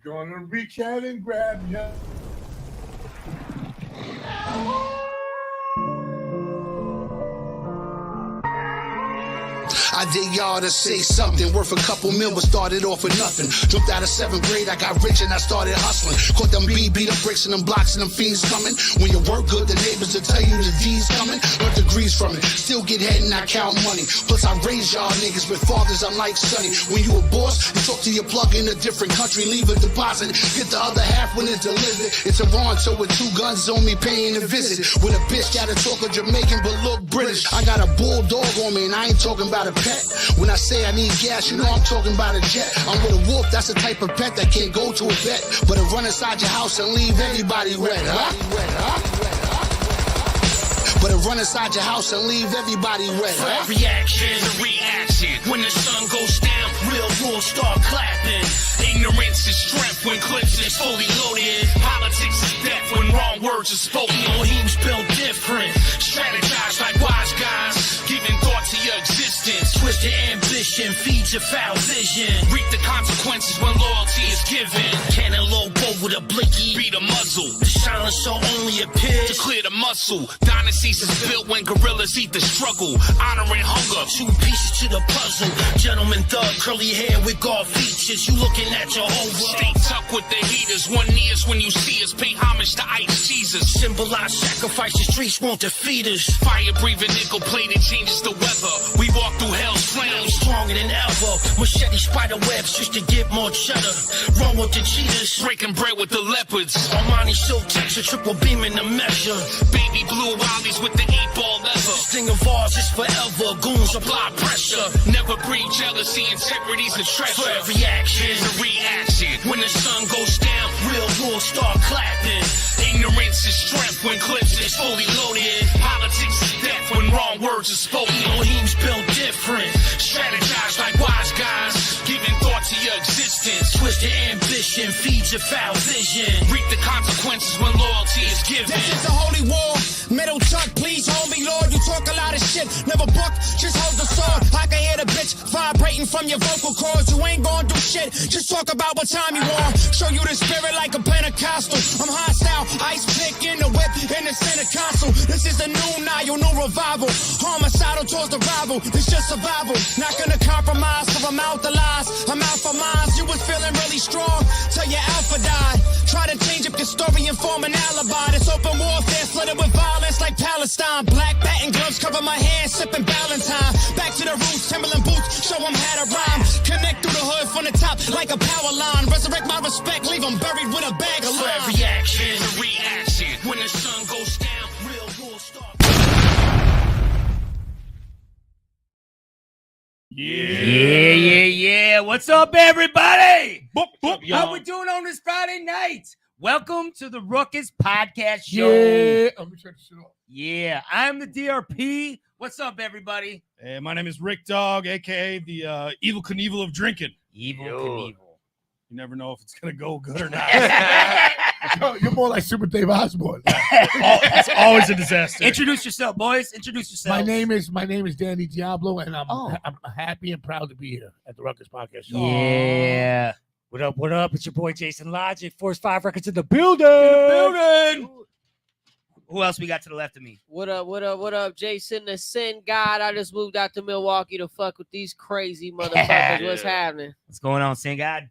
Gonna reach out and grab you. I dare y'all to say something worth a couple mil, but started off with nothing. Jumped out of 7th grade, I got rich and I started hustling. Caught them beat them bricks and them blocks and them fiends coming. When you work good, the neighbors will tell you the D's coming. Learned degrees from it, still get head and I count money. Plus I raised y'all niggas with fathers unlike Sonny. When you a boss, you talk to your plug in a different country, leave a deposit, get the other half when it's delivered. It's a Toronto with 2 guns on me paying a visit. With a bitch gotta talk a Jamaican but look British. I got a bulldog on me and I ain't talking about a pet. When I say I need gas, you know I'm talking about a jet. I'm with a wolf, that's the type of pet that can't go to a vet, but it run inside your house and leave everybody wet, But it run inside your house and leave everybody wet, Reaction is a reaction. When the sun goes down, real wolves start clapping. Ignorance is strength when clips is fully loaded. Politics is death when wrong words are spoken. Elohim's built different. Strategize like wise guys. Giving thought to your existence. Twist your ambition. Feed your foul vision. Reap the consequences when loyalty is given. Cantaloupe with a blicky. Beat a muzzle. The silencer only appears to clear the muscle. Dynasties is built when gorillas eat the struggle. Honoring hunger. 2 pieces to the puzzle. Gentleman thug, curly hair with God features. You looking at Jehovah. Stay tucked with the heaters. 1 ears when you see us. Pay homage to Ice Caesars. Symbolize sacrifice. The streets won't defeat us. Fire breathing nickel plated changes the weather. We walk through hell's flames. Stronger than ever. Machete spider webs just to get more cheddar. Run with the cheetahs. Breaking bread with the leopards. Armani silk texture. Triple beam in the measure. Baby blue ollies with the 8-ball leather. Sting of ours is forever. Goons apply pressure. Never breed jealousy. Integrity's a treasure. For every action is a reaction. When the sun goes down, real wolves start clapping. Ignorance is strength when clips is fully loaded. Politics is death when wrong words are spoken. Elohim's built different. Strategize like wise guys. Giving thought to your existence. Twist your ambition. Feed your foul vision. Reap the consequences when loyalty is given. This is a holy war. Middle tuck, please hold me, Lord. You talk a lot of shit. Never buck, just hold the sword. I can hear the bitch vibrating from your vocal cords. You ain't gonna do shit. Just talk about what time you on. Show you the spirit like a Pentecostal. I'm hostile. Ice pick in the whip in the center console. This is the new Nile, new revival. Homicidal towards the rival. It's just survival. Not gonna compromise, so I'm out the lies. I'm out for mines. You was feeling really strong till your alpha died. Try to change up your story and form an alibi. This open warfare flooded with violence like Palestine. Black batting gloves cover my hands, sipping Valentine. Back to the roots, Timberland boots, show them how to rhyme. Connect through the hood from the top like a power line. Resurrect my respect, leave them buried with a bag of For lime. every action is a reaction. When the sun goes down, real wolves start. Yeah. What's up, everybody? Boop, boop, How we doing on this Friday night? Welcome to the RUCKUS podcast show. Yeah. Let me turn this shit off. Yeah, I'm the DRP. What's up, everybody? Hey, my name is Rick Dog, a.k.a. the Evil Knievel of drinking. Evil Knievel. You never know if it's going to go good or not. You're more like Super Dave Osborne. It's always a disaster. Introduce yourself, boys. Introduce yourself. My name is Danny Diablo, and I'm happy and proud to be here at the RUCKUS podcast show. Yeah. What up? What up? It's your boy Jason Logic. Force 5 Records in the building. Who else we got to the left of me? What up, Jason the Sin God? I just moved out to Milwaukee to fuck with these crazy motherfuckers. What's happening? What's going on, Sin God?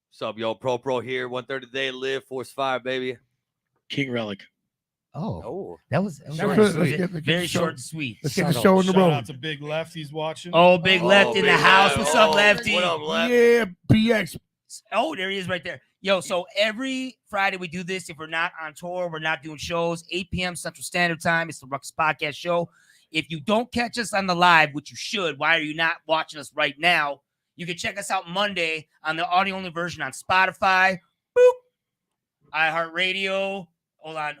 What's up, y'all? Pro here. 1:30 today. Live Force 5, baby. King Relic. Oh, that was Short short and and sweet. sweet. Let's get Very the short show- and sweet. Let's get the show in the Shout road. out to Big Left. He's watching. Oh, Big Left in the Big house. Left. What's up, Oh, Lefty? What up, Left? Yeah, BX. Oh, there he is right there. Yo, so every Friday we do this. If we're not on tour, we're not doing shows, 8 p.m. Central Standard Time. It's the RUCKUS Podcast Show. If you don't catch us on the live, which you should, why are you not watching us right now? You can check us out Monday on the audio-only version on Spotify, iHeartRadio. Hold on.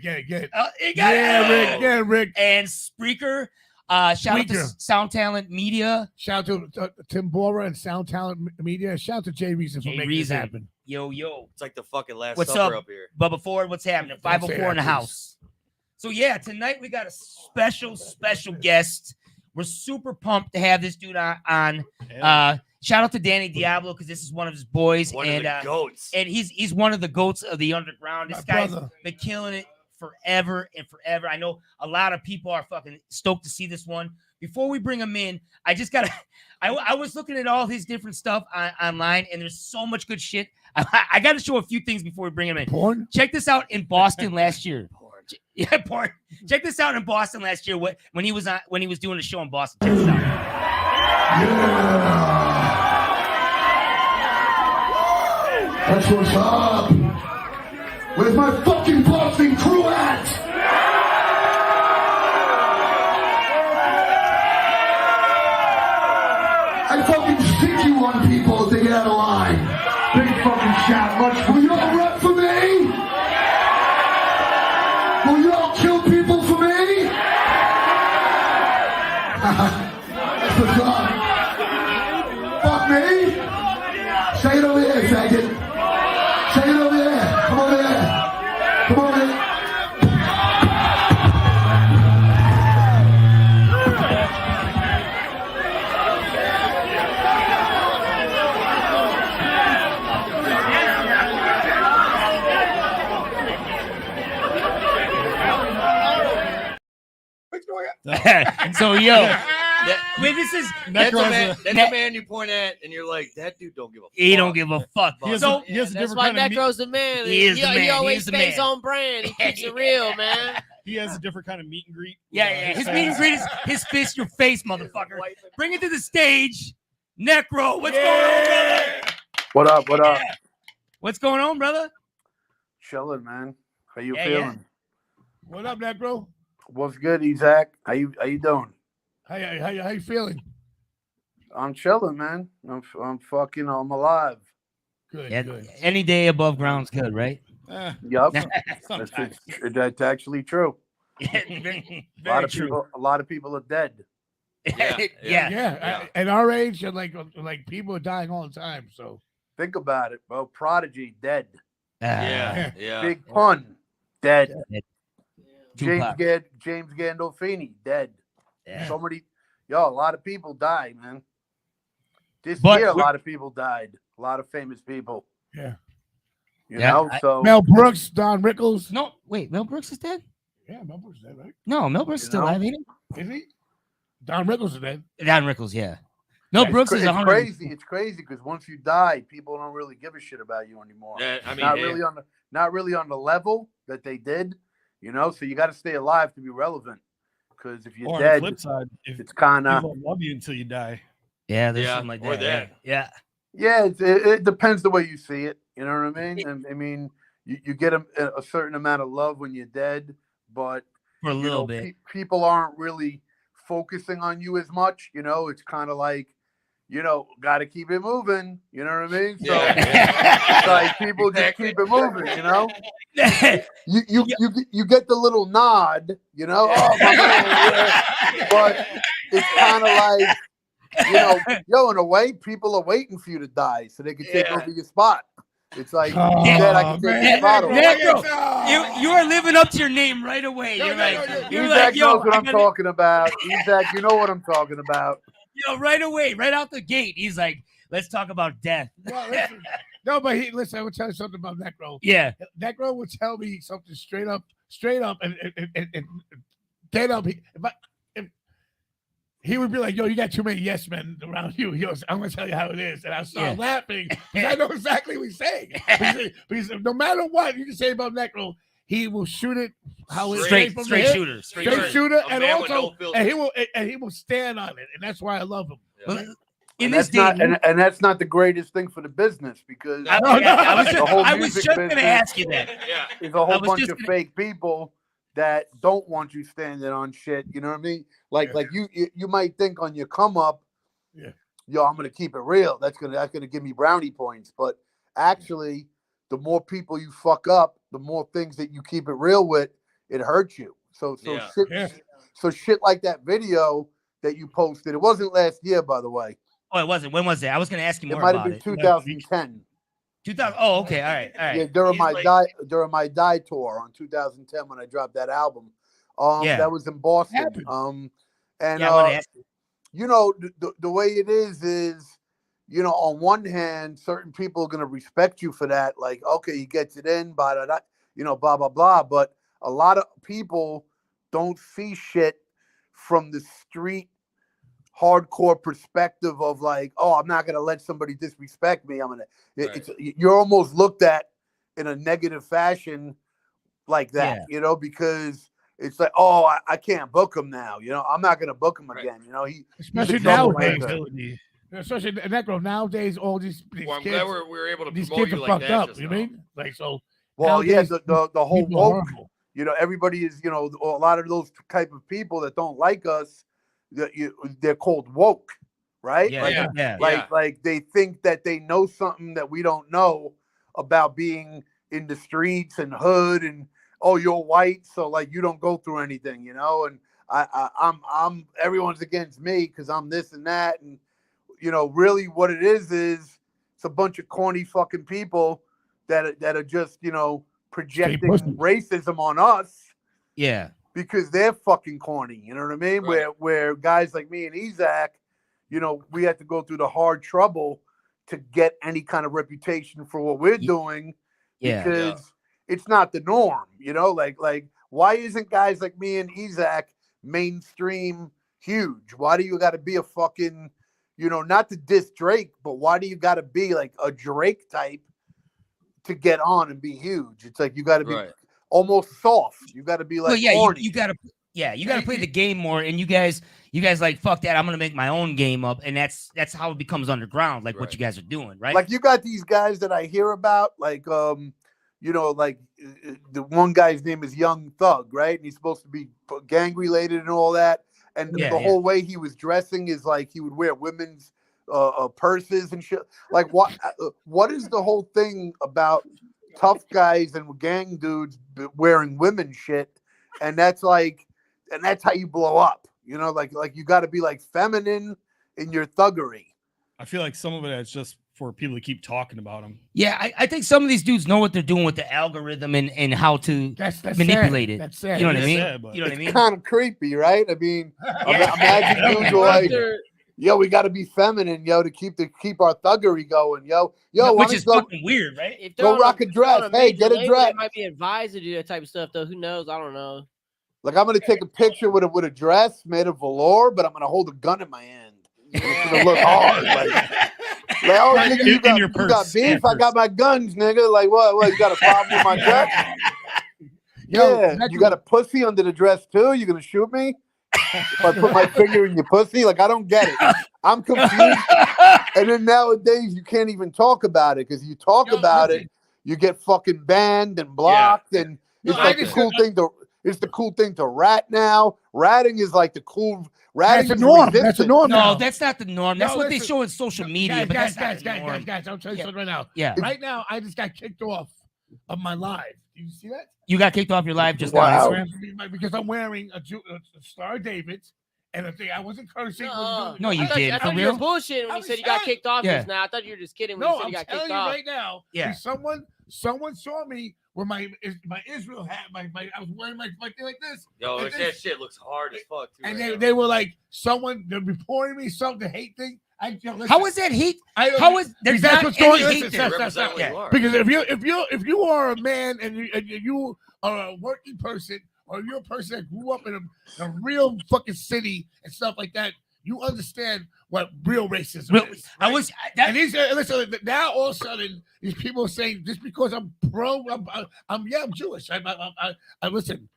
Get it. You got it. Yeah, Rick. And Spreaker. Shout out to Spreaker. Sound Talent Media. Shout out to Tim Bora and Sound Talent Media. Shout out to Jay Reason for Jay making Reason. this happen. Yo. It's like the fucking Last What's Supper up? up here. Bubba Ford, what's happening? Don't say 504 in the that, please. house. So yeah, tonight we got a special guest. We're super pumped to have this dude on. Shout out to Danny Diablo because this is one of his boys. One of the goats. And he's one of the goats of the underground. This guy's been killing it forever and forever. I know a lot of people are fucking stoked to see this one. Before we bring him in, I just gotta. I was looking at all his different stuff online, and there's so much good shit. I got to show a few things before we bring him in. Porn? Check this out in Boston last year. Yeah, porn. Check this out in Boston last year. When he was doing a show in Boston. Check this out. Yeah. That's what's up. Where's my fucking Boston crew at? I fucking stick you on people to get out of line. Big fucking shout. Much. Will you all rep for me? Will you all kill people for me? That's what's up. Fuck me. Say it over there, faggot. Say it over there. Come over there. Come over there. So wait, this is That's the man you point at, and you're like, that dude don't give a fuck. He don't give a fuck. He has So a different That's why kind of Necro's the man. He is the man. He always He's the stays man. on brand. He keeps it real, man. he has a different kind of meet and greet. yeah. His meet and greet is his fist, your face, motherfucker. Bring it to the stage, Necro. What's going on, brother? What up? What up? What's going on, brother? Chilling, man. How you Yeah, feeling? What up, Necro? What's good, Isaac? How you doing? How you feeling? I'm chilling, man. I'm alive. Good, Yeah, good. any day above ground's good, right? Yup. Sometimes. That's actually true. Very A lot of true. people are dead. Yeah. At our age, like people are dying all the time. So Think about it, bro. Prodigy dead. Yeah. Big Pun dead. Tupac. James Gandolfini dead. Yeah. So many, a lot of people died, man. This But year, a we're- lot of people died. A lot of famous people. yeah. You Yeah, know, so Mel Brooks, Don Rickles. No, wait, Mel Brooks is dead? Yeah, Mel Brooks is dead, right? No, Mel Brooks is still know? alive, ain't Is he? Don Rickles is dead. he? Don Rickles, yeah. Mel Brooks is it's 100. crazy. It's crazy because once you die, people don't really give a shit about you anymore. I mean, not really on the level that they did. You know, so you got to stay alive to be relevant. Because if you're Or on dead, the flip side, if it's kind of people love you until you die. Yeah, there's Yeah, something like or that. that. Yeah. it depends the way you see it. You know what I mean? And I mean, you get a certain amount of love when you're dead, but For a you little know, bit. people aren't really focusing on you as much. You know, it's kind of like, got to keep it moving. You know what I mean? So it's like people just keep it moving. You know, you get the little nod. You know, oh my man, yeah. But it's kind of like, in a way, people are waiting for you to die so they can take over your spot. It's like, I can take your spot over. Necro, you are living up to your name right away. You're Isaac knows what I'm talking about. Isaac, you know what I'm talking about. Right away, right out the gate. He's like, let's talk about death. No, but listen, I will tell you something about Necro. Yeah. Necro would tell me something straight up, and dead up. He would be like, "Yo, you got too many yes men around you." He goes, "I'm gonna tell you how it is," and I start laughing because I know exactly what he's saying. Because no matter what you can say about Necro, he will shoot it how it Straight from shooter. straight shooter, A and man with also no he will stand on it, and that's why I love him. Well, And that's not the greatest thing for the business because I was just going to ask you that. There's a whole bunch of fake people that don't want you standing on shit. You know what I mean? Like you might think on your come up, I'm gonna keep it real. That's gonna give me brownie points. But actually, the more people you fuck up, the more things that you keep it real with, it hurts you. So shit like that video that you posted. It wasn't last year, by the way. Oh, it wasn't. When was it? I was going to ask you more It might about have been 2010. 2000. Oh, okay. All right. Yeah, during my die tour on 2010 when I dropped that album. That was in Boston. And Yeah, I want to ask you. you know, the way it is, you know, on one hand, certain people are gonna respect you for that. Like, okay, he gets it in, blah, you know, blah blah blah. But a lot of people don't see shit from the street hardcore perspective of like, oh, I'm not gonna let somebody disrespect me. You're almost looked at in a negative fashion like that, you know, because it's like, oh, I can't book him now. You know, I'm not gonna book him again. You know, especially nowadays. Especially NECRO nowadays, all these Well, I'm kids, glad we're able to these promote kids you are like fucked that. up. You mean like so? Well, yeah, the whole people are woke. horrible. You know, everybody is, you know, a lot of those type of people that don't like us, they're called woke, right? Like they think that they know something that we don't know about being in the streets and hood, and oh, you're white, so like you don't go through anything, you know. And I'm everyone's against me because I'm this and that, and you know, really what it is it's a bunch of corny fucking people that are just, you know, projecting racism on us. Yeah. Because they're fucking corny. You know what I mean? Right. Where guys like me and Isaac, you know, we had to go through the hard trouble to get any kind of reputation for what we're doing. Because it's not the norm, you know, like why isn't guys like me and Isaac mainstream huge? Why do you got to be a fucking, you know, not to diss Drake, but why do you got to be like a Drake type to get on and be huge? It's like you got to be almost soft. You got to be like, you got to play the game more. And you guys like, fuck that. I'm gonna make my own game up, and that's how it becomes underground, like what you guys are doing, right? Like you got these guys that I hear about, like you know, like the one guy's name is Young Thug, right? And he's supposed to be gang related and all that. And the whole way he was dressing is like he would wear women's purses and shit. Like what is the whole thing about tough guys and gang dudes wearing women shit? And that's how you blow up, you know, like you got to be like feminine in your thuggery. I feel like some of it is just for people to keep talking about them. Yeah, I think some of these dudes know what they're doing with the algorithm and how to manipulate it. That's sad. You know what I mean? Sad, you know what I mean? Kind of creepy, right? I mean, imagine dudes are like, yo, we got to be feminine, yo, to keep our thuggery going, yo. Which is fucking weird, right? If go rock a dress. Hey, get a dress. Might be advised to do that type of stuff, though. Who knows? I don't know. Like I'm gonna take a picture with a dress made of velour, but I'm gonna hold a gun in my hand. It's gonna look hard. Like oh, nigga, you got beef? I got my guns, nigga. Like what? You got a problem with my dress? Yeah, you got a pussy under the dress too? You gonna shoot me if I put my finger in your pussy? Like I don't get it. I'm confused. And then nowadays you can't even talk about it because you talk about it, you get fucking banned and blocked, and it's like the cool thing to. It's the cool thing to rat now. Ratting is like the cool. Ratting that's the norm. That's the norm. No, that's not the norm. That's what they show in social media. Guys, I'll tell you something right now. Yeah. Right now, I just got kicked off of my live. Did you see that? You got kicked off your live just now. Because I'm wearing a Star of David's. And the thing, I wasn't cursing. No, you did. I thought you were bullshitting when you said you got kicked off just now. I thought you were just kidding when you said you got kicked off. No, I'm telling you right now. Yeah. Someone saw me with my Israel hat. I was wearing my thing like this. Yo, like that shit looks hard as fuck too. And they were like, they're reporting me something hate thing. How is that hate? How is there's not any hate there? Because if you are a man and you are a working person, or you're a person that grew up in a real fucking city and stuff like that, you understand what real racism is. Right? And listen, now all of a sudden these people are saying just because I'm pro, I'm Jewish. I listen,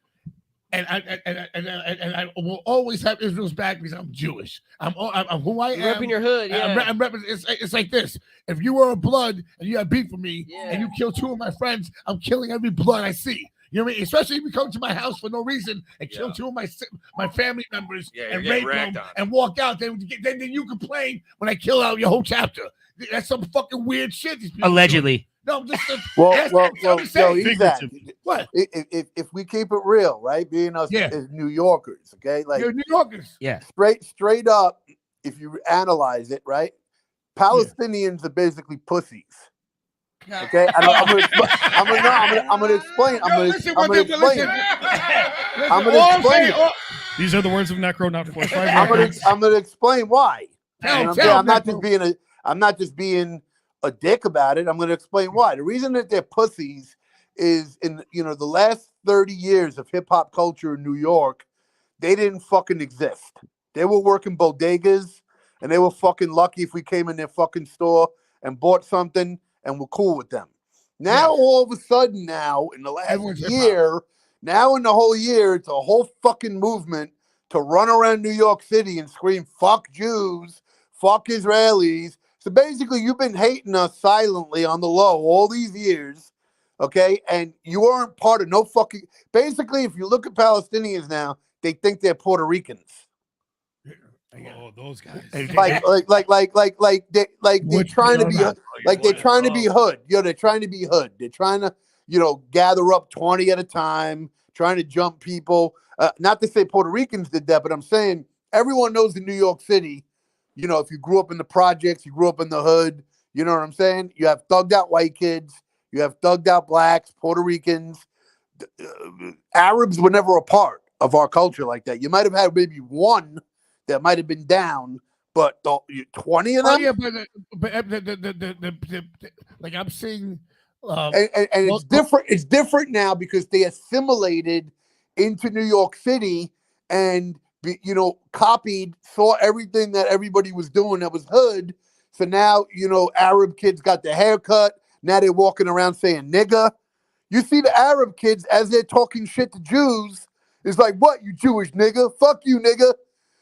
and I will always have Israel's back because I'm Jewish. I'm who I am. You're repping your hood. Yeah. I'm repping. It's like this. If you are a blood and you have beef with me and you kill two of my friends, I'm killing every blood I see. You know what I mean? Especially if you come to my house for no reason and kill two of my family members and rape them and walk out. Then you complain when I kill out your whole chapter. That's some fucking weird shit. Allegedly. No, just Exactly. What? If we keep it real, right? Being us as New Yorkers, okay? Like you're New Yorkers. Yeah. Straight up, if you analyze it, right? Palestinians are basically pussies. Okay, I'm gonna explain. I'm gonna explain it. These are the words of Necro, not Force 5 I'm Records. gonna explain why. Tell I'm not Necro. just being a dick about it. I'm gonna explain why. The reason that they're pussies is in the last 30 years of hip hop culture in New York, they didn't fucking exist. They were working bodegas, and they were fucking lucky if we came in their fucking store and bought something and were cool with them. Now, all of a sudden, now in the last year, now in the whole year, it's a whole fucking movement to run around New York City and scream, fuck Jews, fuck Israelis. So basically, you've been hating us silently on the low all these years, okay? And you weren't part of no fucking... Basically, if you look at Palestinians now, they think they're Puerto Ricans. Oh, those guys. They're trying to be they're trying to be hood. They're trying to be hood. They're trying to, gather up 20 at a time, trying to jump people. Not to say Puerto Ricans did that, but I'm saying everyone knows in New York City, if you grew up in the projects, you grew up in the hood, you know what I'm saying? You have thugged out white kids, you have thugged out blacks, Puerto Ricans. Arabs were never a part of our culture like that. You might have had maybe one that might have been down, but 20 of them. Oh yeah, but like I'm seeing, and it's different. It's different now because they assimilated into New York City and copied, saw everything that everybody was doing that was hood. So now Arab kids got the haircut. Now they're walking around saying nigga. You see the Arab kids as they're talking shit to Jews. It's like, what, you Jewish nigga? Fuck you, nigga.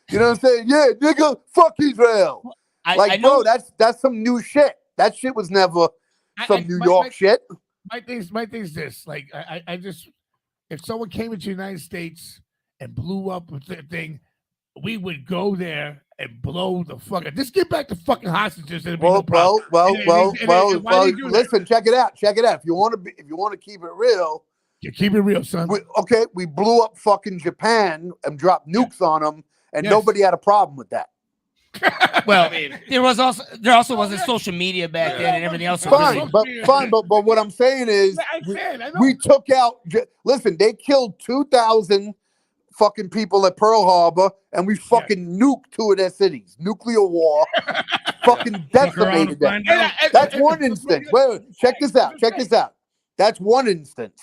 You know what I'm saying? Yeah, nigga, fuck Israel. I know, bro, that's some new shit. That shit was never some New York shit. My thing's this. Like, I just, if someone came into the United States and blew up with the thing, we would go there and blow the fuck up. Just get back to fucking hostages. Well, listen, check it out. If you want to keep it real, keep it real, son. We blew up fucking Japan and dropped nukes on them, and nobody had a problem with that. Well, there also wasn't social media back then and everything else. Fine, but what I'm saying is, we took out. Listen, they killed 2,000 fucking people at Pearl Harbor, and we fucking nuked 2 of their cities. Nuclear war, fucking decimated them. That's one instance. Wait, check this out. That's one instance.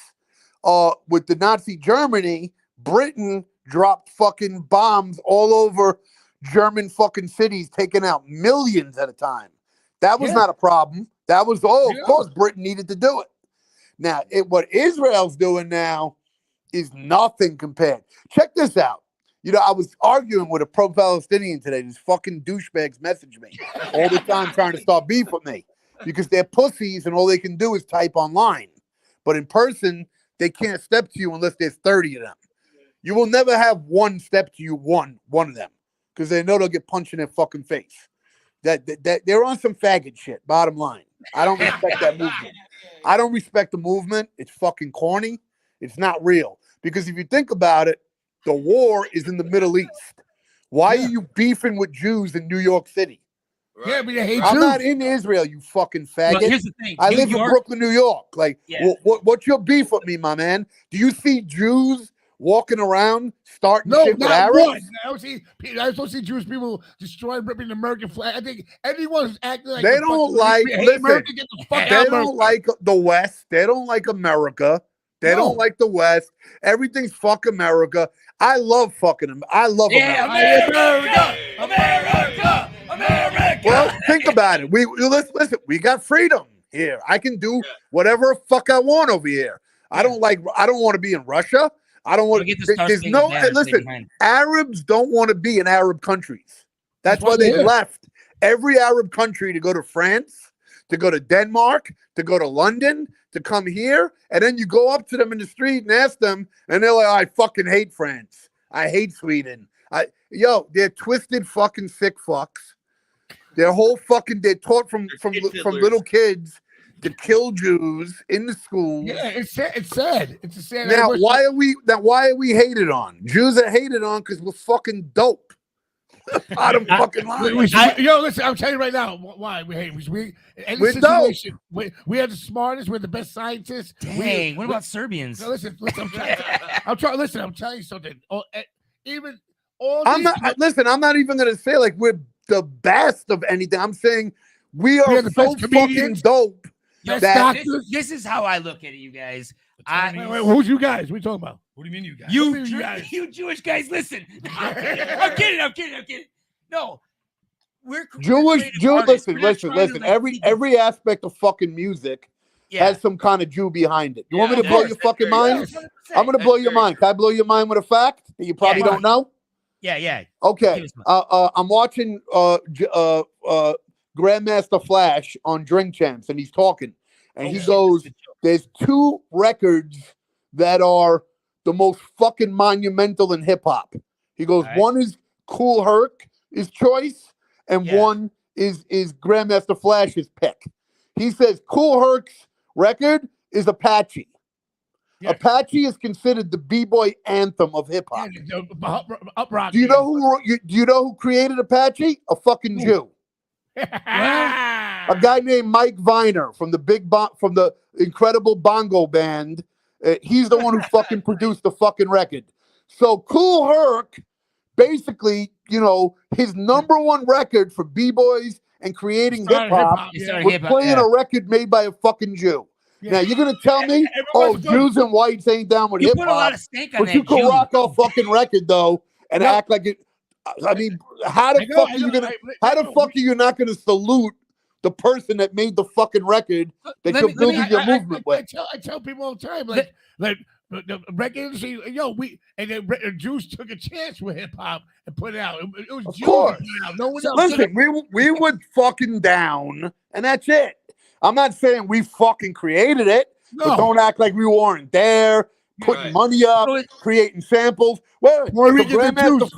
With the Nazi Germany, Britain dropped fucking bombs all over German fucking cities, taking out millions at a time. That was not a problem. That was, of course, Britain needed to do it. Now, what Israel's doing now is nothing compared. Check this out. I was arguing with a pro-Palestinian today. These fucking douchebags message me all the time trying to start beef with me because they're pussies and all they can do is type online. But in person, they can't step to you unless there's 30 of them. You will never have one step to you, one of them, because they know they'll get punched in their fucking face. That they're on some faggot shit, bottom line. I don't respect that movement. I don't respect the movement. It's fucking corny. It's not real. Because if you think about it, the war is in the Middle East. Why are you beefing with Jews in New York City? Right. Yeah, but they hate I'm Jews. not in Israel, you fucking faggot. Well, here's the thing. I live in Brooklyn, New York. Like, what's your beef with me, my man? Do you see Jews walking around starting shit with Arabs? One. I don't see Jewish people destroying, ripping the American flag. I think anyone who's acting like they don't like. Listen, they don't like the West. They don't like America. They don't like the West. Everything's fuck America. I love fucking them. I love America. America. Well, think about it. Listen. We got freedom here. I can do whatever fuck I want over here. I don't want to be in Russia. I don't want to. There's no. Listen, Arabs don't want to be in Arab countries. That's why they left every Arab country to go to France, to go to Denmark, to go to London, to come here, and then you go up to them in the street and ask them, and they're like, I fucking hate France. I hate Sweden. They're twisted fucking sick fucks. They're taught from little kids to kill Jews in the schools. Yeah, it's sad. It's a sad. Now, why are we hated on? Jews are hated on because we're fucking dope. Bottom fucking line. Listen, I'm telling you right now why we hate. We're dope. We are the smartest. We're the best scientists. Dang, what about Serbians? Listen, I'm telling you something. even all. I'm not. Listen, I'm not even gonna say like we're the best of anything. I'm saying we are the so best fucking comedians. dope. Yo, that this is how I look at it, you guys. Wait, who's you guys? What are you talking about? What do you mean, you guys? You guys. you Jewish guys, listen. I'm kidding. No, we're Jewish. artists. Listen. We're not trying to, like, Every aspect of fucking music has some kind of Jew behind it. You want me to blow your fucking mind? I'm gonna blow your mind. Can I blow your mind with a fact that you probably don't know? Yeah. Okay. I'm watching Grandmaster Flash on Drink Champs, and he's talking, and he goes, "There's 2 records that are the most fucking monumental in hip hop." He goes, "One is Cool Herc, his choice, and one is Grandmaster Flash's pick." He says Cool Herc's record is Apache. Apache is considered the b-boy anthem of hip hop. Do you know who created Apache? A fucking Jew. A guy named Mike Viner from the Incredible Bongo Band. He's the one who fucking produced the fucking record. So Cool Herc, basically, his number 1 record for b-boys and creating hip hop was playing a record made by a fucking Jew. Now you're gonna tell me, Jews and whites ain't down with hip hop, but you can rock a fucking record though and act like it. I mean, how the fuck are you not gonna salute the person that made the fucking record that you're building your movement with? I tell people all the time, like the record industry, the Jews took a chance with hip hop and put it out. It was Of Jews course. that put it out. No one else. Listen, we were fucking down, and that's it. I'm not saying we fucking created it, but don't act like we weren't there, putting money up, creating samples. Well, Grandmaster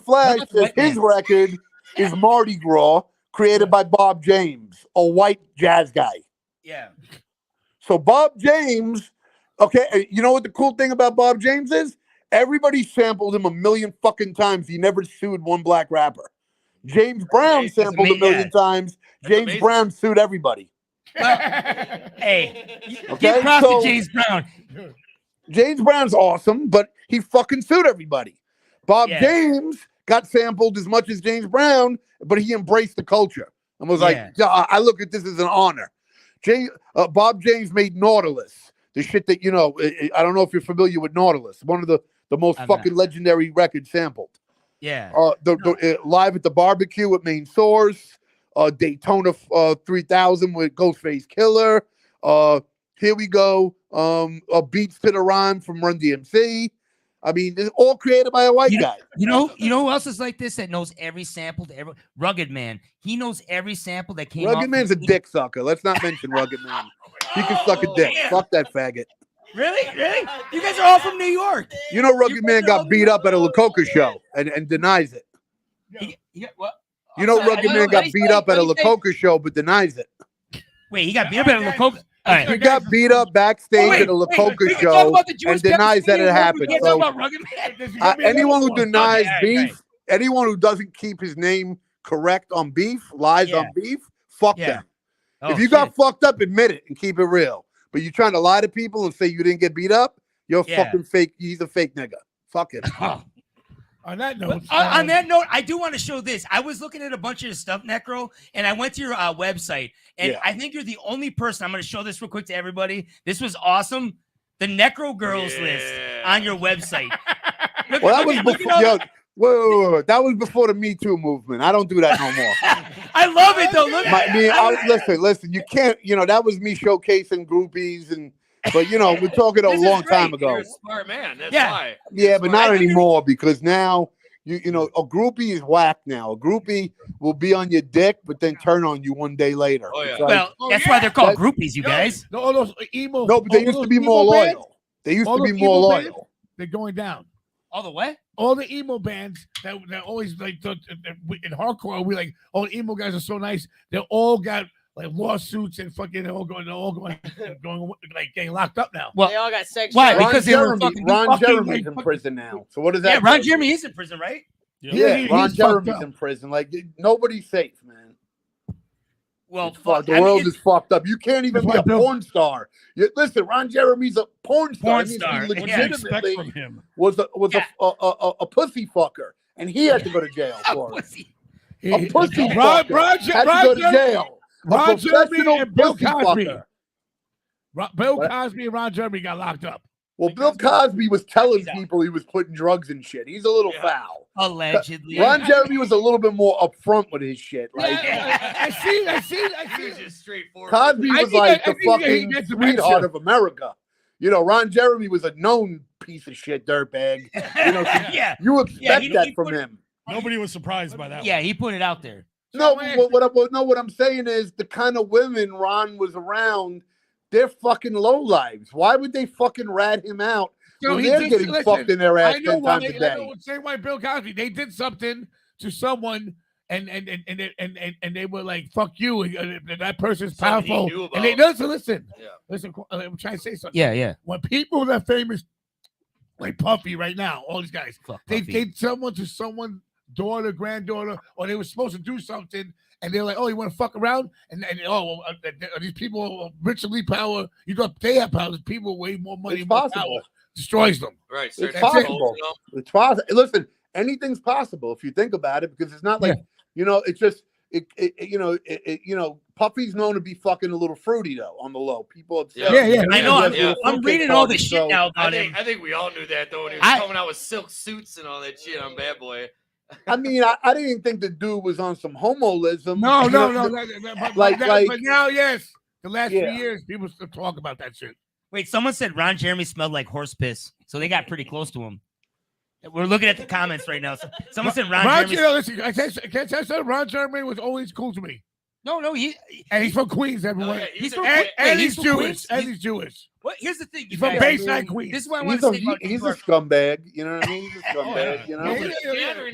Flash says his record is Mardi Gras, created by Bob James, a white jazz guy. Yeah. So Bob James, okay, you know what the cool thing about Bob James is? Everybody sampled him a million fucking times. He never sued one black rapper. James Brown sampled a million times. James Brown sued everybody. Hey, give props to James Brown. James Brown's awesome, but he fucking sued everybody. Bob James got sampled as much as James Brown, but he embraced the culture and was like, I look at this as an honor. Bob James made Nautilus, the shit that, I don't know if you're familiar with Nautilus, one of the most fucking legendary records sampled. Yeah. Live at the Barbecue with Main Source, Daytona 3000 with Ghostface Killer. Here we go. Beats to the Rhyme from Run DMC. I mean, it's all created by a white guy. You know who else is like this that knows every sample to every Rugged Man. He knows every sample that came. Rugged Man's a dick sucker. Let's not mention Rugged Man. He can suck a dick. Fuck that faggot. Really? You guys are all from New York. You know, Rugged Man got beat up at a Coka show and denies it. What? You know, Rugged Man got beat up at a Coka show but denies it. Wait, he got beat up at a Coka. Right. He got beat up backstage at a Coka show and denies that it happened. So, anyone who denies beef, anyone who doesn't keep his name correct on beef, lies on beef, fuck them. If you got fucked up, admit it and keep it real. But you're trying to lie to people and say you didn't get beat up, you're fucking fake. He's a fake nigga. Fuck it. On that note, I do want to show this. I was looking at a bunch of stuff, Necro, and I went to your website, and I think you're the only person. I'm going to show this real quick to everybody. This was awesome. The Necro Girls list on your website. That was before. Whoa, that was before the Me Too movement. I don't do that no more. I love it though. Listen. You can't. That was me showcasing groupies But we're talking a long time ago. You're a smart man. That's why. Yeah, but not anymore because now a groupie is whack now. A groupie will be on your dick, but then turn on you one day later. Oh, yeah. Well, that's why they're called groupies, you guys. No, those emo. No, but they used to be more loyal. They used to be more loyal. They're going down. All the what? All the emo bands that always like in hardcore, we like, oh, the emo guys are so nice. They all got like lawsuits and fucking going like getting locked up now. Well, they all got sex. Why? Because Ron Jeremy's in prison now. So what does that? Yeah, Ron Jeremy is in prison, right? Yeah, Ron Jeremy's in prison. Like nobody's safe, man. Well, The world is fucked up. You can't even be a porn star. Listen, Ron Jeremy's a porn star. Porn star. What do you expect Legitimately from him? was a pussy fucker, and he had to go to jail for it. A pussy fucker had to go to jail. Ron Jeremy and Bill pussy Cosby. fucker. Bill Cosby and Ron Jeremy got locked up. Well, Bill Cosby was telling people he was putting drugs in shit. He's a little foul. Allegedly. Ron Jeremy was a little bit more upfront with his shit. Like, I see. He was just straightforward. Cosby was like the fucking sweetheart of America. You know, Ron Jeremy was a known piece of shit dirtbag. You know, you expect that from him. Nobody was surprised by that. Yeah, he put it out there. No, what I'm saying is the kind of women Ron was around, they're fucking lowlives. Why would they fucking rat him out when they're getting fucked in their ass 10 times a day? Same way Bill Cosby. They did something to someone, and they were like, "Fuck you," and that person's powerful. And they listen. I'm trying to say something. Yeah. When people that are famous, like Puffy right now, all these guys, they someone to someone, daughter, granddaughter, or they were supposed to do something. And they're like, "Oh, you want to fuck around?" And these people are richly power. You know, they have power. People way more money, more power, destroys them. Right. It's possible. It's possible. Listen, anything's possible if you think about it, because it's not like it's just Puffy's known to be fucking a little fruity though on the low. People, I know. I'm reading all this shit now about him. I think we all knew that though when he was coming out with silk suits and all that shit on Bad Boy. I mean, I didn't think the dude was on some homolism. No. But now, yes, the last 3 years, people still talk about that shit. Wait, someone said Ron Jeremy smelled like horse piss, so they got pretty close to him. We're looking at the comments right now. So someone said Ron Jeremy. Listen, I tell you, Ron Jeremy was always cool to me. No, he's from Queens, everyone. Okay, he's Jewish. And he's Jewish. What? Here's the thing. He's from Bayside, Queens. This is what I want to say about he's a scumbag. You know what I mean? He's a scumbag. You know.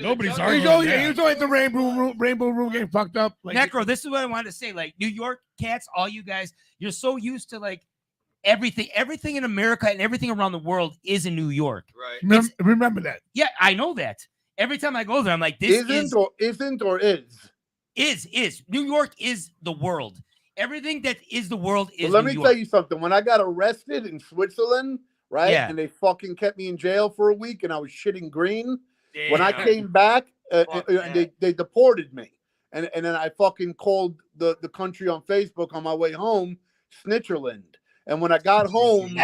Nobody's arguing. He was always at the Rainbow Room getting fucked up. Like, Necro, this is what I wanted to say. Like New York cats, all you guys, you're so used to like everything in America and everything around the world is in New York. Right. Remember that. Yeah, I know that. Every time I go there, I'm like, this is. New York is the world. Everything that is the world is. Well, let me tell you something. When I got arrested in Switzerland, right, and they fucking kept me in jail for a week, and I was shitting green. Damn. When I came back, and they deported me, and then I fucking called the country on Facebook on my way home, Snitcherland. And when I got home,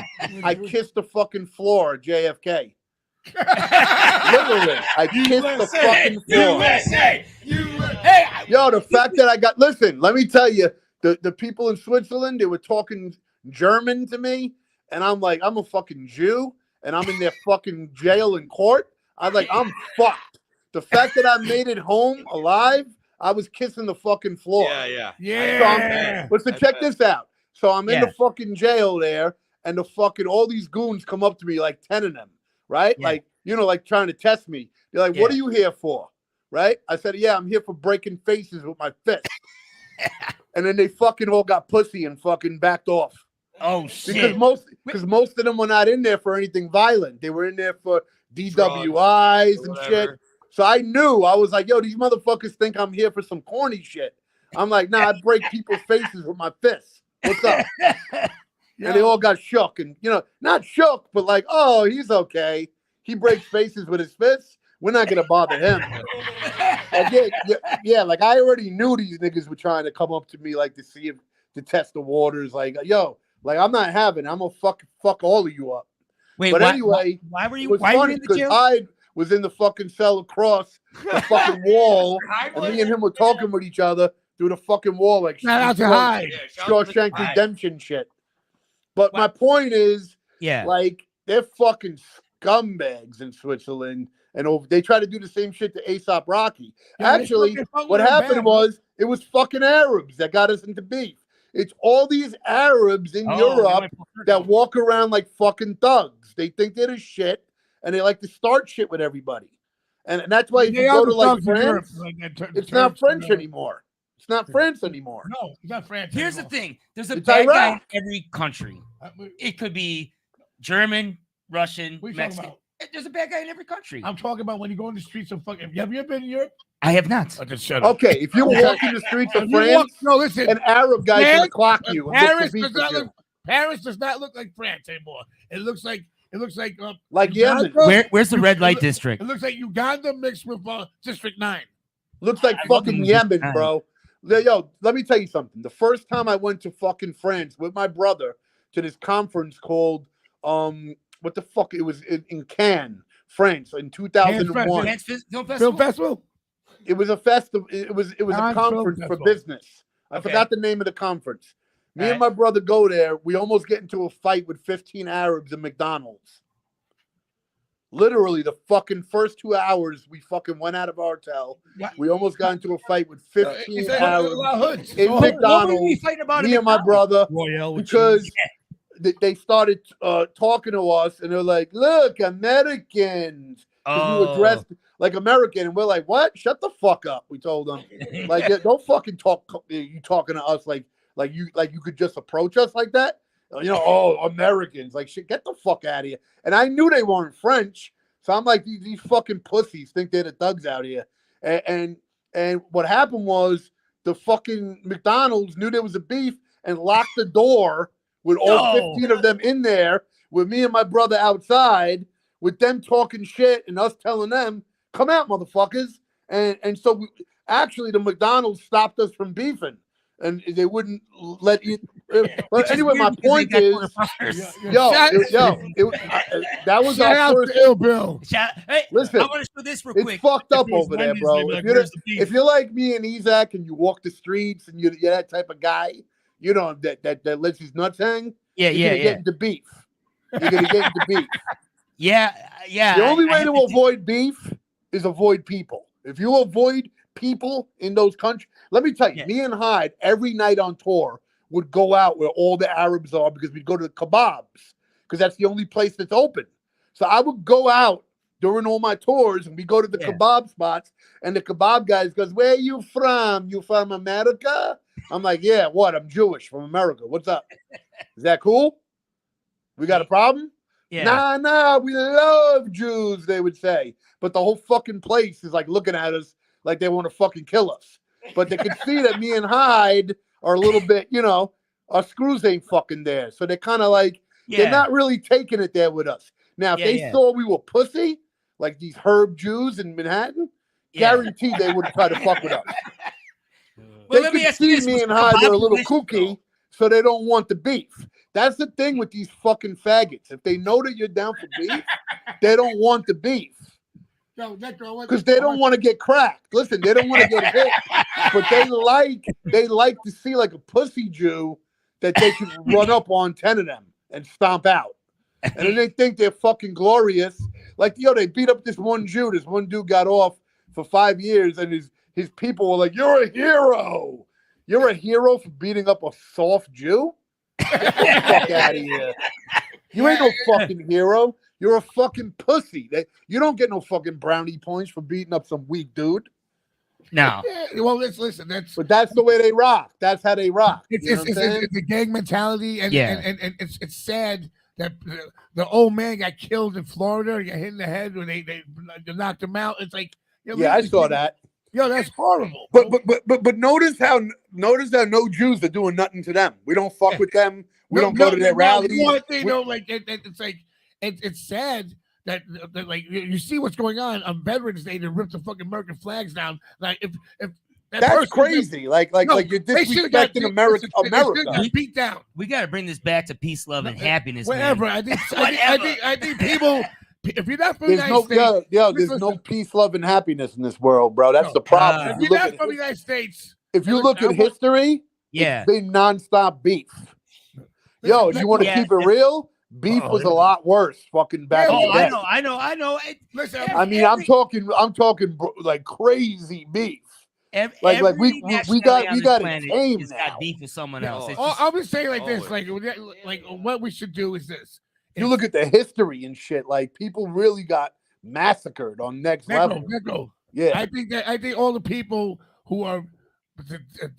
I kissed the fucking floor at JFK. Literally, I kissed the fucking floor. USA. Yo, the fact that I got, listen, let me tell you, the people in Switzerland, they were talking German to me, and I'm like, I'm a fucking Jew, and I'm in their fucking jail in court. I'm fucked. The fact that I made it home alive, I was kissing the fucking floor. Yeah. So check this out. So I'm in the fucking jail there, and all these goons come up to me, like 10 of them, right? Yeah. Like trying to test me. They're like, what are you here for? Right? I said, I'm here for breaking faces with my fist. And then they fucking all got pussy and fucking backed off. Oh, shit. Because most of them were not in there for anything violent. They were in there for DWIs and shit. So I knew. I was like, yo, these motherfuckers think I'm here for some corny shit. I'm like, nah, I break people's faces with my fists. What's up? And they all got shook. And, not shook, but like, oh, he's okay. He breaks faces with his fists. We're not going to bother him. Like I already knew these niggas were trying to come up to me like to test the waters. Like, yo, like I'm not having it. I'm going to fuck all of you up. Wait, but anyway, why were you funny in the jail? I was in the fucking cell across the fucking wall, and me and him were talking with each other through the fucking wall like Shawshank Redemption shit. But my point is, like they're fucking scumbags in Switzerland, and they try to do the same shit to A$AP Rocky. Actually, what happened was it was fucking Arabs that got us into beef. It's all these Arabs in Europe that walk around like fucking thugs. They think they're the shit, and they like to start shit with everybody. And that's why if you go to like France, it's not French anymore. It's not France anymore. No, it's not France. Here's anymore. the thing. There's a bad guy in every country. It could be German, Russian, Mexican. There's a bad guy in every country. I'm talking about when you go in the streets of fucking. Have you ever been in Europe? I have not. Oh, just shut up. Okay, if you walk in the streets of If you walk- France, no, listen. an Arab guy's gonna clock you. And look for Paris beef does with not you. look. Paris does not look like France anymore. It looks like Like Yemen. Where's the red light district? It looks like Uganda mixed with District 9. Looks like fucking Yemen, bro. Yo, let me tell you something. The first time I went to fucking France with my brother to this conference called what the fuck? It was in Cannes, France, in 2001. Film festival. It was a festival. It was a conference for business. I forgot the name of the conference. Me and my brother go there. We almost get into a fight with 15 Arabs at McDonald's. Literally, the fucking first 2 hours, we fucking went out of our hotel. We almost got into a fight with 15 Arabs in McDonald's. Me and my brother, because they started talking to us, and they're like, "Look, Americans." We were dressed like American, and we're like, "What? Shut the fuck up!" We told them, like, "Don't fucking talk. You talking to us like you could just approach us like that." You know, oh, Americans, like shit, get the fuck out of here. And I knew they weren't French, so I'm like, these fucking pussies think they're the thugs out here. And what happened was the fucking McDonald's knew there was a beef and locked the door with all 15 of them in there, with me and my brother outside, with them talking shit and us telling them, "Come out, motherfuckers." And so actually the McDonald's stopped us from beefing. And they wouldn't let you. But anyway, my point is, that was our first Ill Bill. Hey, listen, I want to show this real quick. It's fucked up over there, bro. If you're like me and Isaac, and you walk the streets, and you're that type of guy, you know that lets his nuts hang. You're gonna get into beef. You're gonna get into beef. Yeah. The only way to avoid beef is avoid people. If you avoid people in those countries, let me tell you, me and Hyde every night on tour would go out where all the Arabs are, because we'd go to the kebabs, because that's the only place that's open. So I would go out during all my tours, and we go to the kebab spots, and the kebab guys goes, "Where are you from? You from America?" I'm like, "Yeah, what? I'm Jewish from America. What's up? Is that cool? We got a problem?" Yeah. Nah, we love Jews, they would say. But the whole fucking place is like looking at us like they want to fucking kill us. But they could see that me and Hyde are a little bit, our screws ain't fucking there. So they're kind of like, they're not really taking it there with us. Now, if they saw we were pussy, like these herb Jews in Manhattan, guaranteed they would try to fuck with us. Well, They could see me and Hyde are a little kooky, so they don't want the beef. That's the thing with these fucking faggots. If they know that you're down for beef, they don't want the beef. Because they don't want to get cracked. Listen, they don't want to get hit, but they like to see like a pussy Jew that they can run up on 10 of them and stomp out. And then they think they're fucking glorious. Like, they beat up this one Jew. This one dude got off for 5 years, and his people were like, "You're a hero. You're a hero for beating up a soft Jew? Get the fuck out of here. You ain't no fucking hero. You're a fucking pussy. You don't get no fucking brownie points for beating up some weak dude." No. Well, listen. But that's the way they rock. That's how they rock. It's the gang mentality, and it's sad that the old man got killed in Florida. He got hit in the head when they knocked him out. It's like, I saw that. That's horrible. But notice how no Jews are doing nothing to them. We don't fuck with them. We don't go to their rallies. It's like. It's sad that like you see what's going on Veterans Day to rip the fucking American flags down. Like if that's crazy. Like you're disrespecting America. Beat down. We got to bring this back to peace, love, and happiness. Whatever. Man. I think people. If you're not from the United States, there's no peace, love, and happiness in this world, bro. That's the problem. If you're not from the United States, if you look at history, it's been nonstop beef. You want to keep it real? Beef was a lot worse fucking back in the day. I know. Listen, I'm talking like crazy beef. We got it tame now. Got beef with someone else. I'm just saying like this, like what we should do is this. You look at the history and shit, like people really got massacred on next level. NECRO. Yeah. I think all the people who are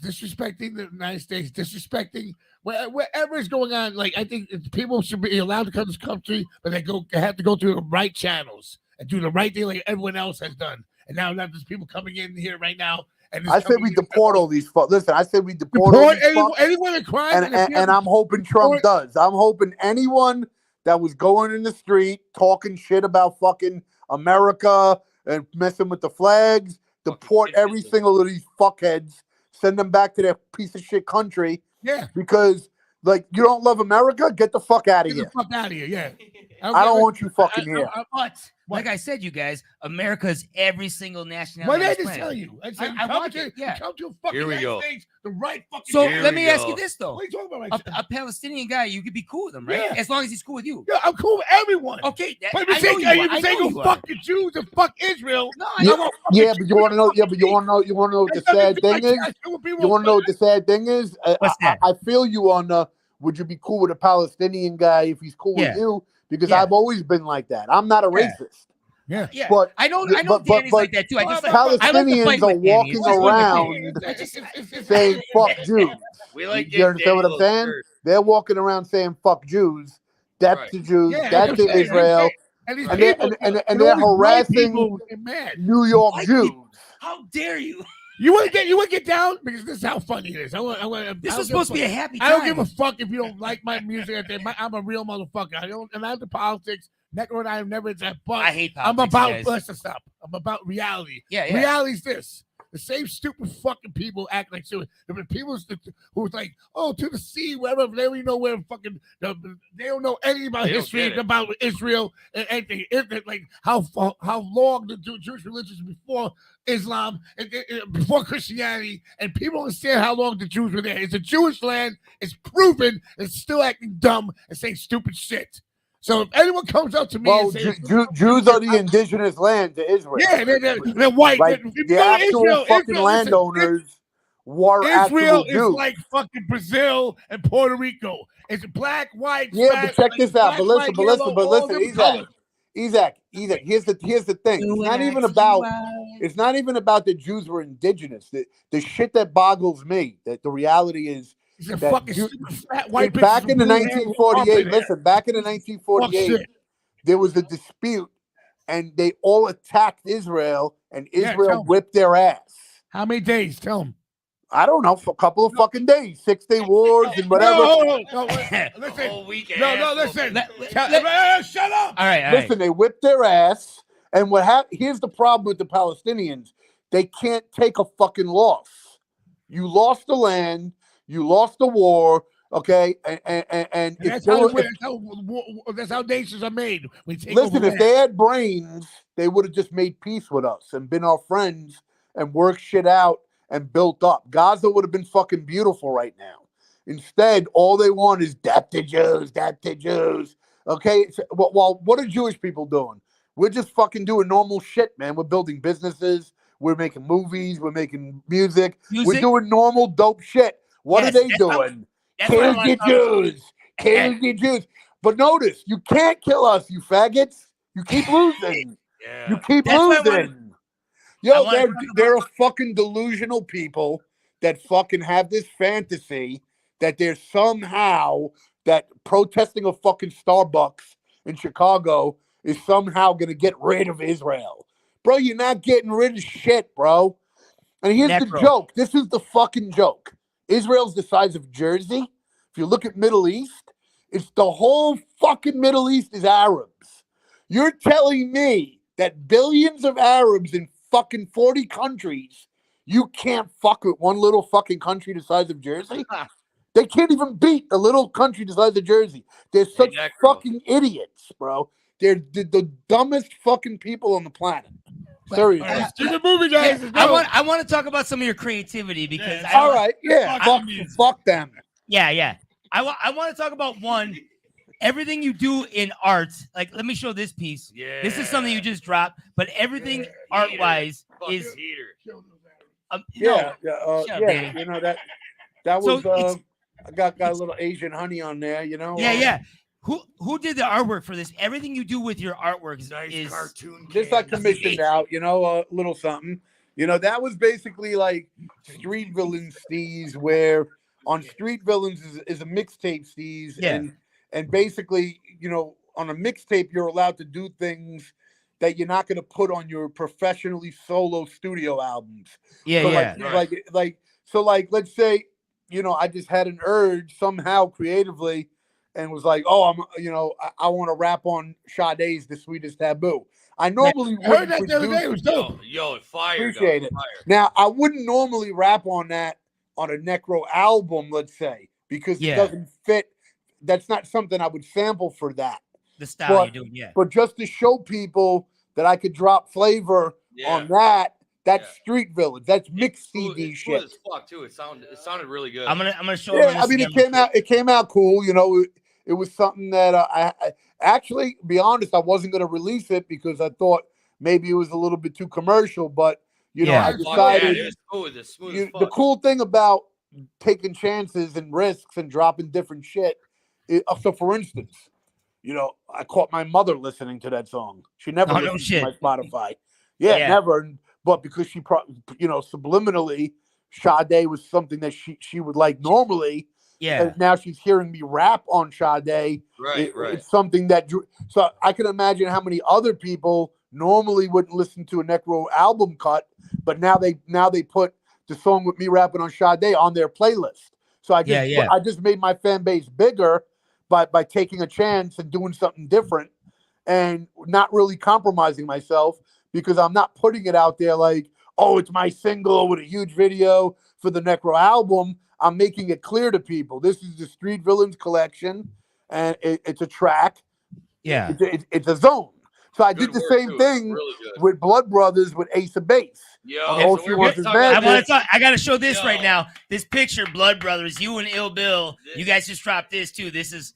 disrespecting the United States, disrespecting wherever is going on. Like, I think people should be allowed to come to this country, but they have to go through the right channels and do the right thing like everyone else has done. And now there's people coming in here right now. And I said we deport all these fuck. Listen, I said we deport all these anyone that crimes. And I'm hoping Trump does. I'm hoping anyone that was going in the street talking shit about fucking America and messing with the flags, deport every single of these fuckheads, send them back to their piece of shit country. Yeah. Because, like, you don't love America? Get the fuck out of here. Get the fuck out of here, yeah. I don't want you fucking here. But, like I said, you guys, America's every single nationality. What did I just tell you? I want you to come to a fucking Here we go. States, the right fucking. So let me ask you this, though. What are you talking about? A Palestinian guy, you could be cool with him, right? Yeah. As long as he's cool with you. Yeah, I'm cool with everyone. Okay. But you say go fuck the Jews and fuck Israel. No, but you want to know? Yeah, but you want to know? You want to know what the sad thing is? You want to know what the sad thing is? What's that? I feel you on the. Would you be cool with a Palestinian guy if he's cool with you? Because I've always been like that. I'm not a racist. Yeah. But I know Danny's like that too. Palestinians are walking around saying fuck Jews. We like you understand what I'm saying? They're walking around saying fuck Jews. That's the Jews. That's the Israel. And they're harassing New York Jews. How dare you? You want to get down because this is how funny it is. This was supposed to be a happy time. I don't give a fuck if you don't like my music. I'm a real motherfucker. I'm not into politics. NECRO and I have never done. But I hate politics. I'm about. Guys. Let's stop. I'm about reality. Yeah. Reality's this. The same stupid fucking people act like so. The people who's like, oh, to the sea, wherever they don't even know where fucking. They don't know anything about history about Israel and anything. Like how long the Jewish religion was before Islam and before Christianity, and people understand how long the Jews were there. It's a Jewish land. It's proven. It's still acting dumb and saying stupid shit. So if anyone comes up to me and says Jews are the indigenous land to Israel. Yeah, they're white. Like, the actual fucking landowners were Israel actual Jews. is like fucking Brazil and Puerto Rico. It's black, white. Yeah, fat, but check this out. But listen, Isaac. Here's the thing. It's not even about the Jews were indigenous. The shit that boggles me, that the reality is that back in the 1948, back in the 1948, there was a dispute and they all attacked Israel and Israel whipped their ass. How many days? Tell them. I don't know, for a couple of fucking days, 6-day wars and whatever. No, listen. No, listen. Shut up. All right. Listen, they whipped their ass. And here's the problem with the Palestinians. They can't take a fucking loss. You lost the land. You lost the war. Okay. And that's how nations are made. Listen, if they had brains, they would have just made peace with us and been our friends and worked shit out and built up. Gaza would have been fucking beautiful right now. Instead, all they want is death to Jews, death to Jews. Okay? Well, what are Jewish people doing? We're just fucking doing normal shit, man. We're building businesses. We're making movies. We're making music. We're doing normal dope shit. What are they doing? Kill the Jews. Kill the Jews. But notice, you can't kill us, you faggots. You keep losing. You keep losing. Yo, there are fucking delusional people that fucking have this fantasy that there's somehow that protesting a fucking Starbucks in Chicago is somehow going to get rid of Israel. Bro, you're not getting rid of shit, bro. And here's the joke. This is the fucking joke. Israel's the size of Jersey. If you look at Middle East, it's the whole fucking Middle East is Arabs. You're telling me that billions of Arabs in fucking 40 countries, you can't fuck with one little fucking country the size of Jersey? They can't even beat the little country the size of Jersey. They're such fucking idiots, bro. They're the dumbest fucking people on the planet. Seriously. The movie, guys. I want to talk about some of your creativity because fuck them. Yeah. I want to talk about one. Everything you do in art, like let me show this piece. Yeah. This is something you just dropped, but everything art-wise is. You know that was. I got a little Asian honey on there, you know. Yeah. Who did the artwork for this? Everything you do with your artwork is cartoon. Just like commissioned out, you know, a little something. You know, that was basically like Street Villains steez, where on Street Villains is a mixtape steez, and basically, you know, on a mixtape you're allowed to do things that you're not going to put on your professionally solo studio albums. So like let's say, you know, I just had an urge somehow creatively and was like, oh, I want to rap on Sade's The Sweetest Taboo. I normally heard that the other day. It was dope. Yo, fire. Appreciate it. Now, I wouldn't normally rap on that on a NECRO album, let's say, because it doesn't fit. That's not something I would sample for that. The style you're doing, But just to show people that I could drop flavor on that's Street Village. That's mixed CD shit. As fuck too. It sounded really good. I'm gonna show. Yeah, I mean, it came out cool. You know, it was something that I actually, to be honest, I wasn't going to release it because I thought maybe it was a little bit too commercial. But you know, I decided it was smooth as fuck. The cool thing about taking chances and risks and dropping different shit. So, for instance, you know, I caught my mother listening to that song. She never listened to my Spotify. Yeah, never. But because she, you know, subliminally, Sade was something that she would like normally. Yeah. And now she's hearing me rap on Sade. Right. It's something that so I can imagine how many other people normally wouldn't listen to a NECRO album cut, but now they put the song with me rapping on Sade on their playlist. So I just made my fan base bigger by taking a chance and doing something different and not really compromising myself, because I'm not putting it out there like, oh, it's my single with a huge video for the NECRO album. I'm making it clear to people. This is the Street Villains collection, and it's a track. Yeah. It's a zone. So I did the same thing with Blood Brothers with Ace of Base. I got to show this right now. This picture, Blood Brothers, you and Ill Bill, you guys just dropped this too. This is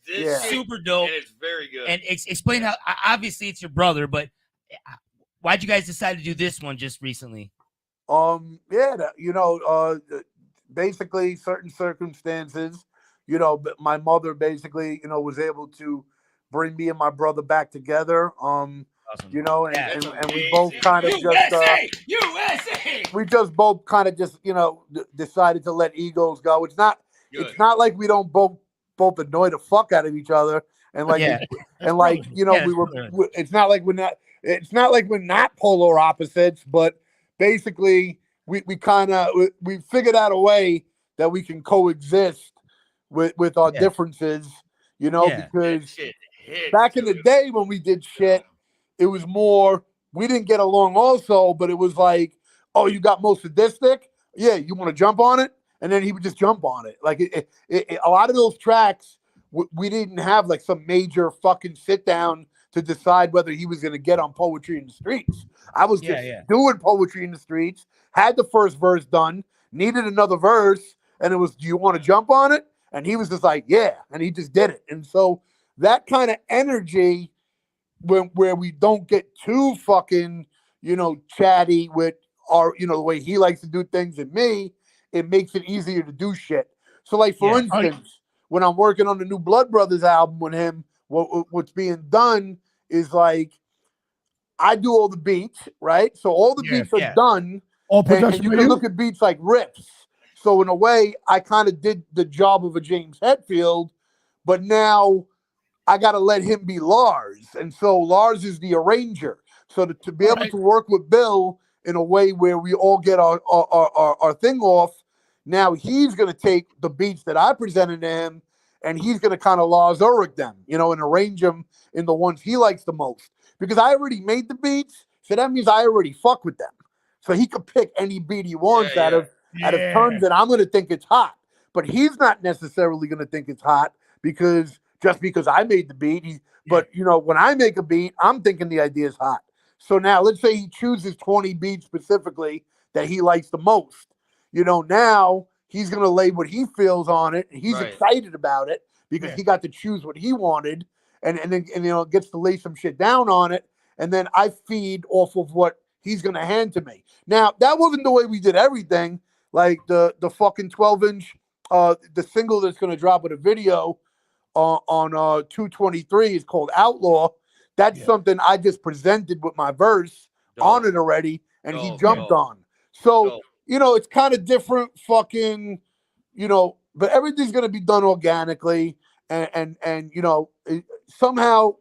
super dope. And it's very good. And explain how, obviously it's your brother, but why'd you guys decide to do this one just recently? Basically certain circumstances, you know, my mother basically, you know, was able to bring me and my brother back together. Awesome. You know, and we both kind of USA! We just both kind of just, you know, decided to let egos go. It's not like we don't both annoy the fuck out of each other and like you know, it's not like we're not polar opposites, but basically we figured out a way that we can coexist with our differences, you know, because back in the day when we did shit, it was more, we didn't get along also, but it was like, oh, you got most sadistic? Yeah, you want to jump on it? And then he would just jump on it. Like a lot of those tracks, we didn't have like some major fucking sit down to decide whether he was going to get on Poetry in the Streets. I was just doing Poetry in the Streets, had the first verse done, needed another verse, and it was, do you want to jump on it? And he was just like, yeah, and he just did it. And so that kind of energy, where we don't get too fucking, you know, chatty with our, you know, the way he likes to do things and me, it makes it easier to do shit. So like, for instance, when I'm working on the new Blood Brothers album with him, what's being done is like, I do all the beats, right? So all the beats are done. And you can look at beats like riffs. So in a way, I kind of did the job of a James Hetfield, but now I got to let him be Lars. And so Lars is the arranger. So to be able to work with Bill in a way where we all get our thing off, now he's going to take the beats that I presented to him and he's going to kind of Lars Ulrich them, you know, and arrange them in the ones he likes the most. Because I already made the beats, so that means I already fuck with them. So he could pick any beat he wants out of tons that I'm going to think it's hot. But he's not necessarily going to think it's hot because I made the beat. But, you know, when I make a beat, I'm thinking the idea is hot. So now let's say he chooses 20 beats specifically that he likes the most. You know, now he's going to lay what he feels on it. And he's excited about it because he got to choose what he wanted. And then, you know, gets to lay some shit down on it. And then I feed off of what he's going to hand to me. Now, that wasn't the way we did everything. Like the fucking 12-inch, the single that's going to drop with a video on 223 is called Outlaw. That's something I just presented with my verse on it already, and he jumped on. So, Go. you know, it's kind of different fucking, you know, but everything's going to be done organically. And you know, somehow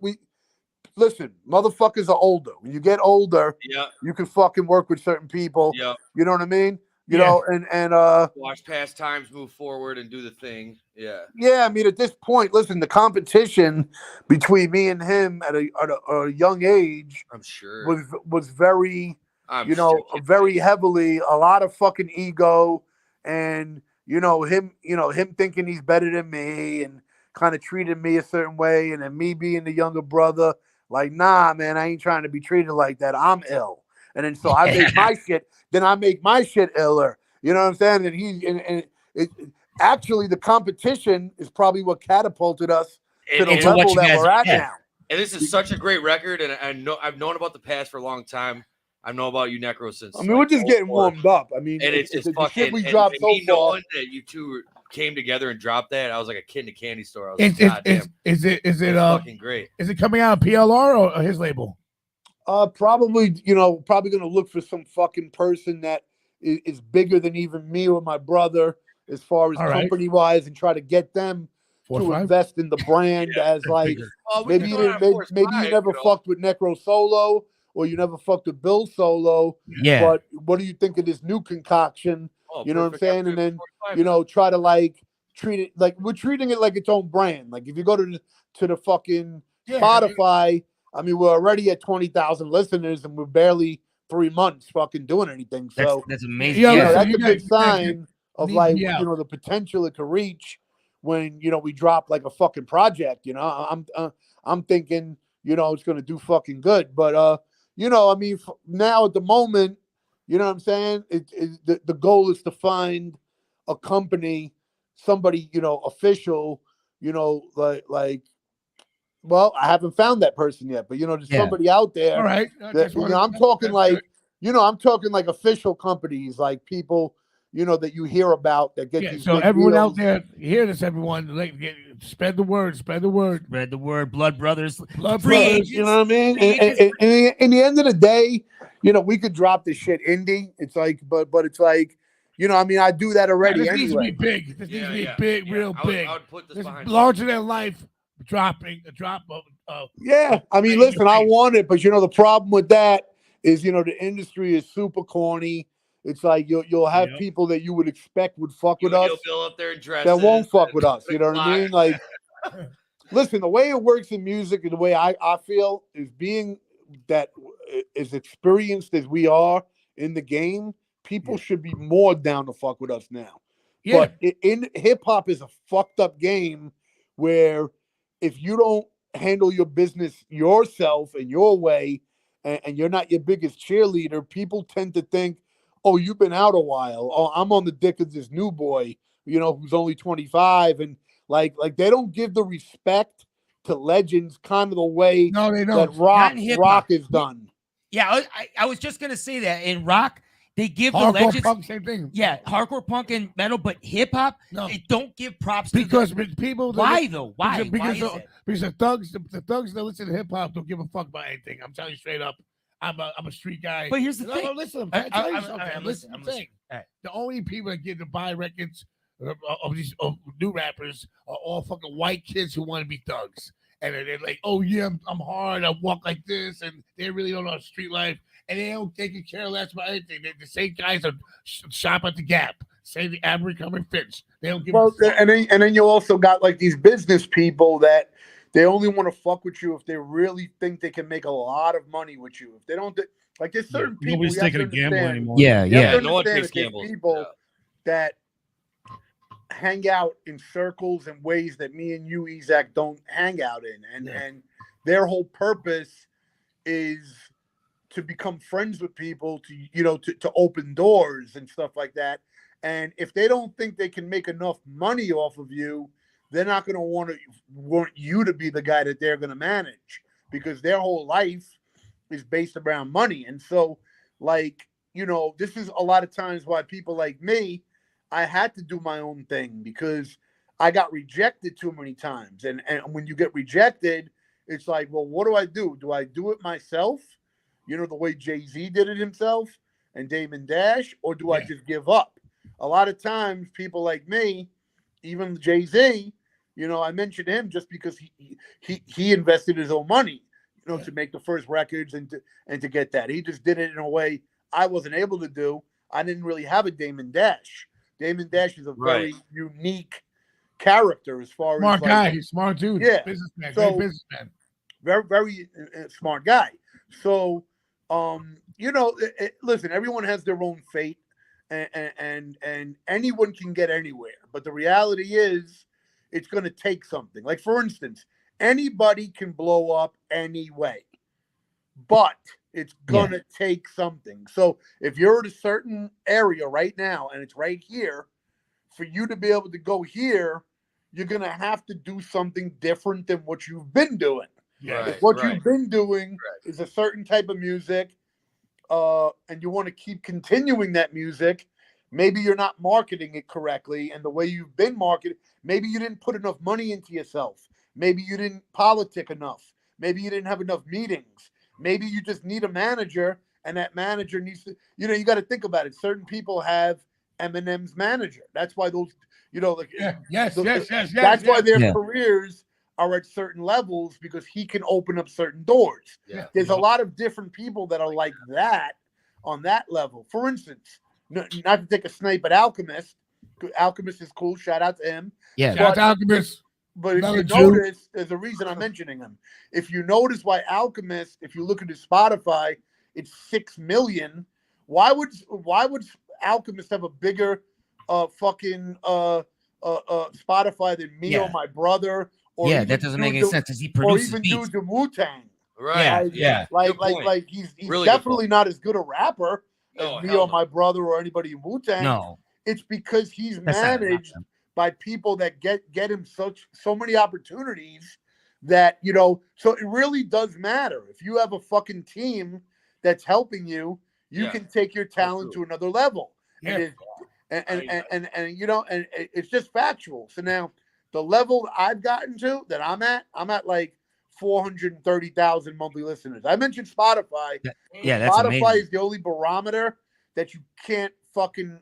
listen, motherfuckers are older. When you get older, Yeah. you can fucking work with certain people. Yeah. You know what I mean? You know, and watch past times move forward and do the thing. Yeah. Yeah, I mean, at this point, listen, the competition between me and him at a young age, I'm sure, was very, I'm you know, sure. very heavily a lot of fucking ego, and you know him thinking he's better than me and kind of treating me a certain way, and then me being the younger brother, like, nah, man, I ain't trying to be treated like that. I'm ill, and then so I make my shit, then I make my shit iller. You know what I'm saying? And actually, the competition is probably what catapulted us to the level that we're at now. And this is such a great record, and I've known about the past for a long time. I've known about you, Necro, since. I mean, we're just getting warmed up. I mean, and it's just the fucking. shit we dropped so far. Knowing that you two came together and dropped that, I was like a kid in a candy store. I was like, God damn. Is it fucking great? Is it coming out on PLR or his label? Probably, you know, probably gonna look for some fucking person that is bigger than even me or my brother, as far as company wise, and try to get them to invest in the brand as like maybe you never fucked with Necro Solo or you never fucked with Bill Solo. Yeah. But what do you think of this new concoction? You know what I'm saying? And then you know, try to like treat it like we're treating it like its own brand. Like if you go to the fucking Spotify, I mean, we're already at 20,000 listeners and we're barely 3 months fucking doing anything. So that's amazing. You know, Yeah, that's a good sign of like, you know, the potential it could reach when, you know, we drop like a fucking project. You know, I'm thinking, you know, it's going to do fucking good. But, you know, I mean, now at the moment, you know what I'm saying? The goal is to find a company, somebody, you know, official, you know, like, well, I haven't found that person yet, but you know, there's somebody out there. All right. That, you know, I'm talking like, you know, I'm talking like official companies, like people, you know, that you hear about that get these. So big everyone deals. out there, hear this, everyone. Spread the word. Spread the word. Spread the word. Blood brothers. Blood free brothers. agents. You know what I mean? And in the end of the day, you know, we could drop this shit indie. It's like, but it's like, you know, I mean, I do that already This anyway. needs to be big. This needs to be big, real big. I would put this behind larger than life. A drop of. Yeah, I mean, listen, I want it, but you know, the problem with that is, you know, the industry is super corny. It's like you'll have people that you would expect would fuck with us Bill up there in dresses that won't fuck with us. You know what I mean? Like, listen, the way it works in music and the way I feel is being that as experienced as we are in the game, people should be more down to fuck with us now. Yeah. But in hip hop is a fucked up game where if you don't handle your business yourself and your way, and you're not your biggest cheerleader, people tend to think, oh, you've been out a while. Oh, I'm on the dick of this new boy, you know, who's only 25. And like they don't give the respect to legends kind of the way that rock is done. Yeah, I was just going to say that. In rock, they give hardcore the legends. Punk, same thing. Yeah, hardcore punk and metal, but hip hop, they don't give props because to people. Why though? Why? Because Why because the thugs that listen to hip hop don't give a fuck about anything. I'm telling you straight up. I'm a street guy. But here's the thing. Listen, I'm listening. The only people that get to buy records of these new rappers are all fucking white kids who want to be thugs. And they're like, oh yeah, I'm hard. I walk like this, and they really don't know street life, and they can care less about anything. The same guys are shop at the Gap, say the Abercrombie Fitch. They don't give. Well, and then you also got like these business people that they only want to fuck with you if they really think they can make a lot of money with you. If they don't, like there's certain people. Nobody's taking a gamble anymore. Yeah. No one takes gambles. People that hang out in circles and ways that me and you, Isaac, don't hang out in, and their whole purpose is to become friends with people, to open doors and stuff like that. And if they don't think they can make enough money off of you, they're not going to want you to be the guy that they're going to manage, because their whole life is based around money. And so, like, this is a lot of times why people like me, I had to do my own thing because I got rejected too many times. And when you get rejected, it's like, well, what do? Do I do it myself? The way Jay-Z did it himself, and Damon Dash, or do I just give up? A lot of times, people like me, even Jay-Z, you know, I mentioned him just because he invested his own money, you know, to make the first records and to get that. He just did it in a way I wasn't able to do. I didn't really have a Damon Dash. Damon Dash is a very unique character as far smart as like, guy. He's smart dude. Yeah. Businessman. So, Great businessman. Very, very smart guy. So, you know, listen, everyone has their own fate, and anyone can get anywhere. But the reality is, it's going to take something. Like, for instance, anybody can blow up anyway, but it's going to take something. So if you're in a certain area right now and it's right here, for you to be able to go here, you're going to have to do something different than what you've been doing. Yeah. If what you've been doing is a certain type of music, and you want to keep continuing that music, maybe you're not marketing it correctly. And the way you've been marketed, maybe you didn't put enough money into yourself. Maybe you didn't politic enough. Maybe you didn't have enough meetings. Maybe you just need a manager, and that manager needs to, you know, you got to think about it. Certain people have Eminem's manager. That's why those, you know, like, yes. That's why their careers are at certain levels, because he can open up certain doors. Yeah. There's a lot of different people that are like that on that level. For instance, not to take a snipe at Alchemist. Alchemist is cool. Shout out to him. Yeah. Shout out to Alchemist. But if Another you Jew. notice, there's a reason I'm mentioning him. If you notice why Alchemist, if you look at his Spotify, it's 6 million. Why would Alchemist have a bigger fucking Spotify than me or my brother? Or that doesn't make any sense because he produces or even beats. dudes in Wu-Tang. Right. Like he's Really definitely not as good a rapper No, as me hell or no. my brother or anybody in Wu-Tang. No. It's because he's That's not managed enough. by people that get him so many opportunities that, you know, so it really does matter. If you have a fucking team that's helping you, you can take your talent to another level. Yeah. And you know, and it's just factual. So now the level I've gotten to that I'm at like 430,000 monthly listeners. I mentioned Spotify. Yeah, that's Spotify amazing. is the only barometer that you can't fucking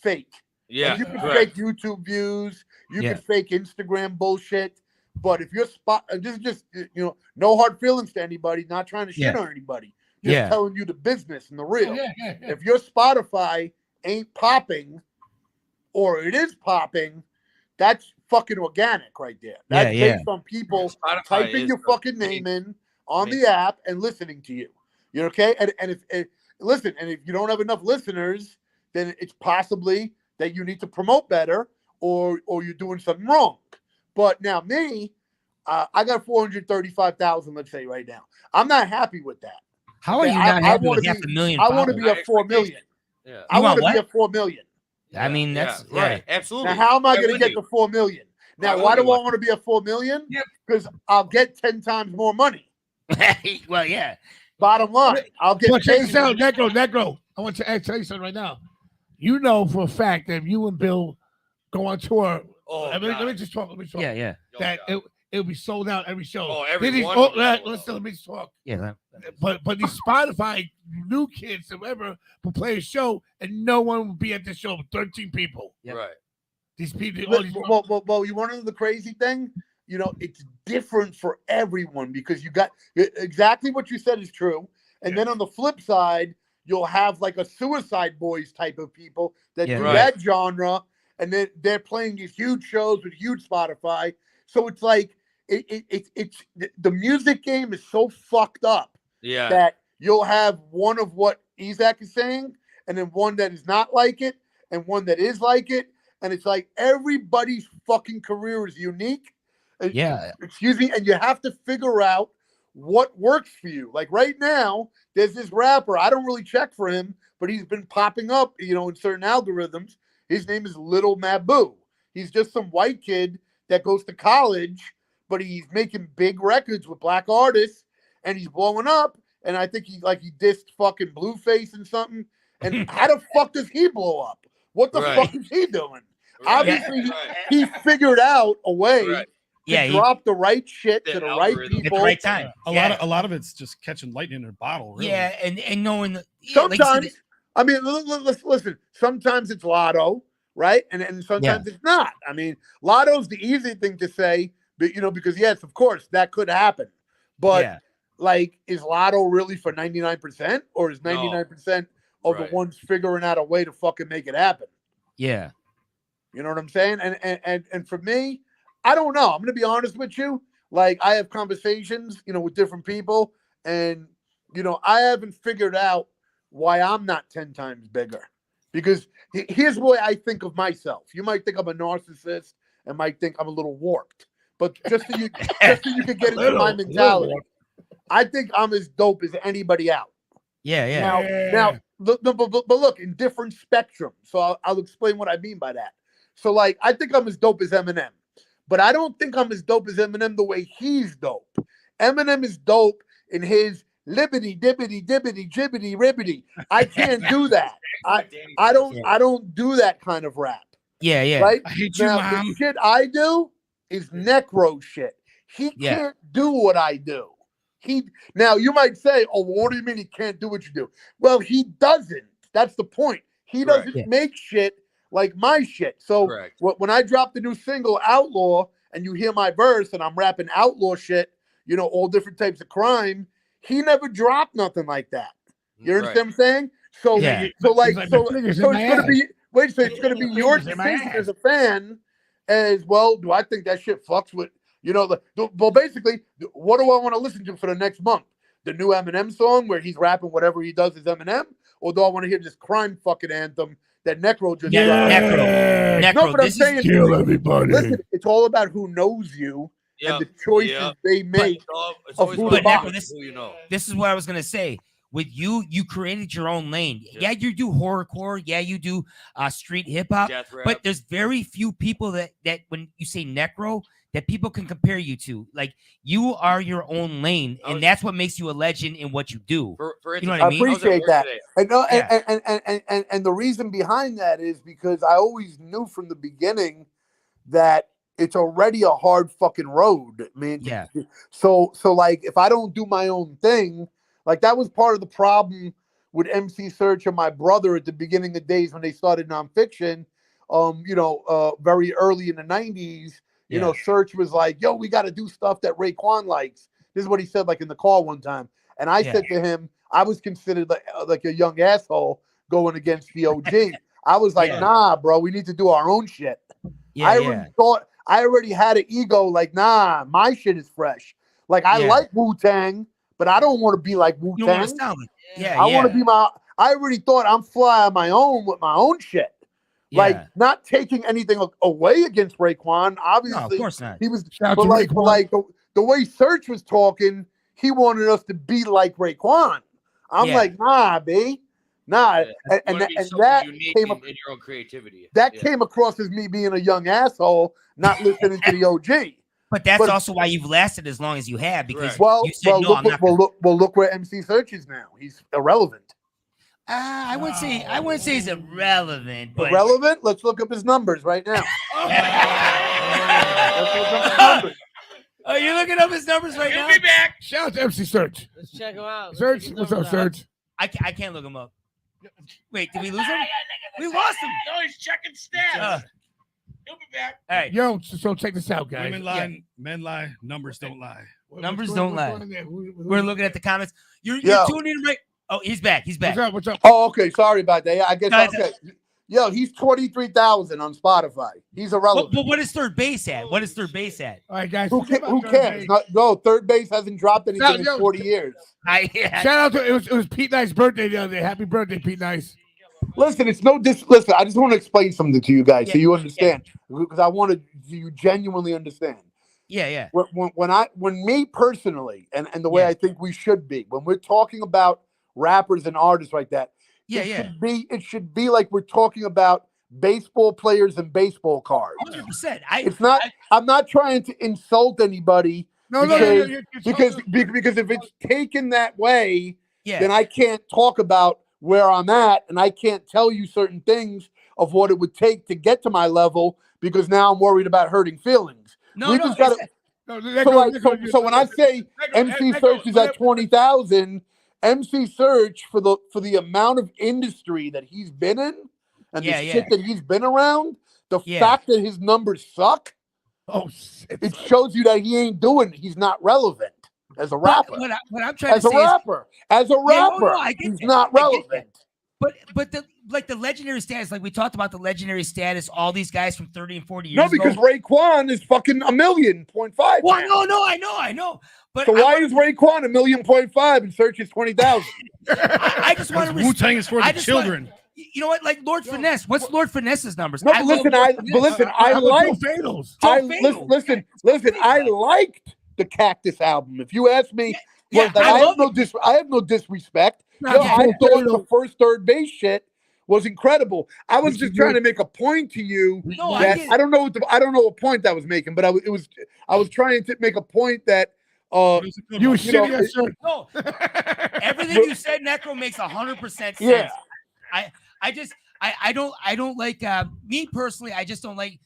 fake. Yeah. Like, you can fake YouTube views, you can fake Instagram bullshit, but if you're this is just, you know, no hard feelings to anybody, not trying to shit on anybody, just telling you the business and the real. If your Spotify ain't popping, or it is popping, that's fucking organic right there. That's based on people typing your fucking name in on the app and listening to you. You okay? And if listen, and if you don't have enough listeners, then it's possibly that you need to promote better, or you're doing something wrong. But now me, I got 435,000, let's say right now. I'm not happy with that. How are you not happy with half a million? I want to be at 4 million. Yeah. I want to be at 4 million. I mean, that's right. Absolutely. Now, how am I going to get to 4 million? Now, why do I want to be at 4 million? Because I'll get 10 times more money. Well, yeah. Bottom line, I'll get. Well, check this out, Necro. I want to tell you something right now. You know for a fact that if you and Bill go on tour, let me just talk. Yeah. That it'll be sold out every show. Oh, every These, one. let me just talk. Yeah. But these Spotify new kids, whoever, will play a show, and no one will be at the show. 13 people. Yep. Right. These people. Well, you want to know the crazy thing? You know, it's different for everyone, because you got exactly what you said is true. And then on the flip side, you'll have like a Suicide Boys type of people that do that genre, and then they're playing these huge shows with huge Spotify. So it's like it's the music game is so fucked up that you'll have one of what Isaac is saying, and then one that is not like it, and one that is like it, and it's like everybody's fucking career is unique. Excuse me, and you have to figure out what works for you. Like right now, there's this rapper. I don't really check for him, but he's been popping up, you know, in certain algorithms. His name is Little Mabu. He's just some white kid that goes to college, but he's making big records with black artists, and he's blowing up. And I think he dissed fucking Blueface and something. And how the fuck does he blow up? What the fuck is he doing? Obviously, he figured out a way. To drop the right shit to the right people at the right time. A lot of it's just catching lightning in a bottle. Really. Yeah, and knowing sometimes, I mean, listen. Sometimes it's Lotto, right? And sometimes it's not. I mean, Lotto's the easy thing to say, but because yes, of course, that could happen. But like, is Lotto really for 99%, or is 99% of the ones figuring out a way to fucking make it happen? Yeah. You know what I'm saying? And for me, I don't know. I'm gonna be honest with you. Like, I have conversations, with different people, and I haven't figured out why I'm not 10 times bigger. Because here's the way I think of myself. You might think I'm a narcissist and might think I'm a little warped. But just so you can get into my mentality, I think I'm as dope as anybody out. Yeah. Now, but look, in different spectrums. So I'll explain what I mean by that. So, like, I think I'm as dope as Eminem, but I don't think I'm as dope as Eminem the way he's dope. Eminem is dope in his libbity dibbity dibbity jibbity ribbity. I can't do that. I don't do that kind of rap. Yeah. Right? I hate you, Now, Mom. the shit I do is NECRO shit. He can't do what I do. Now you might say, "Oh, well, what do you mean he can't do what you do?" Well, he doesn't. That's the point. He doesn't make shit like my shit. So when I drop the new single Outlaw and you hear my verse and I'm rapping outlaw shit, all different types of crime, he never dropped nothing like that. You understand what I'm saying? So it's gonna be it's gonna be your decision as a fan as well. Do I think that shit fucks with well, basically, what do I want to listen to for the next month? The new Eminem song where he's rapping whatever he does is Eminem, or do I want to hear this crime fucking anthem that NECRO just dropped? NECRO. No, but I'm saying, kill everybody. Listen, it's all about who knows you and the choices they make of who to buy. This is what I was gonna say. With you created your own lane. Yeah, you do horrorcore. Yeah, you do street hip hop. But there's very few people that when you say NECRO, that people can compare you to. Like, you are your own lane, and that's what makes you a legend in what you do. You know what I mean? I appreciate that. And the reason behind that is because I always knew from the beginning that it's already a hard fucking road, man. Yeah. So like, if I don't do my own thing, like, that was part of the problem with MC Search and my brother at the beginning of days when they started nonfiction. Very early in the 90s. Search was like, "Yo, we got to do stuff that Raekwon likes." This is what he said, like, in the car one time. And I said to him, I was considered like a young asshole going against the OG. I was like, "Nah, bro, we need to do our own shit." I already had an ego, like, nah, my shit is fresh. Like, I like Wu-Tang, but I don't want to be like Wu-Tang. I want to be I already thought I'm fly on my own with my own shit. Like, not taking anything away against Raekwon. Obviously, no, of course not. He was, but the way Search was talking, he wanted us to be like Raekwon. I'm like, nah, B, nah. And that came up in your own creativity. That came across as me being a young asshole, not listening to the OG. But that's also why you've lasted as long as you have, because you said, look where MC Search is now. He's irrelevant. I wouldn't say he's irrelevant. But... Irrelevant? Let's look up his numbers right now. Let's look up his numbers. Are you looking up his numbers right now? He'll be back. Shout out to MC Search. Let's check him out. Search, what's up, Search? I can't look him up. Wait, did we lose him? We lost him. No, he's checking stats. He'll be back. All right. Yo, so check this out, guys. Women lie, men lie, numbers don't lie. Numbers don't lie. We're looking at the comments. You're tuning in right. Oh, he's back. He's back. What's up? Oh, okay. Sorry about that. I guess. Okay. Yo, he's 23,000 on Spotify. He's irrelevant. But what is third base at? What is third base at? All right, guys. Who cares? No, third base hasn't dropped anything in 40 years. Shout out to it was Pete Nice's birthday the other day. Happy birthday, Pete Nice. Listen, listen, I just want to explain something to you guys so you understand, because I wanted you genuinely understand. Yeah. When me personally, and the way I think we should be, when we're talking about rappers and artists like that, it should be like we're talking about baseball players and baseball cards. 100%. I'm not trying to insult anybody. Because if it's taken that way, then I can't talk about where I'm at, and I can't tell you certain things of what it would take to get to my level, because now I'm worried about hurting feelings. So when I say MC Search is at 20,000 MC Search for the amount of industry that he's been in and the shit that he's been around, the fact that his numbers suck, it shows you that he's not relevant as a rapper. What I'm trying to say as a rapper, he's not relevant. But the legendary status, like we talked about the legendary status, all these guys from 30 and 40 years No, because ago. Raekwon is fucking 1.5 million. Well, no, I know. But so why is Raekwon 1.5 million and Search is 20,000? I just want to Wu-Tang is for the children. You know what? Like Lord Finesse. What's Lord Finesse's numbers? No, listen, I liked the Cactus album. If you ask me, I have no disrespect. I thought the first third base shit was incredible. I was just trying to make a point to you that I don't know what point I was making, but I was trying to make a point that you were shitting at Search. No, everything you said, Necro, makes 100% sense. Yeah. I don't like me personally. I just don't like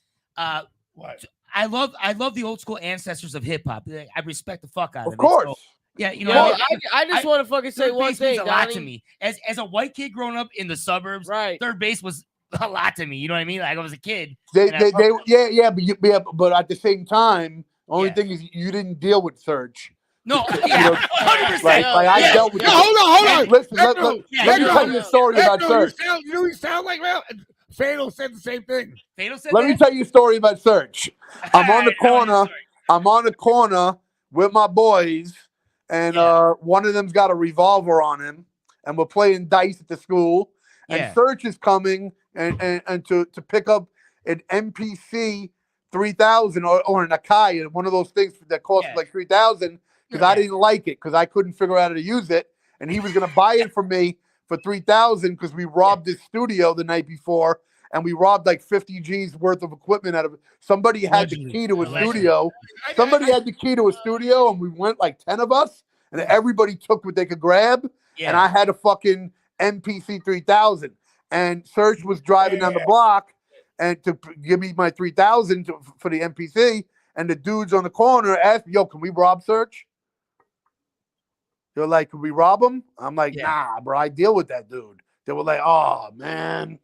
what? I love the old school ancestors of hip hop. I respect the fuck out of it. Of course. So, yeah, you know. Well, I just want to fucking say one thing. A lot to me as a white kid growing up in the suburbs. Right. Third base was a lot to me. You know what I mean? Like I was a kid. But at the same time, only thing is you didn't deal with Search. No, 100%. I dealt with. No, hold on. Listen, let me tell you a story about Search. You know, you sound like Fatal said the same thing. Let me tell you a story about Search. I'm on the corner with my boys, and one of them's got a revolver on him, and we're playing dice at the school. And Search is coming and to pick up an MPC 3000 or an Akai, one of those things that cost like 3,000. Because I didn't like it, because I couldn't figure out how to use it, and he was going to buy it from me for 3,000 because we robbed his studio the night before, and we robbed like 50 G's worth of equipment out of it. Somebody had the key to a studio. Somebody had the key to a studio, and we went like 10 of us, and everybody took what they could grab, and I had a fucking MPC 3000, and Serge was driving down the block and to give me my 3,000 for the MPC, and the dudes on the corner asked me, "Yo, can we rob Serge?" They're like, "Can we rob him?" I'm like, "Nah, bro, I deal with that dude." They were like, "Oh, man."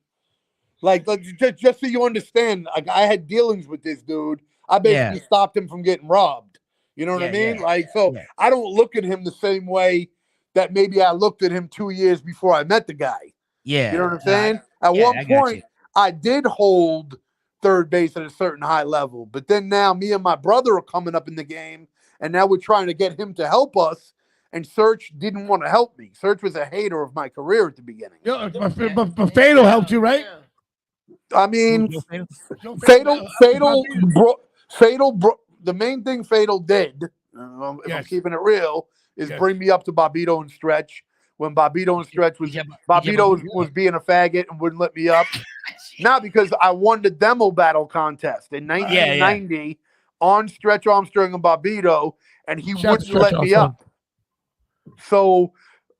Like just so you understand, like I had dealings with this dude. I basically stopped him from getting robbed. You know what I mean? Like, so I don't look at him the same way that maybe I looked at him 2 years before I met the guy. Yeah. You know what I'm saying? At one point, I did hold third base at a certain high level, but then now me and my brother are coming up in the game, and now we're trying to get him to help us. And Search didn't want to help me. Search was a hater of my career at the beginning. But Fatal helped you, right? I mean, Fatal. The main thing Fatal did, if I'm keeping it real, is bring me up to Bobbito and Stretch. When Bobbito and Stretch was was being a faggot and wouldn't let me up. Not because I won the demo battle contest in 1990 on Stretch Armstrong and Bobbito, and he wouldn't let me up. So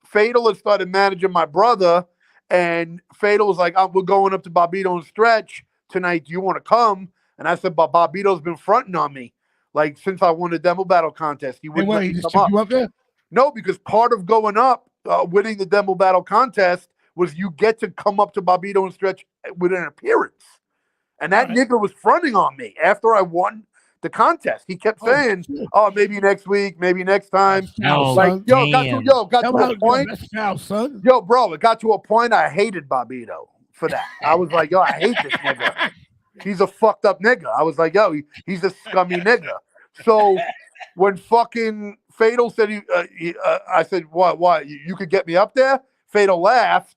Fatal had started managing my brother, and Fatal was like, "We're going up to Bobbito and Stretch tonight. Do you want to come?" And I said, "But Bobbito's been fronting on me, like since I won the demo battle contest. He wouldn't let me come up." No, because part of going up, winning the demo battle contest, was you get to come up to Bobbito and Stretch with an appearance. And that nigga was fronting on me after I won the contest. He kept saying, "Oh, maybe next week, maybe next time." Like, got to a point. Yo, bro, it got to a point I hated Bobbito for that. I was like, "Yo, I hate this nigga. He's a fucked up nigga." I was like, "Yo, he's a scummy nigga." So when fucking Fatal said, I said, "What? You could get me up there?" Fatal laughed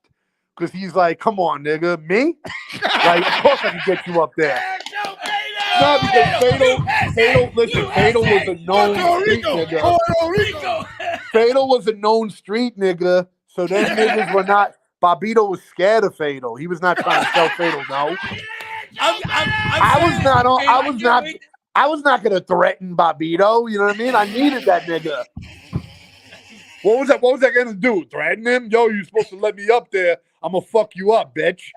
because he's like, "Come on, nigga, me? Like, of course I can get you up there." No, because Fatal was a known street nigga. Fatal was a known street nigga, so them niggas were not. Bobbito was scared of Fatal. He was not trying to tell Fatal no. I was not gonna threaten Bobbito. You know what I mean? I needed that nigga. What was I gonna do? Threaten him? Yo, you supposed to let me up there. I'm gonna fuck you up, bitch.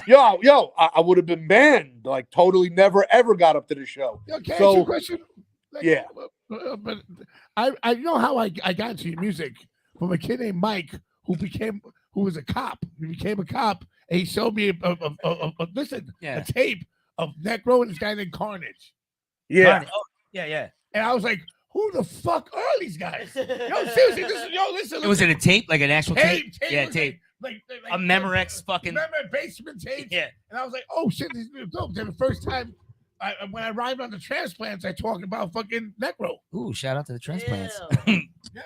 Yo, I would have been banned. Like, totally never, ever got up to the show. Okay, so, ask you a question? Like, but I know how I got into your music from a kid named Mike who was a cop. He became a cop, and he showed me a tape of Necro and this guy named Carnage. Yeah. Carnage. Oh, yeah. And I was like, who the fuck are these guys? Yo, seriously, listen. It was in a tape, like an actual tape. Yeah, was tape. Like A Memorex fucking. Remember basement tapes? Yeah. And I was like, oh shit, these are dope. Then the first time when I arrived on the transplants, I talked about fucking Necro. Ooh, shout out to the transplants.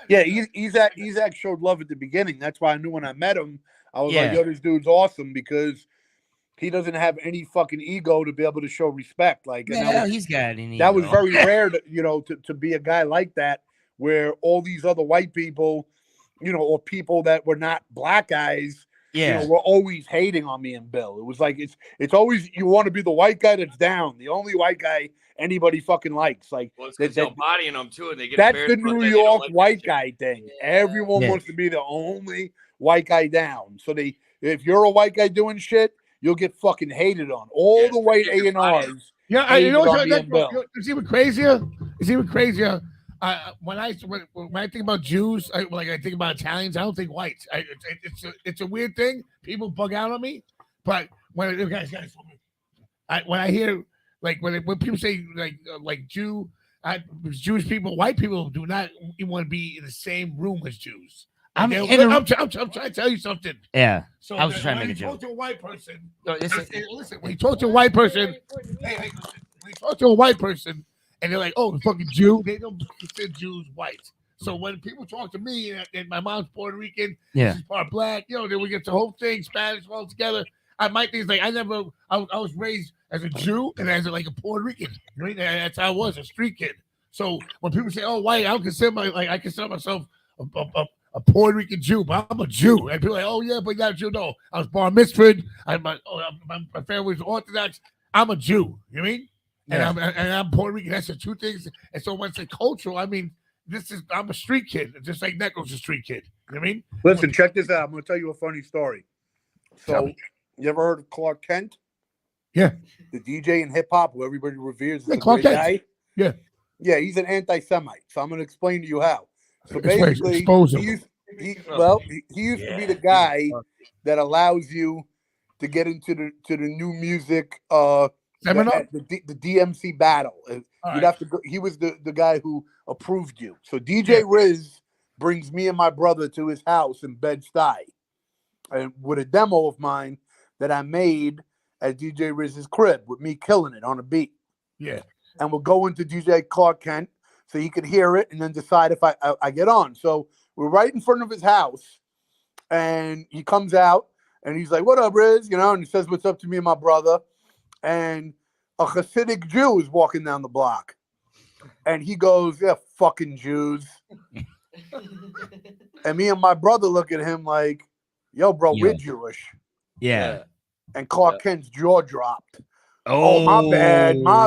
Yeah, Ezak showed love at the beginning. That's why I knew when I met him, I was like, Yeah. yo, this dude's awesome because he doesn't have any fucking ego to be able to show respect. Like, and Yeah, he's got an ego. that was very rare, to be a guy like that, where all these other white people, or people that were not black guys, were always hating on me and Bill. It was like it's always you want to be the white guy that's down, the only white guy anybody fucking likes. Like, Well, it's because they're bodying them too, and they get that's the embarrassed about New that. They don't York like that white shit. guy thing. Everyone wants to be the only white guy down. So if you're a white guy doing shit, you'll get fucking hated on. All the white A&Rs. Yeah, you know hated on me and Bill. It's even crazier. When I think about Jews, I think about Italians. I don't think whites. It's a weird thing. People bug out on me, but when I hear when people say Jewish people, white people do not even want to be in the same room as Jews. I'm trying to tell you something. Yeah. So I was trying to make a when you joke. talk to a white person, listen. when you talk to a white person, when you talk to a white person, and they're like, "Oh, the fucking Jew," they don't consider Jews white. So when people talk to me, and my mom's Puerto Rican, she's part black, then we get the whole thing Spanish all together. My thing is like I was raised as a Jew and as a Puerto Rican. Right? That's how I was, a street kid. So when people say, "Oh, white," I consider myself a Puerto Rican Jew, but I'm a Jew. And people are like, "Oh yeah, but you're not a Jew." No, I was bar mitzvahed. My family was Orthodox. I'm a Jew. You know what I mean? Yeah. And I'm Puerto Rican. That's the two things. And so when I say cultural, I mean I'm a street kid, just like Necro's a street kid. You know what I mean? Listen, check this out. I'm going to tell you a funny story. So, you ever heard of Clark Kent? Yeah. The DJ in hip hop who everybody reveres. Yeah, Is a Clark great Kent. guy. Yeah. Yeah, he's an anti-Semite. So I'm going to explain to you how. So That's why basically, expose him. he used to be the guy that allows you to get into the new music Seminar? the DMC battle. You'd have to go. He was the guy who approved you. So DJ Riz brings me and my brother to his house in Bed-Stuy, and with a demo of mine that I made at DJ Riz's crib with me killing it on a beat. Yeah. And we'll go into DJ Clark Kent so he could hear it and then decide if I get on. So we're right in front of his house, and he comes out and he's like, "What up, Riz?" And he says, "What's up?" to me and my brother. And a Hasidic Jew is walking down the block. And he goes, "Yeah, fucking Jews." And me and my brother look at him like, "Yo, bro, we're Jewish." Yeah. And Clark Kent's jaw dropped. Oh, my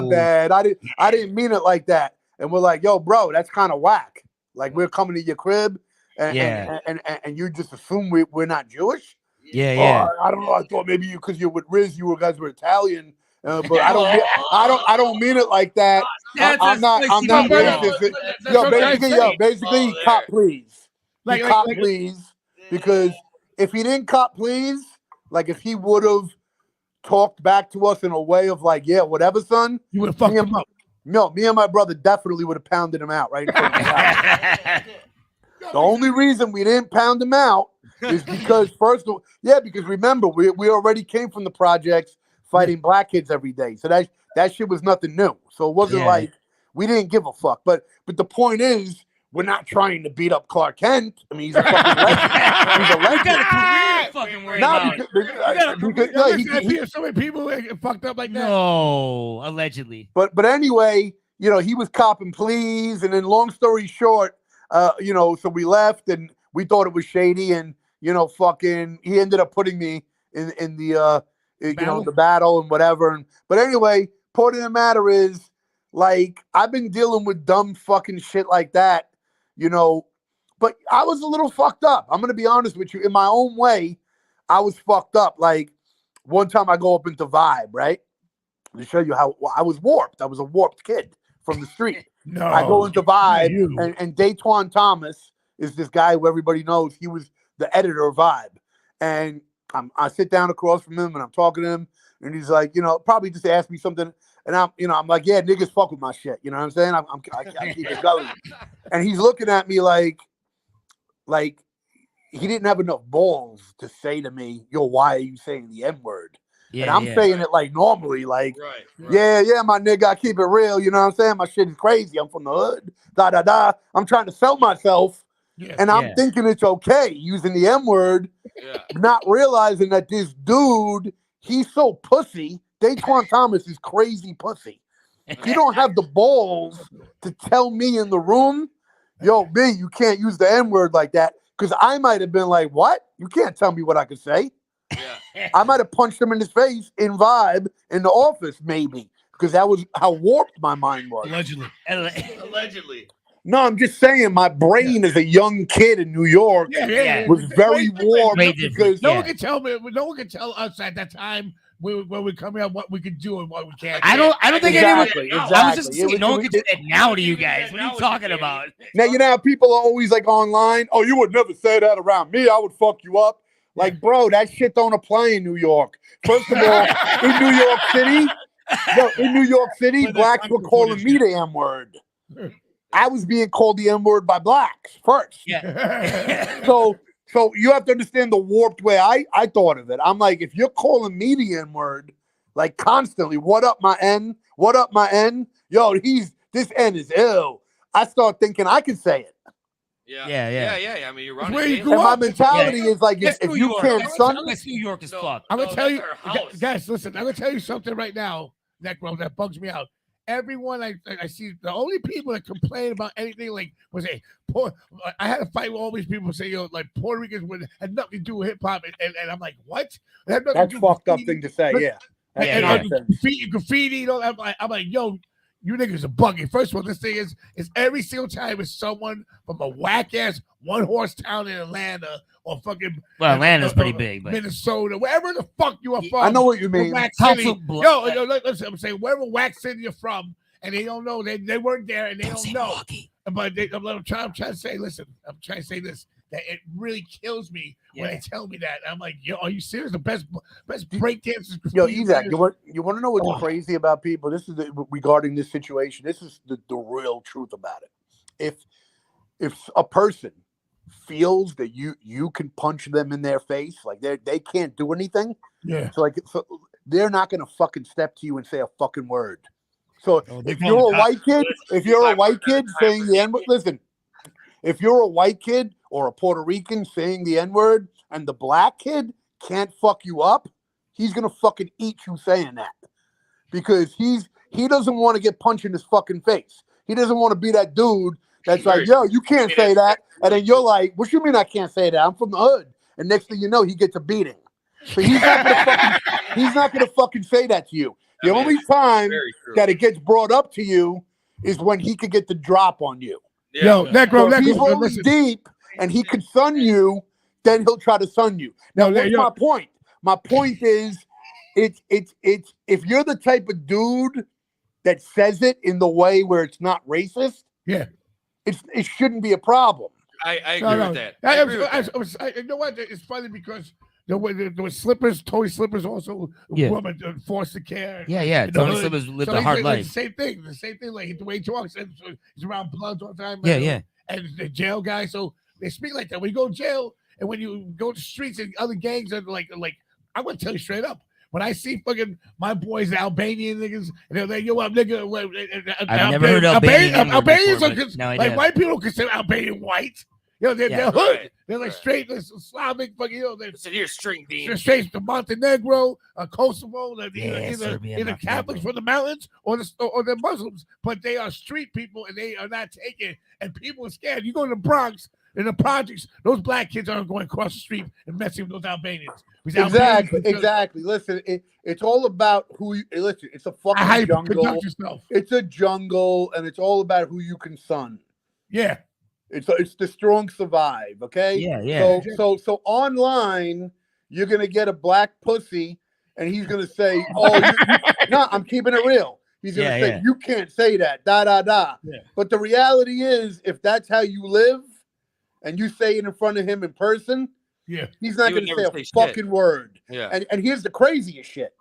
bad. I didn't mean it like that. And we're like, "Yo, bro, that's kind of whack. Like, we're coming to your crib and you just assume we're not Jewish?" Yeah. I don't know. I thought maybe because you're with Riz, you guys were Italian. But I don't mean it like that. I'm not racist. Basically, cop please. Cop please. Because if he didn't cop please, like if he would have talked back to us in a way of like, "Yeah, whatever, son," you would have fucked him up. No, me and my brother definitely would have pounded him out right in front of his house. The only reason we didn't pound him out is because because remember, we already came from the projects fighting black kids every day. So that shit was nothing new. So it wasn't like we didn't give a fuck. But the point is, we're not trying to beat up Clark Kent. I mean, he's a fucking legend. He's a legend. So many people get fucked up like that. No, allegedly. But anyway, he was copping please, and then long story short, so we left and we thought it was shady, and fucking he ended up putting me in the the battle and whatever. But anyway, point of the matter is, like, I've been dealing with dumb fucking shit like that, but I was a little fucked up. I'm gonna be honest with you. In my own way, I was fucked up. Like, one time I go up into Vibe, right? To show you how I was warped. I was a warped kid from the street. No, I go into Vibe, and Daytwan Thomas is this guy who everybody knows. He was the editor of Vibe, and I sit down across from him and I'm talking to him, and he's like, probably just asked me something, and I'm like, yeah, niggas fuck with my shit. You know what I'm saying? I keep it going, and he's looking at me like he didn't have enough balls to say to me, yo, why are you saying the N-word? And I'm saying it like normally, like, yeah, my nigga, I keep it real. You know what I'm saying? My shit is crazy. I'm from the hood. Da da da. I'm trying to sell myself, and I'm thinking it's okay using the N-word, not realizing that this dude, he's so pussy. Daquan Thomas is crazy pussy. He don't have the balls to tell me in the room, yo, B, you can't use the N-word like that. Because I might have been like, what? You can't tell me what I could say. I might have punched him in his face in Vibe in the office, maybe. Because that was how warped my mind was. Allegedly. No, I'm just saying my brain as a young kid in New York was very warped. Because no one can tell us at that time when we're coming up what we can do and what we can't. I don't think anyone. Exactly. I was just saying, no one can do that now to you guys. What are you talking about? Now, how people are always like online, oh, you would never say that around me. I would fuck you up. Like, bro, that shit don't apply in New York. First of all, in New York City, blacks were calling me the M-word. I was being called the M-word by blacks first. So you have to understand the warped way I thought of it. I'm like, if you're calling me the N-word, like constantly, what up my N? What up my N? Yo, this N is ill. I start thinking I can say it. Yeah. I mean, you're running. Where you And grew my up. mentality is like, if you can't, son. That's New York as fuck. I'm gonna tell you, guys. Listen, I'm gonna tell you something right now, Necro, that bugs me out. Everyone I see, the only people that complain about anything like was I had to fight with all these people saying, like Puerto Ricans had nothing to do with hip hop, and I'm like, what? That's fucked up thing to say. Graffiti, I'm like, yo, you niggas are bugging. First of all, this thing is every single time it's someone from a whack ass one horse town in Atlanta or fucking Atlanta's pretty big, but Minnesota, wherever the fuck you are from. I know what you mean. Listen, I'm saying wherever wax city you're from, and they don't know, they weren't there, and they don't know. But I'm trying to say, listen, I'm trying to say this. That it really kills me when they tell me that. I'm like, yo, are you serious? The best breakdancers. Yo, Ezak, you want to know what's crazy about people? This is regarding this situation. This is the real truth about it. If a person feels that you can punch them in their face, like they can't do anything. So they're not gonna fucking step to you and say a fucking word. So if you're a white kid saying the N-word, listen. If you're a white kid or a Puerto Rican saying the N-word and the black kid can't fuck you up, he's gonna fucking eat you saying that. Because he doesn't want to get punched in his fucking face. He doesn't want to be that dude that's like, yo, you can't say that. And then you're like, what you mean I can't say that? I'm from the hood. And next thing you know, he gets a beating. So he's not gonna fucking say that to you. The only time that it gets brought up to you is when he could get the drop on you. Yo, Necro, if he's rolling deep and he can sun you, then he'll try to sun you. Now, what's my point? My point is, it's if you're the type of dude that says it in the way where it's not racist, it shouldn't be a problem. I agree with that. You know what? It's funny because there were slippers, toy slippers, also woman foster care. Tony Slippers lived a hard life. The same thing. Like the way he talks, he's around bloods all the time. And the jail guy, so they speak like that. When you go to jail and when you go to the streets and other gangs are like I'm gonna tell you straight up. When I see fucking my boys, Albanian niggas, and they're like, yo, I'm nigga. I've never heard Albanian. Albanians are white people consider Albanian white. You know, they're hood. They're like straight Slavic, fucking, Listen here, string bean. They're straight to Montenegro, Kosovo. Either Catholics from the mountains or they're Muslims, but they are street people and they are not taken. And people are scared. You go to the Bronx in the projects, those black kids aren't going across the street and messing with those Albanians. Exactly. Listen, it's all about who you listen. It's a fucking jungle. It's a jungle, and it's all about who you can sun. Yeah. It's the strong survive, okay? So online, you're gonna get a black pussy, and he's gonna say, "Oh, no, I'm keeping it real." He's gonna say, "You can't say that." Da da da. But the reality is, if that's how you live, and you say it in front of him in person, he's not He would going to never say a say shit. fucking word. Yeah. And here's the craziest shit.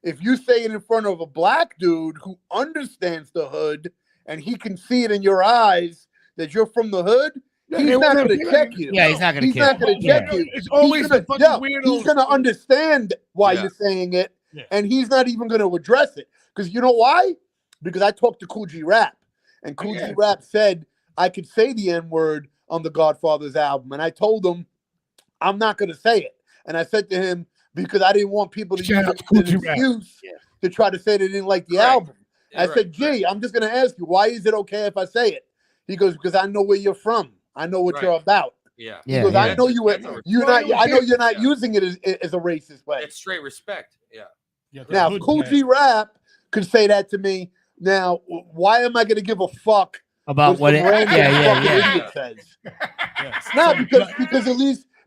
If you say it in front of a black dude who understands the hood and he can see it in your eyes that you're from the hood, he's not going to check you. Yeah, he's not going to He's not going to check you. It's always he's gonna, the fucking weirdos. he's going to understand why you're saying it, and he's not even going to address it. Because you know why? Because I talked to Cool G Rap, and Cool G Rap said I could say the N-word on the Godfather's album, and I told him I'm not going to say it. And I said to him, because I didn't want people to use it as an excuse to try to say they didn't like the album. I said, G, I'm just going to ask you, why is it okay if I say it? He goes, because I know where you're from. I know what you're about. Yeah. He goes, I know you're not using it as a racist way. It's straight respect. Yeah. Now, if Cool G Rap could say that to me, now why am I going to give a fuck about what idiot says? No,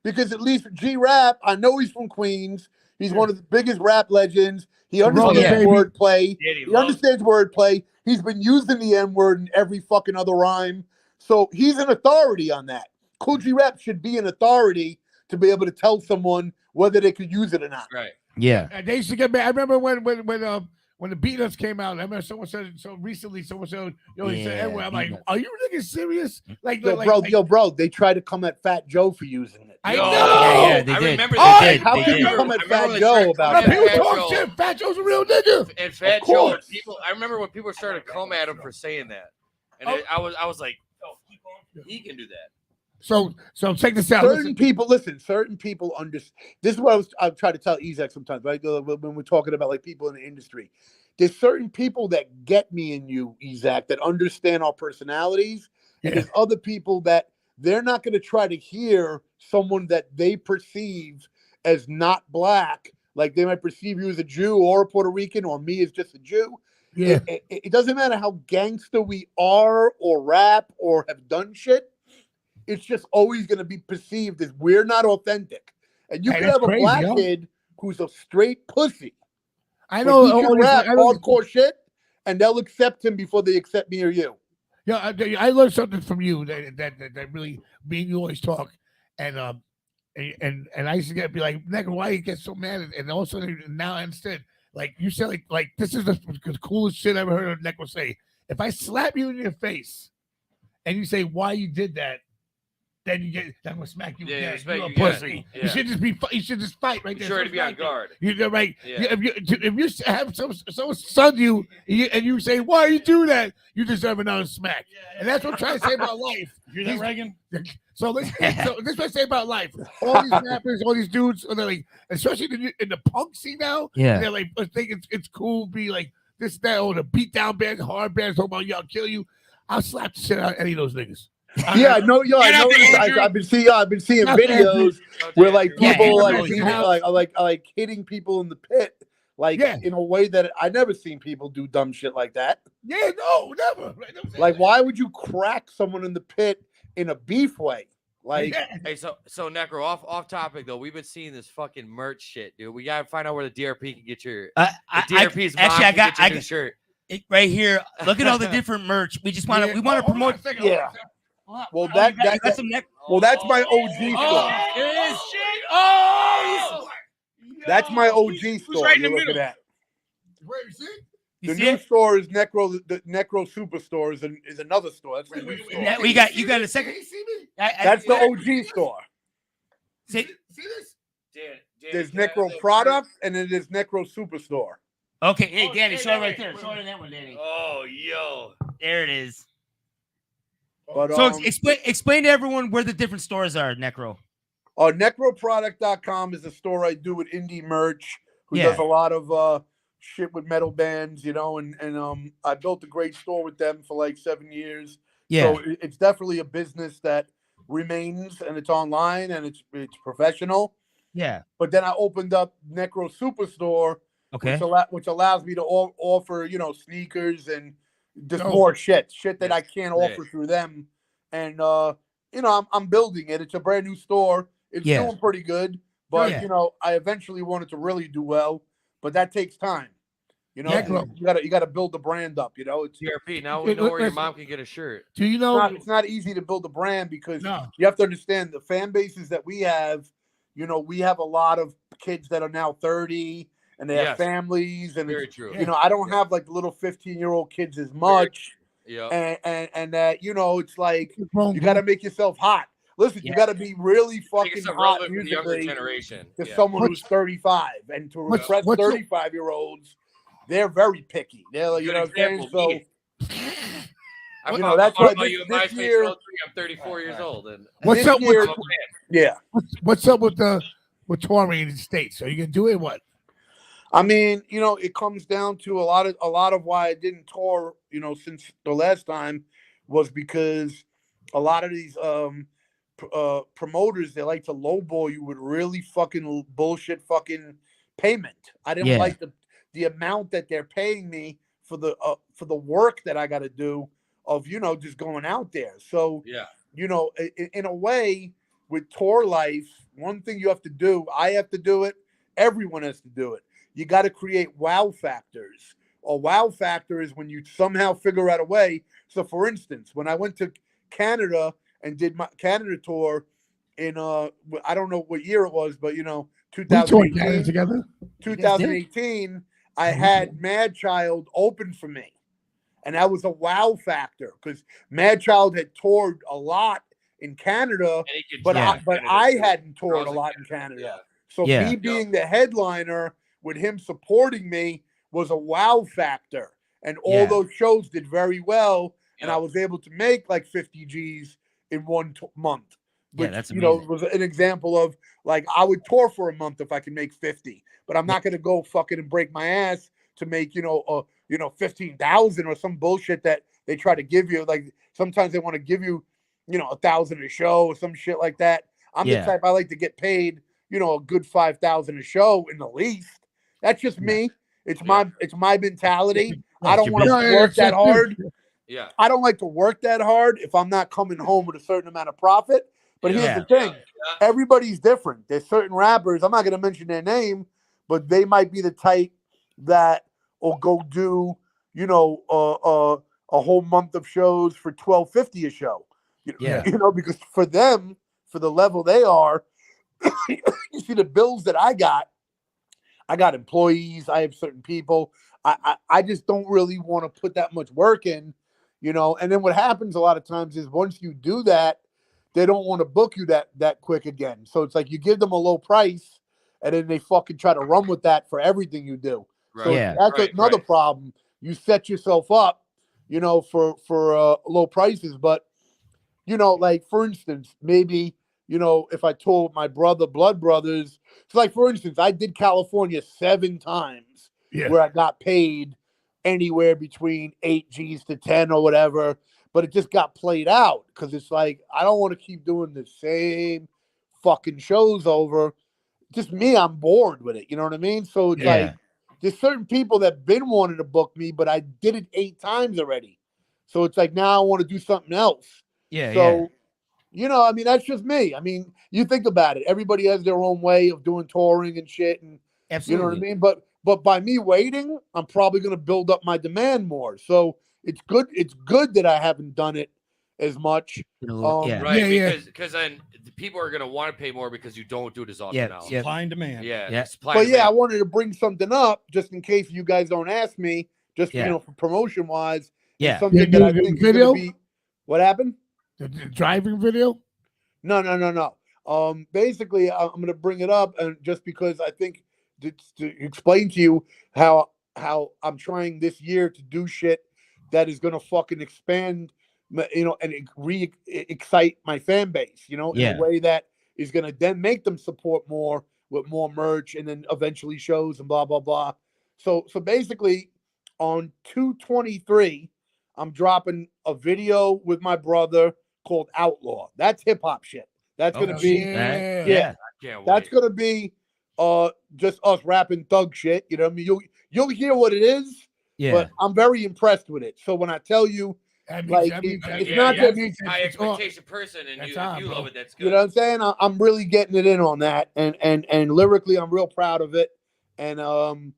because at least G Rap, I know he's from Queens. He's one of the biggest rap legends. He understands wordplay. He understands wordplay. He's been using the N-word in every fucking other rhyme. So he's an authority on that. Cool G Rap should be an authority to be able to tell someone whether they could use it or not. Right. Yeah. And they used to get mad. I remember when the Beatles came out. I remember someone said so recently. Someone said, he said N-word. I'm like, are you niggas serious? Bro, they tried to come at Fat Joe for using it. I know. Yeah, they did. Remember how can you come at Fat Joe about People that? talk shit. Fat Joe's a real nigga. And Fat Joe, I remember when people started to come at him for saying that, and I was like, he can do that. So check this out. Certain people understand. This is what I try to tell Ezek sometimes, right? When we're talking about like people in the industry, there's certain people that get me and you, Ezek, that understand our personalities, and there's other people that they're not going to try to hear someone that they perceive as not black, like they might perceive you as a Jew or a Puerto Rican or me as just a Jew. Yeah, it doesn't matter how gangster we are or rap or have done shit. It's just always going to be perceived as we're not authentic. And you can have a black kid who's a straight pussy. I know. He can rap hardcore shit, and they'll accept him before they accept me or you. Yeah, I learned something from you that really me and you always talk, and I used to be like, Nigga, why you get so mad? And all of a sudden now I understand. Like you said, like this is the coolest shit I ever heard of Necro say. If I slap you in your face, and you say why you did that, then I'm gonna smack you again. You're a pussy. You should just fight right there. Sure to be on guard. You're right. Yeah. If you have someone stun you and you say why you do that, you deserve another smack. And that's what I'm trying to say about life. You hear that, Reagan? So this is what I say about life. All these rappers, all these dudes, they're like, especially in the punk scene now. They're like, think it's cool to be like this, that, or the beat down bands, hard bands talking about y'all kill you. I'll slap the shit out of any of those niggas. I know. I've been seeing videos where like people like hitting people in the pit, in a way that I never seen people do dumb shit like that. Yeah, no, never. Like, why would you crack someone in the pit in a beef way? Like, hey, so Necro, off topic though. We've been seeing this fucking merch shit, dude. We gotta find out where the DRP can get your DRP's mom can get your new shirt. Right here. Look at all the different merch. We just want to to promote. Well, that's my OG store. It is shit. Oh, that's my OG store. Right in the You're middle. looking at. Where you see? The new store is Necro. The Necro Superstore is another store. That's the new store. You got a second. That's the OG store. See this? There's Necro Products and then there's Necro Superstore. Okay, hey Danny, show it right there. Show it that one, Danny. Oh, yo, there it is. But, so explain to everyone where the different stores are, Necro. NECROproduct.com is a store I do with indie merch, who does a lot of shit with metal bands, and I built a great store with them for like 7 years. Yeah. So it's definitely a business that remains, and it's online and it's professional. Yeah. But then I opened up Necro Superstore, which allows me to offer, sneakers and just more shit that I can't offer through them. And I'm building it. It's a brand new store. It's doing pretty good, but I eventually want it to really do well, but that takes time. You know, NECRO. you gotta build the brand up. You know, it's DRP. Now we know where your mom can get a shirt. Do you know? it's not easy to build a brand because you have to understand the fan bases that we have. You know, we have a lot of kids that are now 30 and they have families, and very true. You know, I don't have like little 15-year-old kids as much. Yeah, and that you know, it's like you got to make yourself hot. Listen, you got to be really fucking hot for the younger generation. To someone who's 35, and to impress 35-year-olds, they're very picky. They're like, you know what I'm saying? So, you know, that's why this year I'm 34 years old, and what's up year, with what's up with touring in the States? Are you gonna do it? What? I mean, you know, it comes down to a lot of why I didn't tour, you know, since the last time was because a lot of these promoters, they like to lowball you with really fucking bullshit fucking payment. I didn't like the amount that they're paying me for the work that I got to do of, you know, just going out there. So, you know, in a way with tour life, one thing you have to do, I have to do it, everyone has to do it. You got to create wow factors. A wow factor is when you somehow figure out a way. So, for instance, when I went to Canada and did my Canada tour in I don't know what year it was, but you know, 2018. Together. 2018, I had Mad Child open for me, and that was a wow factor because Mad Child had toured a lot in Canada, but I hadn't toured a lot in Canada. So me being the headliner with him supporting me was a wow factor, and all those shows did very well, and I was able to make like 50 G's in one month. Which, that's amazing. You know, was an example of like I would tour for a month if I could make 50, but I'm not going to go fucking and break my ass to make, you know, 15,000 or some bullshit that they try to give you. Like sometimes they want to give you, you know, 1,000 a show or some shit like that. I'm the type I like to get paid, you know, a good 5,000 a show in the least. That's just me. It's my mentality. I don't want to work that hard. Yeah. I don't like to work that hard if I'm not coming home with a certain amount of profit. But here's the thing. Everybody's different. There's certain rappers, I'm not going to mention their name, but they might be the type that will go do, you know, a whole month of shows for $12.50 a show. You know, because for them, for the level they are, you see the bills that I got employees, I have certain people. I just don't really want to put that much work in, you know. And then what happens a lot of times is once you do that, they don't want to book you that quick again. So it's like you give them a low price, and then they fucking try to run with that for everything you do. Right. So that's another problem. You set yourself up, you know, for low prices. But, you know, like for instance, maybe, you know, if I told my brother, Blood Brothers, so like for instance, I did California 7 times where I got paid anywhere between 8 G's to 10 or whatever. But it just got played out because it's like, I don't want to keep doing the same fucking shows over. Just me, I'm bored with it. You know what I mean? So it's like, there's certain people that been wanting to book me, but I did it 8 times already. So it's like, now I want to do something else. So, you know, I mean, that's just me. I mean, you think about it. Everybody has their own way of doing touring and shit. And you know what I mean? But by me waiting, I'm probably going to build up my demand more. So, it's good that I haven't done it as much. Because then the people are gonna want to pay more because you don't do it as often now. Supply and demand. I wanted to bring something up just in case you guys don't ask me, just you know, for promotion wise. Something that I think is gonna be. What happened? The driving video? No. Basically, I'm gonna bring it up, and just because I think to explain to you how I'm trying this year to do shit that is going to fucking expand, you know, and excite my fan base, you know, in a way that is going to then make them support more with more merch and then eventually shows and blah, blah, blah. So basically on 2/23, I'm dropping a video with my brother called Outlaw. That's hip hop shit. That's going to be, that's going to be just us rapping thug shit. You know what I mean? You'll hear what it is. But I'm very impressed with it. So when I tell you, it's not that high expectation person, and you love it. That's good. You know what I'm saying? I'm really getting it in on that, and lyrically, I'm real proud of it. And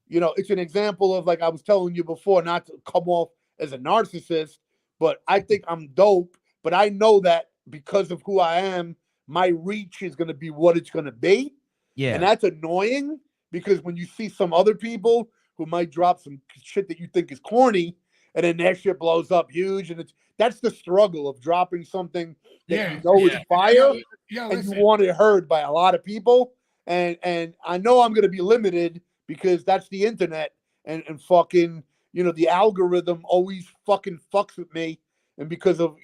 you know, it's an example of, like I was telling you before, not to come off as a narcissist, but I think I'm dope. But I know that because of who I am, my reach is going to be what it's going to be. Yeah. And that's annoying because when you see some other people who might drop some shit that you think is corny and then their shit blows up huge, and that's the struggle of dropping something that you know is fire and you want it heard by a lot of people. And I know I'm going to be limited because that's the internet and fucking, you know, the algorithm always fucking fucks with me. And because of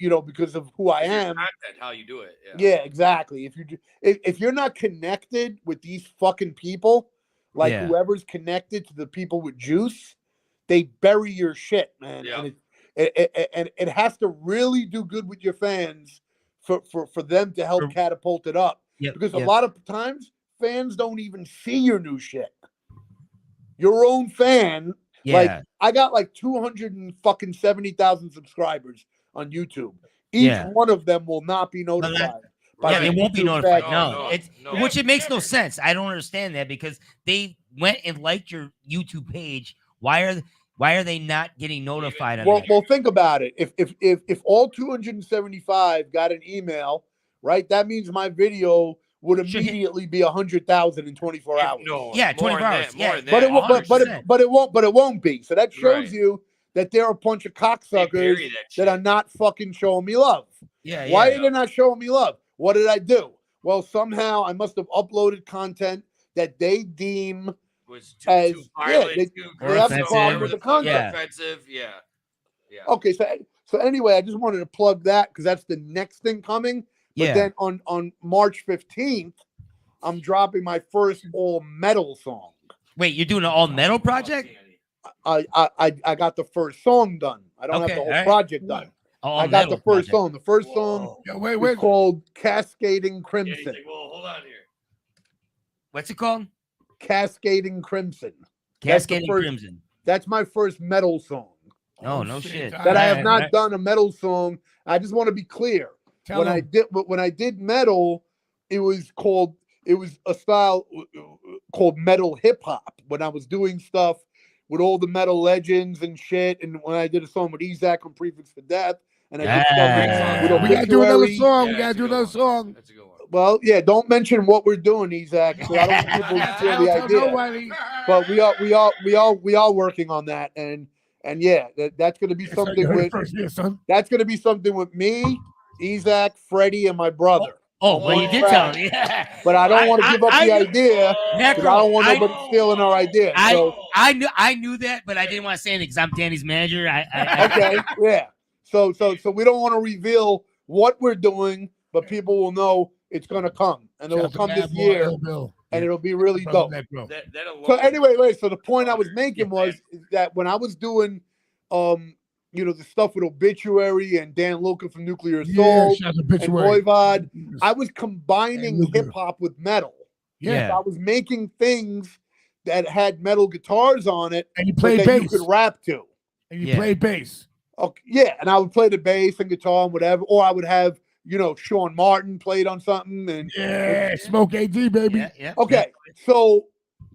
who I am, content, how you do it. Yeah, exactly. If you're not connected with these fucking people, like whoever's connected to the people with juice, they bury your shit, man. Yeah. And it has to really do good with your fans for them to help catapult it up. Because a lot of times fans don't even see your new shit. Your own fan, like I got like 270,000 subscribers on YouTube. Each one of them will not be notified. They won't be notified. No. Which it makes no sense. I don't understand that because they went and liked your YouTube page. Why are they not getting notified? Well, think about it. If all 275 got an email, right? That means my video would immediately be 100,000 in 24 hours. No, 24 hours. But it won't be. So that shows you that there are a bunch of cocksuckers that are not fucking showing me love. Why are they not showing me love? What did I do? Well, somehow I must have uploaded content that they deem was too violent, they have a problem with the content. Offensive. Yeah. Okay, so anyway, I just wanted to plug that because that's the next thing coming. But then on March 15th, I'm dropping my first all metal song. Wait, you're doing an all metal project? I got the first song done. I don't have the whole project done. I got the first song. The first song is called Cascading Crimson. Well, hold on here. What's it called? Cascading Crimson. Cascading Crimson. That's my first metal song. Oh, no shit. That I have not done a metal song. I just want to be clear. When I did metal, it was a style called metal hip hop. When I was doing stuff with all the metal legends and shit, and when I did a song with Ezak on Prefix for Death, and I did stuff with we gotta do another song. We gotta do another song. That's a good one. Well, yeah, don't mention what we're doing, Ezak. So I don't want people to steal the idea. But we are working on that, and yeah, that's gonna be something with that's gonna be something with me, Ezak, Freddie, and my brother. Well, you did tell me. But I don't want to give up the idea because I don't want nobody stealing our idea. I knew that, but I didn't want to say anything because I'm Danny's manager. Okay, yeah. So we don't want to reveal what we're doing, but people will know it's going to come, and it will come this year, and it'll be really dope. So anyway, so the point I was making was that when I was doing, the stuff with Obituary and Dan Luca from Nuclear Assault and Voivod, I was combining hip hop with metal. Yeah, so I was making things that had metal guitars on it, and you played bass. You could rap to, and you played bass. Okay, yeah, and I would play the bass and guitar and whatever, or I would have Sean Martin played on something, and Smoke AD, baby. Okay, so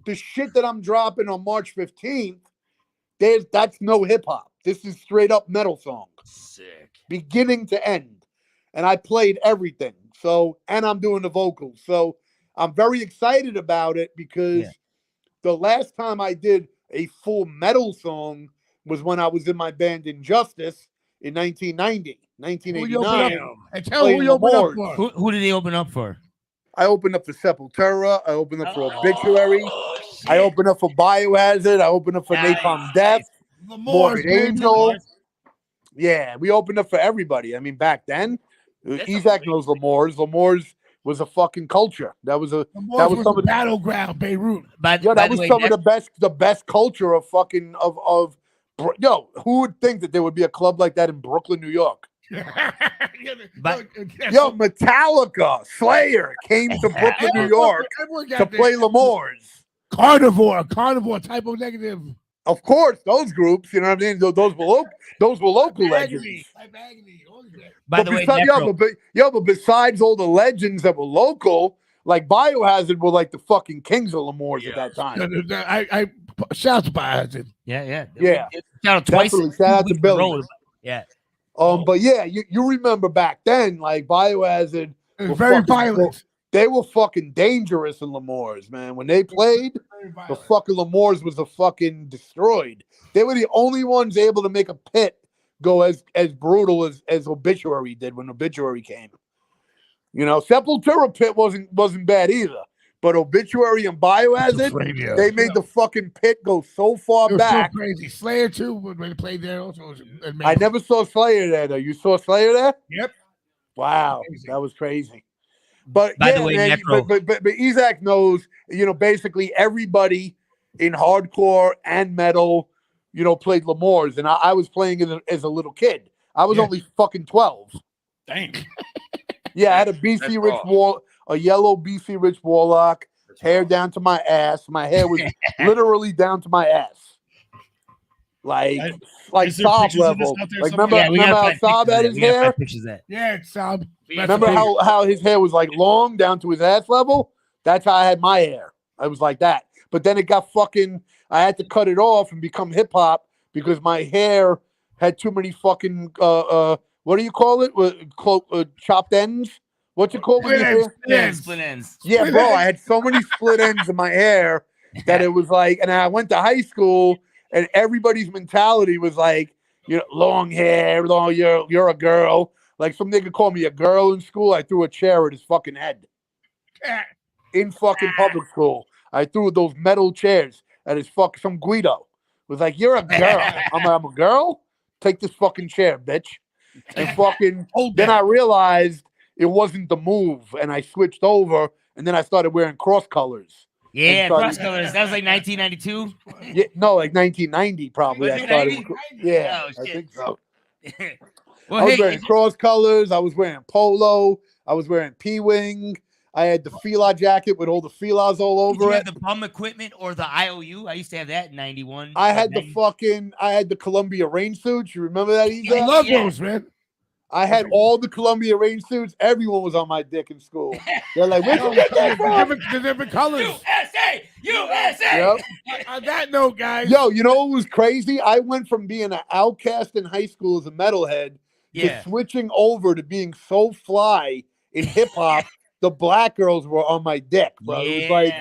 the shit that I'm dropping on March 15th, that's no hip hop. This is straight up metal song. Sick. Beginning to end. And I played everything. And I'm doing the vocals. So I'm very excited about it because the last time I did a full metal song was when I was in my band Injustice in 1989. And tell who you opened up for. Who did they open up for? I opened up for Sepultura. I opened up for Obituary. I opened up for Biohazard. I opened up for Napalm Death. Morbid Angel. Yeah, we opened up for everybody. I mean, back then, Ezak knows L'Amour's. L'Amour's was a fucking culture. That was some of the battleground, Beirut. That was some of the best culture of fucking of. Who would think that there would be a club like that in Brooklyn, New York? Metallica, Slayer came to Brooklyn, New York to play L'Amour's. Carnivore, Typo Negative. Of course, those groups, you know what I mean? Those were local legends. By the way, but besides all the legends that were local, like Biohazard were like the fucking kings of L'Amour's at that time. Shout out to Biohazard. Yeah. Shout out twice. Shout out to Billy. Yeah. But yeah, you remember back then, like Biohazard was very violent. They were fucking dangerous in Lemoore's, man. When they played, the fucking Lemoore's was a fucking destroyed. They were the only ones able to make a pit go as brutal as Obituary did when Obituary came. You know, Sepultura pit wasn't bad either. But Obituary and Biohazard, they made the fucking pit go so far back. So crazy. Slayer too, when they played there also was amazing. I never saw Slayer there though. You saw Slayer there? Yep. Wow, that was crazy. But by the way, man, NECRO. but Isaac knows, you know, basically everybody in hardcore and metal, you know, played Lemoore's, and I was playing it as a little kid. I was only fucking 12. Dang. Yeah, I had a yellow BC Rich Warlock, hair down to my ass. My hair was literally down to my ass. Like Saab level. Like remember how Saab had his hair? Yeah, it's Saab. Remember how his hair was like long down to his ass level? That's how I had my hair. I was like that. But then it got fucking, I had to cut it off and become hip hop because my hair had too many fucking what do you call it? Chopped ends? What's it called? Split ends. Yeah, bro. I had so many split ends in my hair that it was like, and I went to high school and everybody's mentality was like, you know, long hair, you're a girl. Like some nigga called me a girl in school. I threw a chair at his fucking head. In fucking public school. I threw those metal chairs at his some Guido. Was like, you're a girl. I'm a girl? Take this fucking chair, bitch. And fucking then I realized it wasn't the move, and I switched over, and then I started wearing cross colors. Yeah, cross colors. That was like 1992. Yeah, no, like 1990 probably. Was I it started. 90? Yeah, Oh, I shit. think so. Well, I was wearing cross colors. I was wearing polo. I was wearing P-wing. I had the Fila jacket with all the Filas all over you it. have the bum equipment or the IOU? I used to have that in 91. I had the Columbia rain suits. You remember that? I love those, man. I had all the Columbia rain suits. Everyone was on my dick in school. They're like, where'd you get that from? The different colors. USA! Yep. On that note, guys. Yo, you know what was crazy? I went from being an outcast in high school as a metalhead to switching over to being so fly in hip hop. The black girls were on my dick, bro. It was like,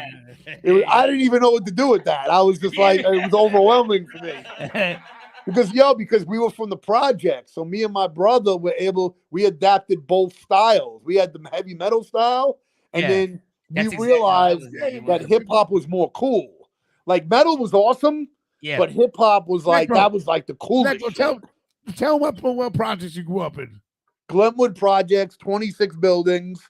I didn't even know what to do with that. I was just like, it was overwhelming for me. Because we were from the project. So me and my brother we adapted both styles. We had the heavy metal style, and then we realized that hip hop was more cool. Like metal was awesome, but hip hop was like, that was like the coolest. Tell what projects you grew up in. Glenwood Projects, 26 buildings.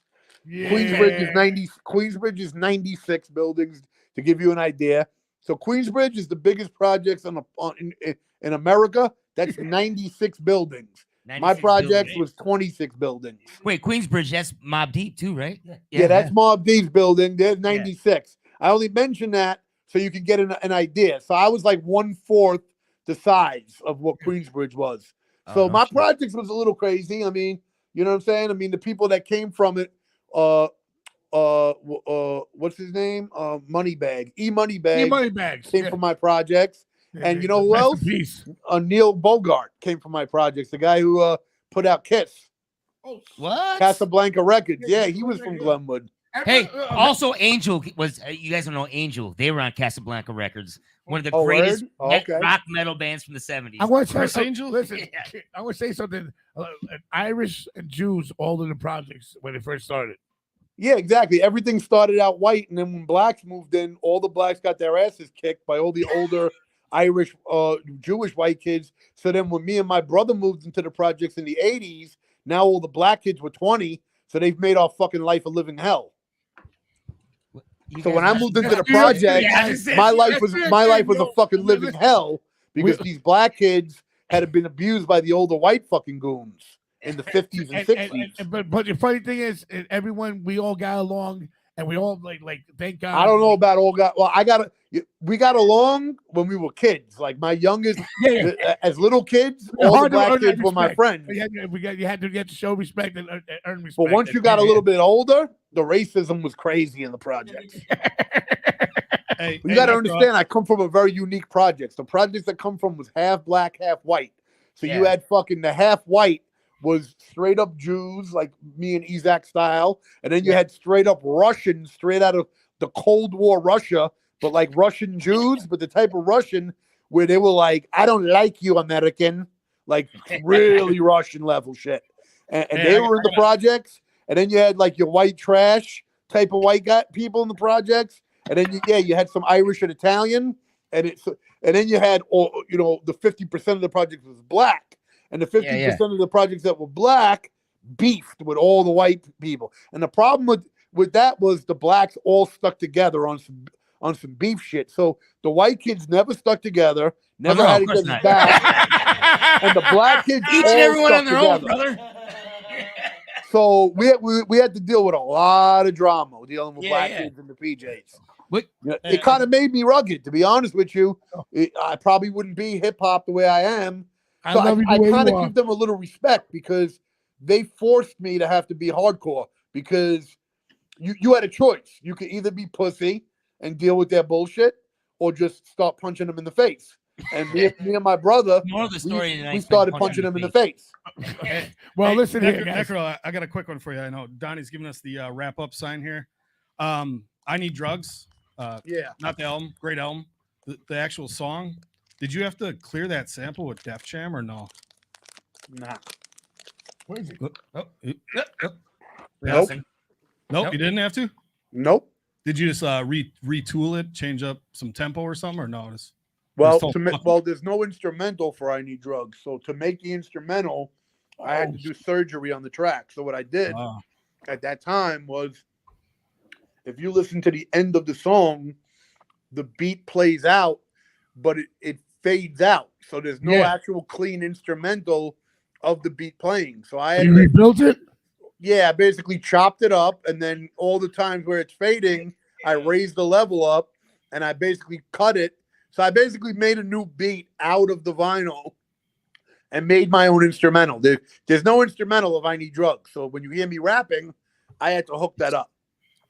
Yeah. Queensbridge is 96 buildings, to give you an idea. So Queensbridge is the biggest projects in America. That's 96 buildings. 96 My project was 26 buildings. Wait, Queensbridge, that's Mobb Deep too, right? Yeah, that's Mobb Deep's building. There's 96. I only mention that so you can get an idea. So I was like 1/4 the size of what Queensbridge was. So my projects was a little crazy. I mean, you know what I'm saying? I mean, the people that came from it, what's his name? Moneybag. Moneybags came from my projects. And you know who else? Neil Bogart came from my projects. The guy who put out Kiss. What? Casablanca Records. Yeah, he was from Glenwood. Hey, also Angel was. You guys don't know Angel? They were on Casablanca Records. One of the greatest rock metal bands from the 70s. I want to say, Angel. Listen, I want to say something. Irish and Jews all in the projects when it first started. Yeah, exactly. Everything started out white, and then when blacks moved in, all the blacks got their asses kicked by all the older Irish, Jewish white kids. So then when me and my brother moved into the projects in the 80s, now all the black kids were 20, so they've made our fucking life a living hell. So when I moved into the project, my life was a fucking living hell because these black kids had been abused by the older white fucking goons in the 50s and 60s. But the funny thing is, we all got along, and we all like thank God. I don't know about all got. Well, we got along when we were kids. Like my youngest, as little kids, all the black kids were my friends. You had to show respect and earn respect. But once you got a little bit older, the racism was crazy in the projects. Hey, you got to understand, I come from a very unique project. The projects that come from was half black, half white. So you had fucking the half white was straight up Jews, like me and Isaac style. And then you had straight up Russians, straight out of the Cold War Russia, but like Russian Jews, but the type of Russian where they were like, I don't like you, American. Like really Russian level shit. And they were in the projects. And then you had like your white trash type of white guy people in the projects. And then you had some Irish and Italian, and then you had the 50% of the projects was black, and the 50% of the projects that were black beefed with all the white people. And the problem with that was the blacks all stuck together on some beef shit. So the white kids never stuck together, never had each other's back, and the black kids each and everyone on their own, brother. So we had to deal with a lot of drama dealing with black kids in the PJs. It kind of made me rugged, to be honest with you. I probably wouldn't be hip hop the way I am. So I kind of give them a little respect because they forced me to have to be hardcore because you had a choice. You could either be pussy and deal with their bullshit or just start punching them in the face. And me and my brother, we started punching them in the face. Well, listen here, guys. Necro, I got a quick one for you. I know Donnie's giving us the wrap-up sign here. I Need Drugs. Not the album, great album. The actual song. Did you have to clear that sample with Def Jam or no? Nah. Where is it? Nope. Nope, you didn't have to? Nope. Did you just retool it, change up some tempo or something, or no? Well, there's no instrumental for I Need Drugs. So to make the instrumental, I had to do surgery on the track. So what I did at that time was, if you listen to the end of the song, the beat plays out, but it fades out. So there's no actual clean instrumental of the beat playing. So I had you rebuilt it? Yeah, I basically chopped it up, and then all the times where it's fading, I raised the level up, and I basically cut it. So I basically made a new beat out of the vinyl and made my own instrumental. There's no instrumental of I Need Drugs. So when you hear me rapping, I had to hook that up.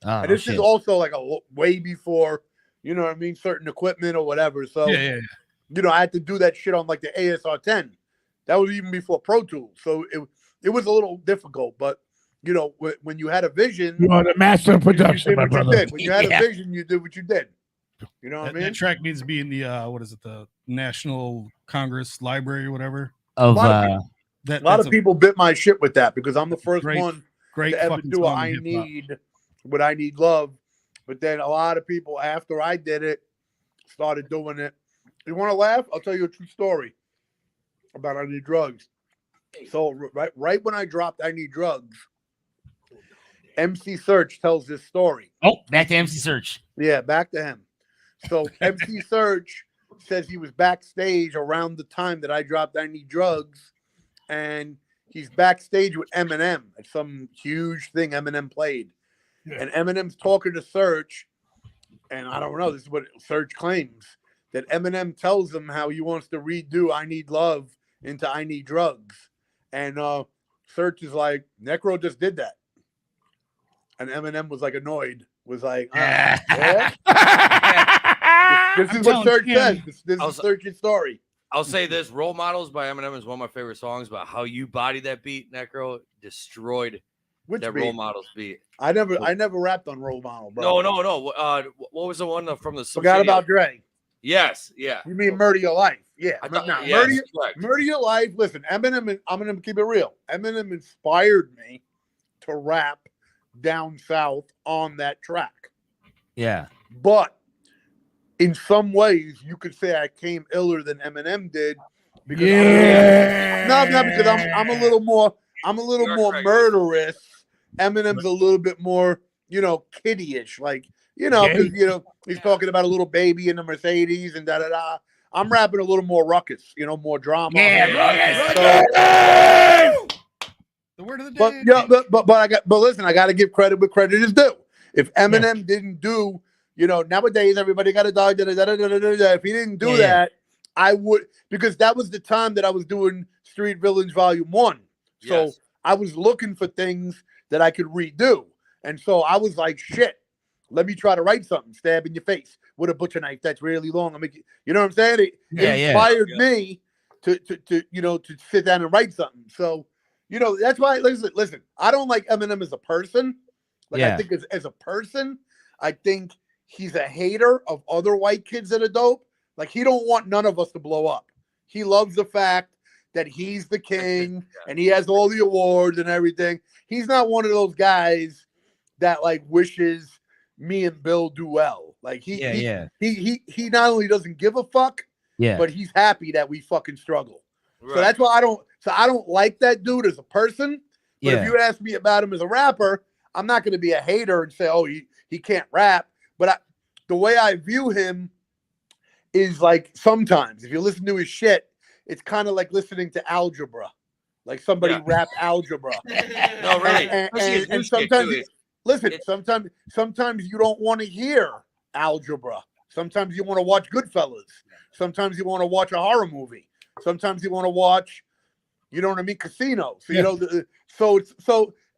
And this is also like way before, you know what I mean, certain equipment or whatever. So, you know, I had to do that shit on like the ASR 10. That was even before Pro Tools. So it was a little difficult. But, you know, when you had a vision. You are the master of production, my brother. When you had a vision, you did what you did. You know what I mean? That track needs to be in the, the National Congress Library or whatever. A lot of people bit my shit with that because I'm the first one to ever do I Need Love. But then a lot of people after I did it started doing it. You want to laugh? I'll tell you a true story about I Need Drugs. So right when I dropped I Need Drugs, MC Search tells this story. Oh, back to MC Search. Yeah, back to him. So MC Search says he was backstage around the time that I dropped I Need Drugs, and he's backstage with Eminem at some huge thing Eminem played. And Eminem's talking to Search, and I don't know, this is what Search claims, that Eminem tells him how he wants to redo I Need Love into I Need Drugs. And Search is like, Necro just did that. And Eminem was like annoyed, was like, yeah? This is what Search says. This is Search's story. I'll say this: "Role Models" by Eminem is one of my favorite songs. But how you body that beat, Necro, destroyed that beat? Role Models beat. I never rapped on Role Model, bro. No. What was the one from the? Forgot about Dre. Yes, yeah. You mean Murder Your Life? Yeah. Murder Your Life. Listen, Eminem. I'm gonna keep it real. Eminem inspired me to rap down south on that track. Yeah. But in some ways, you could say I came iller than Eminem did. Because because I'm a little more murderous. Eminem's a little bit more, kiddie-ish. Like, because he's talking about a little baby in the Mercedes and da-da-da. I'm rapping a little more ruckus, more drama. The word of the day. But listen, I gotta give credit where credit is due. If Eminem didn't do, nowadays everybody got a dog. If he didn't do that, I would, because that was the time that I was doing Street Villains Volume 1. So I was looking for things that I could redo. And so I was like, shit, let me try to write something, stab in your face with a butcher knife that's really long. You know what I'm saying? It inspired me to sit down and write something. So, that's why, listen, I don't like Eminem as a person. I think as a person, I think he's a hater of other white kids that are dope. Like, he don't want none of us to blow up. He loves the fact that he's the king and he has all the awards and everything. He's not one of those guys that like wishes me and Bill do well. Like he not only doesn't give a fuck, but he's happy that we fucking struggle. Right. So that's why I don't like that dude as a person. But if you ask me about him as a rapper, I'm not going to be a hater and say, oh, he can't rap. But the way I view him is like, sometimes if you listen to his shit, it's kind of like listening to algebra, like somebody rap algebra. No, really. And sometimes, sometimes you don't want to hear algebra. Sometimes you want to watch Goodfellas. Sometimes you want to watch a horror movie. Sometimes you want to watch, Casino. So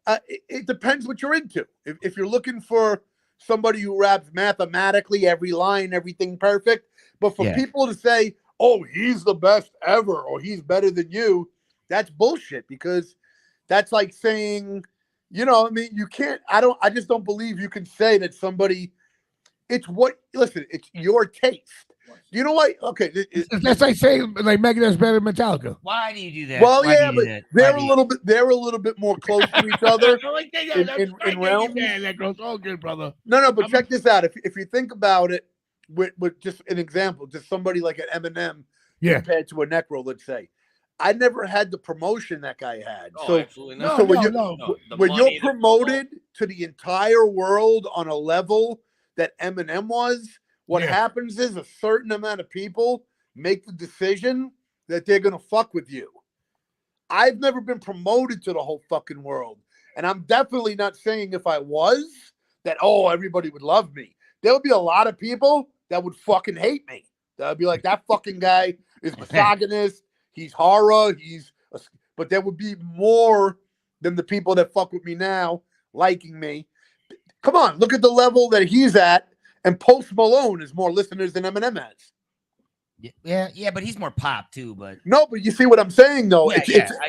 it depends what you're into. If you're looking for somebody who raps mathematically, every line, everything perfect, but for people to say, oh, he's the best ever, or he's better than you, that's bullshit, because that's like saying, you can't, I just don't believe you can say that somebody, it's your taste. You know what? Okay. That's like saying like Megadeth's better than Metallica. Why do you do that? Well, they're a little bit more close to each other in realms. That goes all good, brother. No, but check this out. If you think about it, with just an example, just somebody like an Eminem compared to a Necro, let's say, I never had the promotion that guy had. Oh, absolutely not. So when you're promoted to the entire world on a level that Eminem was, what happens is a certain amount of people make the decision that they're going to fuck with you. I've never been promoted to the whole fucking world. And I'm definitely not saying if I was that, everybody would love me. There would be a lot of people that would fucking hate me. That would be like, that fucking guy is misogynist. He's horror. But there would be more than the people that fuck with me now liking me. Come on, look at the level that he's at. And Post Malone is more listeners than Eminem has. Yeah, but he's more pop too. But no, but you see what I'm saying, though.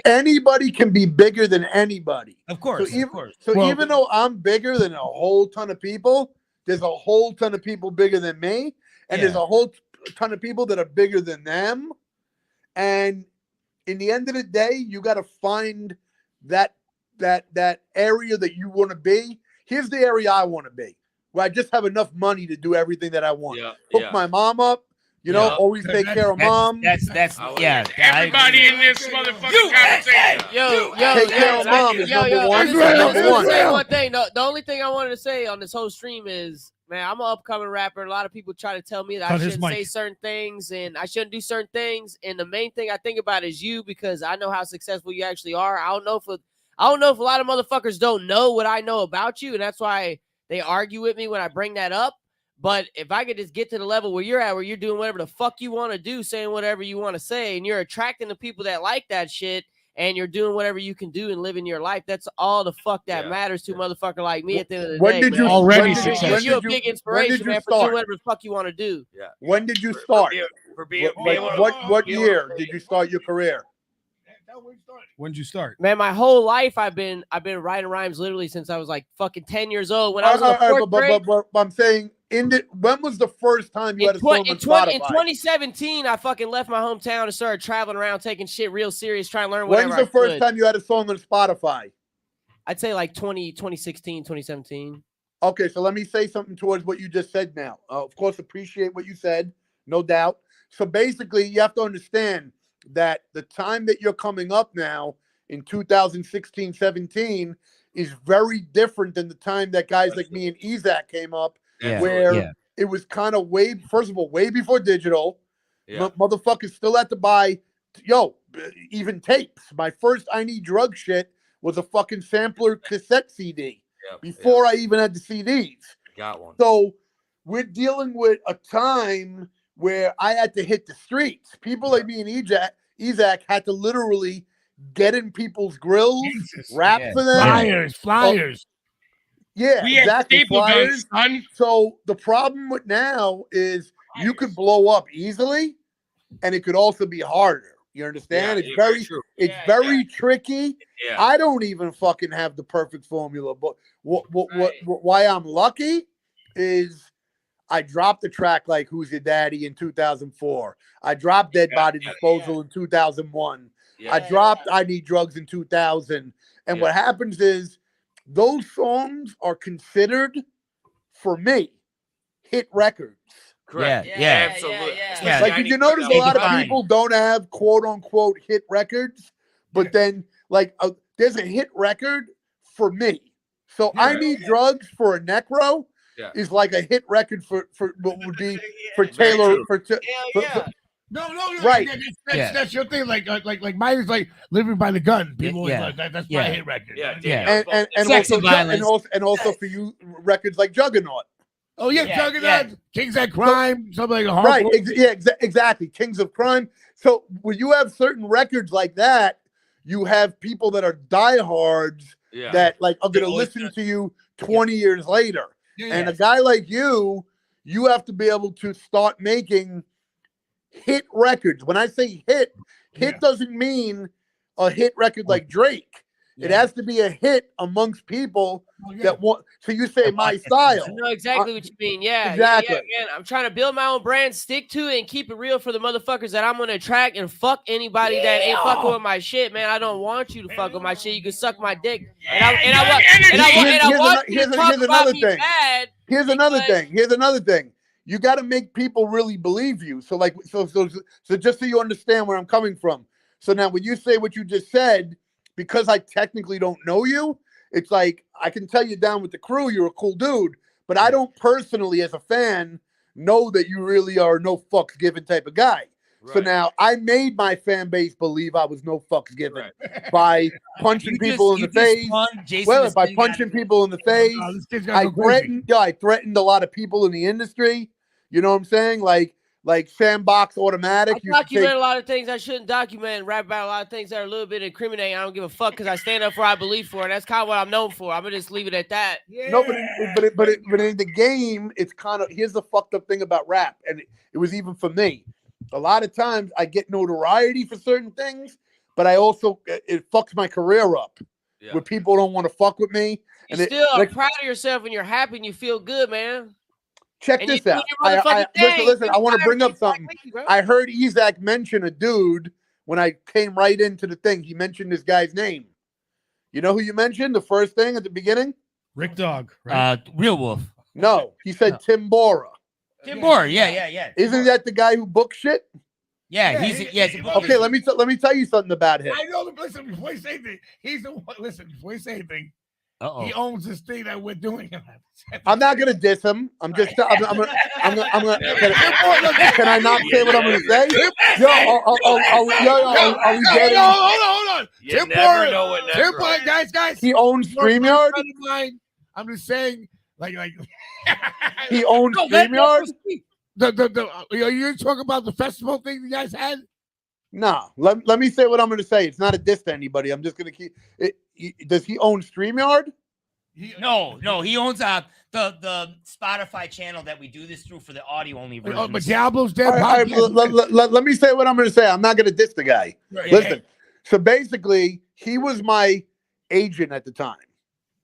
Anybody can be bigger than anybody. Of course, even though I'm bigger than a whole ton of people, there's a whole ton of people bigger than me, and there's a whole ton of people that are bigger than them. And in the end of the day, you got to find that area that you want to be. Here's the area I want to be, where I just have enough money to do everything that I want. Hook my mom up, always take care of mom. That's everybody in this motherfucking conversation. Take care of mom is number one. Say one thing. The only thing I wanted to say on this whole stream is, man, I'm an upcoming rapper. A lot of people try to tell me that I shouldn't say certain things and I shouldn't do certain things. And the main thing I think about is you, because I know how successful you actually are. I don't know if a lot of motherfuckers don't know what I know about you, and that's why they argue with me when I bring that up. But if I could just get to the level where you're at, where you're doing whatever the fuck you want to do, saying whatever you want to say, and you're attracting the people that like that shit, and you're doing whatever you can do and living your life, that's all the fuck that matters to a motherfucker like me at the end of the day. You're a big inspiration, man, for doing whatever the fuck you want to do. Yeah. When did you start? What year did you start your career? When did you start? Man, my whole life I've been writing rhymes literally since I was like fucking 10 years old. When I was in the fourth grade. But I'm saying, when was the first time you had a song on Spotify? In 2017, I fucking left my hometown and started traveling around, taking shit real serious, trying to learn whatever When's the first time you had a song on Spotify? I'd say like 2016, 2017. Okay, so let me say something towards what you just said now. Of course, appreciate what you said, no doubt. So basically, you have to understand that the time that you're coming up now in 2016, 17 is very different than the time that guys like me and Isaac came up, where it was kind of way before digital. Motherfuckers still had to buy, even tapes. My first I Need Drug shit was a fucking sampler cassette CD before I even had the CDs. Got one. So we're dealing with a time where I had to hit the streets. People like me and Isaac had to literally get in people's grills, rap for them. Flyers. Yeah, we had exactly. staple guns, son. So the problem with now is you could blow up easily, and it could also be harder. You understand? Yeah, it's very tricky. Yeah. I don't even fucking have the perfect formula, but why I'm lucky is I dropped the track like "Who's Your Daddy" in 2004. I dropped Dead Body Disposal in 2001. I dropped "I Need Drugs" in 2000. And what happens is those songs are considered, for me, hit records. Correct. Yeah, absolutely. Yeah. Like, did you notice a lot of people don't have quote unquote hit records, but then like there's a hit record for me. So I Need Drugs for a NECRO is like a hit record for what would be for Taylor No, right. That's your thing. Like mine is like Living by the Gun. People like, that's my hit record. And also for you records like Juggernaut. Oh yeah, Juggernaut, Kings of Crime, something like right. Exactly. Kings of Crime. So when you have certain records like that, you have people that are diehards that like are gonna listen to you 20 years later. And a guy like you have to be able to start making hit records. When I say hit doesn't mean a hit record like Drake. It has to be a hit amongst people that want. So you say my style. I know exactly what you mean. Yeah, exactly. Man, I'm trying to build my own brand, stick to it, and keep it real for the motherfuckers that I'm gonna attract, and fuck anybody that ain't fucking with my shit, man. I don't want you to fuck with my shit. You can suck my dick. Here's another thing. You got to make people really believe you. So like, so just so you understand where I'm coming from. So now, when you say what you just said, because I technically don't know you, it's like I can tell you down with the crew, you're a cool dude, but I don't personally, as a fan, know that you really are no fucks given type of guy. Right. So now I made my fan base believe I was no fucks given by punching people in the face. By punching people in the face, I threatened a lot of people in the industry. You know what I'm saying? Like Sandbox Automatic. I document a lot of things I shouldn't document and rap about a lot of things that are a little bit incriminating. I don't give a fuck because I stand up for what I believe for, and that's kind of what I'm known for. I'm gonna just leave it at that. Yeah. No, but in the game, it's kind of, here's the fucked up thing about rap, and it was even for me. A lot of times I get notoriety for certain things, but I also it fucks my career up where people don't want to fuck with me. You still are proud of yourself and you're happy and you feel good, man. Check this out. Listen, I want to bring up something. I heard Isaac mention a dude when I came right into the thing. He mentioned this guy's name. You know who you mentioned? The first thing at the beginning? Rick Dog, right? Real Wolf. No, he said Tim Bora. Tim Bora, yeah. Isn't that the guy who books shit? Yeah, he's okay. Let me tell you something about him. I know. Listen, before you say anything, before you say anything, he owns this thing that we're doing. I'm not gonna diss him. I'm gonna. Can I not say what I'm gonna say? Are we getting? Hold on. Tim Bora, guys. He owns StreamYard. I'm just saying, like. He owns StreamYard. You talking about the festival thing you guys had? No, let me say what I'm going to say. It's not a diss to anybody. I'm just going to keep it. Does he own StreamYard? No. He owns the Spotify channel that we do this through for the audio only version. Oh, but Diablo's dead. Let me say what I'm going to say. I'm not going to diss the guy. Right. Listen. So basically, he was my agent at the time.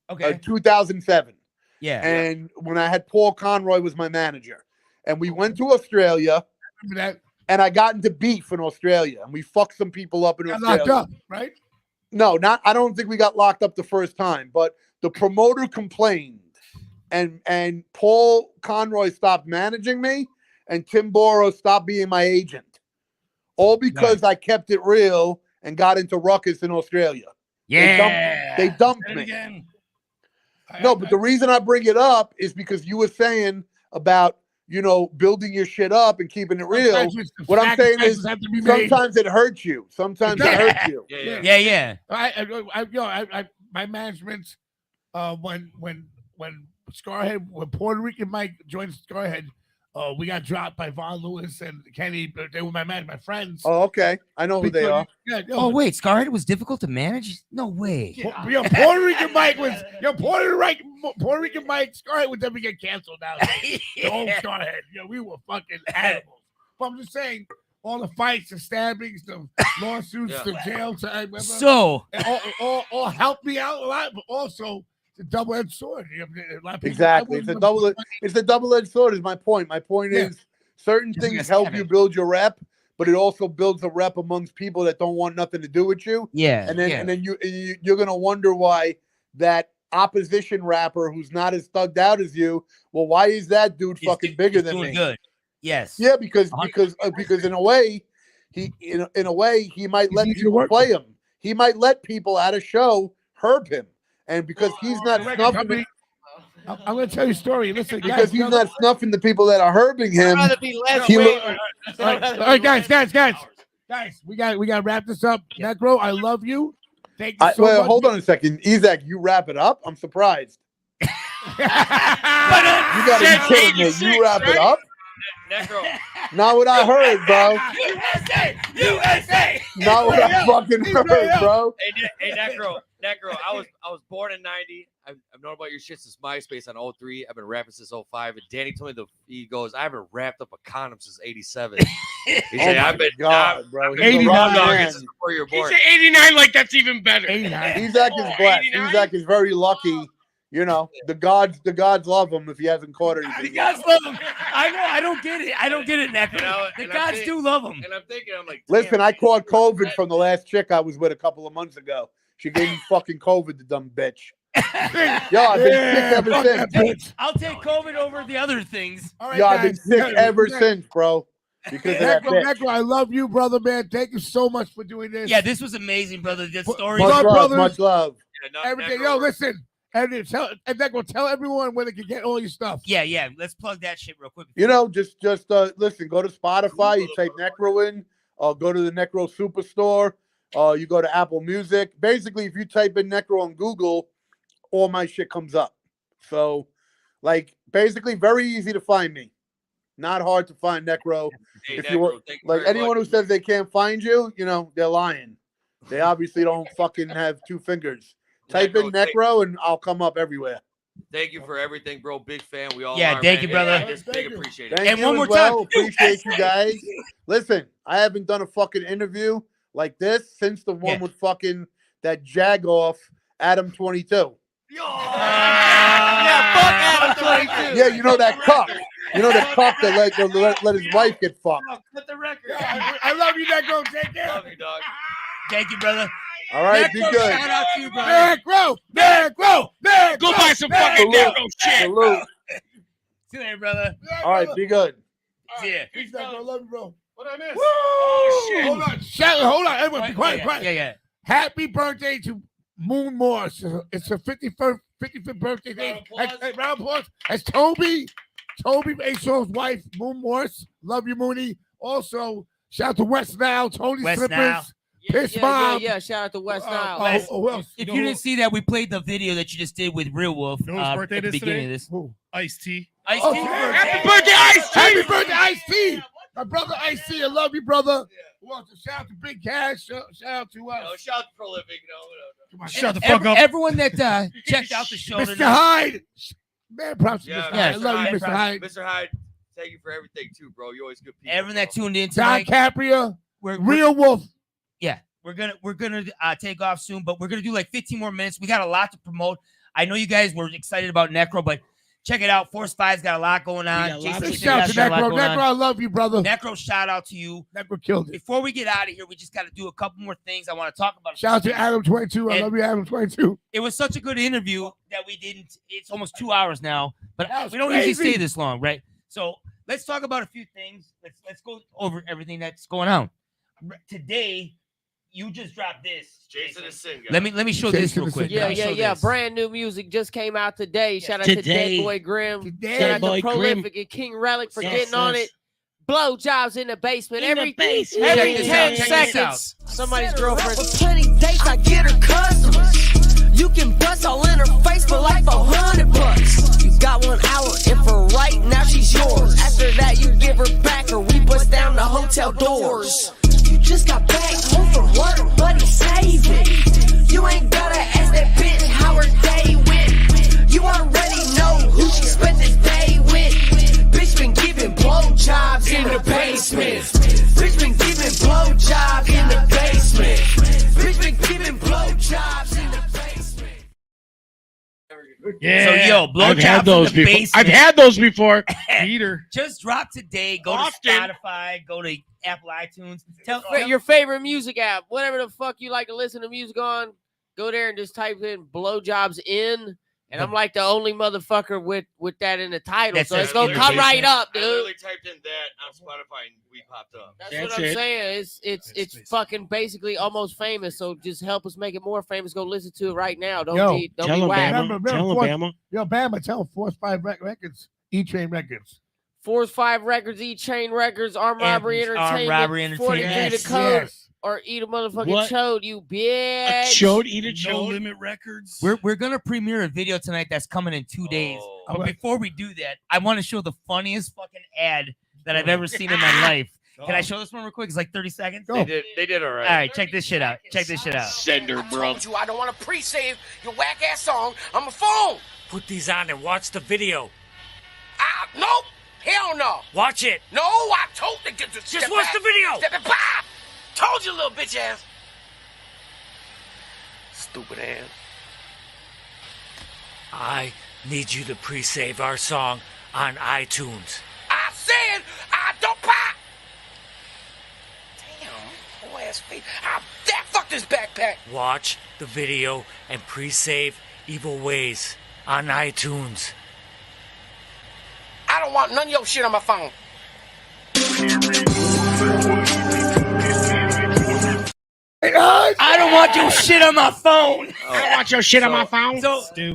Okay. 2007. Yeah. And when I had Paul Conroy was my manager, and we went to Australia. Remember that? And I got into beef in Australia, and we fucked some people up in Australia. Locked up, right? No, I don't think we got locked up the first time, but the promoter complained, and Paul Conroy stopped managing me, and Tim Bora stopped being my agent, all because I kept it real and got into Ruckus in Australia. Yeah, they dumped me. Again. No, but the reason I bring it up is because you were saying about, building your shit up and keeping it real. What I'm saying is sometimes it hurts you. Sometimes it hurts you. Yeah. My management, when Scarhead, when Puerto Rican Mike joined Scarhead, we got dropped by Von Lewis and Kenny, but they were my friends. Oh, okay. I know who they are. Yeah, Oh wait, Scarhead was difficult to manage? No way. Puerto Rican Mike was Puerto Rican Mike. Scarhead would never get canceled now. The old Scarhead. We were fucking animals. But I'm just saying, all the fights, the stabbings, the lawsuits, the jail time, so all helped me out a lot, but also it's a double-edged sword. Exactly. It's a double-edged sword is my point. My point is certain things help you build your rep, but it also builds a rep amongst people that don't want nothing to do with you. Yeah. And then you're gonna wonder why that opposition rapper who's not as thugged out as you, well, why is that dude fucking bigger than me? Good. Yes. Yeah, because in a way, he might let people play him. He might let people at a show herb him. And because he's not snuffing, I'm going to tell you a story. Listen, because he's not snuffing the people that are herbing him. All right, guys, we got to wrap this up. Necro, I love you. Thank you so much. Hold on a second, Isaac. You wrap it up. I'm surprised. You got to be kidding me. You wrap it up. Necro. Not what I heard, bro. USA. Not what I fucking heard, bro. Hey, Necro. I was born in 90. I've known about your shit since MySpace on 03. I've been rapping since 05. And Danny told me he goes, I haven't wrapped up a condom since 87. He said, I've been bro. 89 before you're born. He said 89 like that's even better. 89. Isaac is blessed. Isaac is very lucky. The gods love him if he hasn't caught anything. The gods love him. I know. I don't get it, Necro. The gods do love him. And I'm thinking, I'm like, listen, I caught COVID from the last chick I was with a couple of months ago. She gave me fucking COVID, the dumb bitch. Yo, I've been sick ever since. I'll take COVID over the other things. All right, Yo, I've guys. been sick ever since, bro. Because of that bitch. Necro, I love you, brother, man. Thank you so much for doing this. Yeah, this was amazing, brother. The story. Much love. Everything. Yo, listen. And Necro, tell everyone where they can get all your stuff. Yeah. Let's plug that shit real quick. Just listen. Go to Spotify. You type Necro in. Go to the Necro Superstore. You go to Apple Music. Basically, if you type in Necro on Google, all my shit comes up. So, basically, very easy to find me. Not hard to find Necro. Hey, if Necro, you anyone who says they can't find you, they're lying. They obviously don't fucking have two fingers. Type in Necro and I'll come up everywhere. Thank you for everything, bro. Big fan. We all are. Thank you, brother. Big appreciate it. Thank you one more time. time. Appreciate you guys. Listen, I haven't done a fucking interview like this since the one with fucking that jag-off Adam 22. Fuck Adam 22. Yeah, that cuck. That cuck that let his wife get fucked. Put the record. I love you, Necro. Take care. Love you, dog. Thank you, brother. All right, Necro, be good. Shout out to you, brother. Necro. Go buy some fucking Necro shit. Salute. See you later, brother. All right, be good. See ya. Peace, Necro. I love you, bro. What I missed? Oh, shit. Hold on. Everyone, be quiet. Yeah. Happy birthday to Moon Morse. It's her 55th birthday day. Round of applause. That's Toby Ashaw's wife, Moon Morse. Love you, Mooney. Also, shout out to West Nile, Tony West Slippers. Nile. Piss Mom. Yeah. Shout out to West Nile. If you didn't see that, we played the video that you just did with Real Wolf You know whose birthday at the it is beginning today? of this. Who? Ice-T. Ice-T. Happy birthday, Ice-T. Happy birthday, Ice-T. My brother Ice-T, I love you, brother. Shout out to Big Cash. Shout out to Shout out to Prolific. Shut the fuck up. Everyone that checked out the show Mr. tonight. Hyde. Man, props to Mr. Hyde. I Mr. love you, Hyde. Mr. Hyde. Mr. Hyde, thank you for everything too, bro. You're always good people. Everyone that tuned in Don tonight. Capria. We're Real Wolf. Yeah, we're gonna take off soon, but we're gonna do like 15 more minutes. We got a lot to promote. I know you guys were excited about Necro, but check it out. Force 5's got a lot going on. Jason Shout out to Necro. Necro, I love you, brother. Necro, shout out to you. Necro killed it. Before we get out of here, we just got to do a couple more things I want to talk about. Shout out to Adam 22. I love you, Adam 22. It was such a good interview that we didn't. It's almost 2 hours now, but we don't crazy. usually stay this long, right? So let's talk about a few things. Let's go over everything that's going on today. You just dropped this. Jason is Sin. Let me show this real quick. Yeah. Brand new music just came out today. Shout out to Dead Boy Grim. Shout out to Prolific and King Relic for getting on it. Blow jobs in the basement. Every 10 seconds. Somebody's girlfriend. For plenty dates, I get her customers. You can bust all in her face for like $100. You got 1 hour, and for right now she's yours. After that, yours. You just got back home from work, buddy, save it. You ain't gotta ask that bitch how her day went. You already know who she spent this day with. Bitch been giving blowjobs in the basement. Bitch been giving blowjobs in the basement. Bitch been giving blowjobs in the basement. Yeah. So yo, I've had blowjobs those in the before. basement. I've had those before. Peter. Just drop today. Go Often. to Spotify. Go to Apple iTunes. Tell Your favorite music app, whatever the fuck you like to listen to music on, go there and just type in blowjobs in. And I'm like the only motherfucker with that in the title. That's So it. it's gonna come right up, I dude. literally typed in that on Spotify and we popped up. That's what I'm saying. It's fucking basically almost famous. So just help us make it more famous. Go listen to it right now. Don't be whack. Yo, Bama, tell them Force 5 Records, E-Train Records. Force 5 Records, E-Chain Records, Armed Robbery Entertainment, Armed Robbery Entertainment. 43 the code, or eat a motherfucking What? chode, you bitch. Chode, eat a No chode. Limit Records. We're gonna premiere a video tonight that's coming in 2 days. Oh. But before we do that, I want to show the funniest fucking ad that I've ever seen in my life. Can I show this one real quick? It's like 30 seconds. They did all right. All right, check this shit out. Check this shit out. Sender, bro. You, I don't want to pre-save your whack ass song on my phone. Put these on and watch the video. Nope. Hell no. Watch it. No, I told you to Just watch the video. Step it back. Told you, little bitch ass. Stupid ass. I need you to pre-save our song on iTunes. I said I don't pop. Damn, whole ass feet. Fuck this backpack. Watch the video and pre-save Evil Ways on iTunes. I don't want none of your shit on my phone. I don't want your shit on my phone. I don't want your shit on my phone.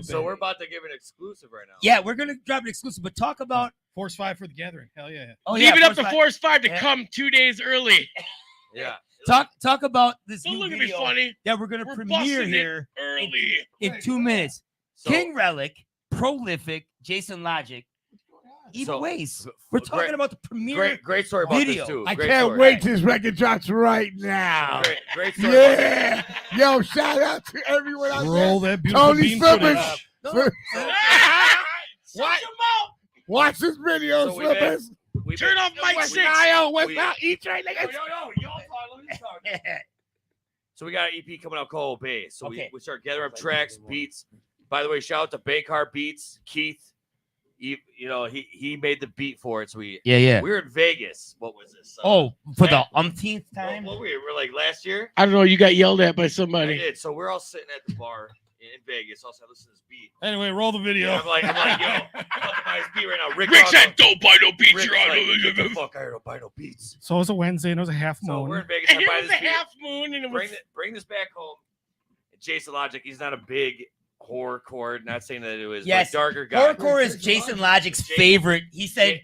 So we're about to give an exclusive right now. Yeah, we're gonna drop an exclusive, but talk about Force 5 for the gathering. Hell yeah. Leave it up to Force 5 to come 2 days early. Yeah. Talk about this Don't new look at me video funny. that we're gonna premiere busting it here early. in 2 minutes. So- King Relic, Prolific, Jason Logic, Evil Ways. We're talking about the premiere. Great story about video. this too. I Great can't story. wait till this record drops right now. Great story. Yeah. Yo, shout out to everyone out Roll there. that beautiful Tony bean Flippers. footage. Watch this video, So we Flippers. Turn off Mike 6. What's out? E-Train. So we got an EP coming out called Obey. So Okay. we start gathering up tracks, beats. By the way, shout out to Baycar Beats, Keith. He made the beat for it. So we were in Vegas. What was this? For the umpteenth time. What we're like last year. I don't know. You got yelled at by I somebody. did. So we're all sitting at the bar in Vegas. Also, I listen to this beat. Anyway, roll the video. And I'm like, yo, I'm about to buy this beat right now. Rick said, "Don't buy no beats." Rick's You're like, on. "Get the fuck, I don't buy no beats." So it was a Wednesday and it was a half So moon. we're in Vegas. And I it buy was this a beat. half moon, and it was. Bring this back home. And Jason Logic, he's not a big horrorcore. Not saying that it was Yes, like darker guy. horrorcore is Jason Logic's favorite. He said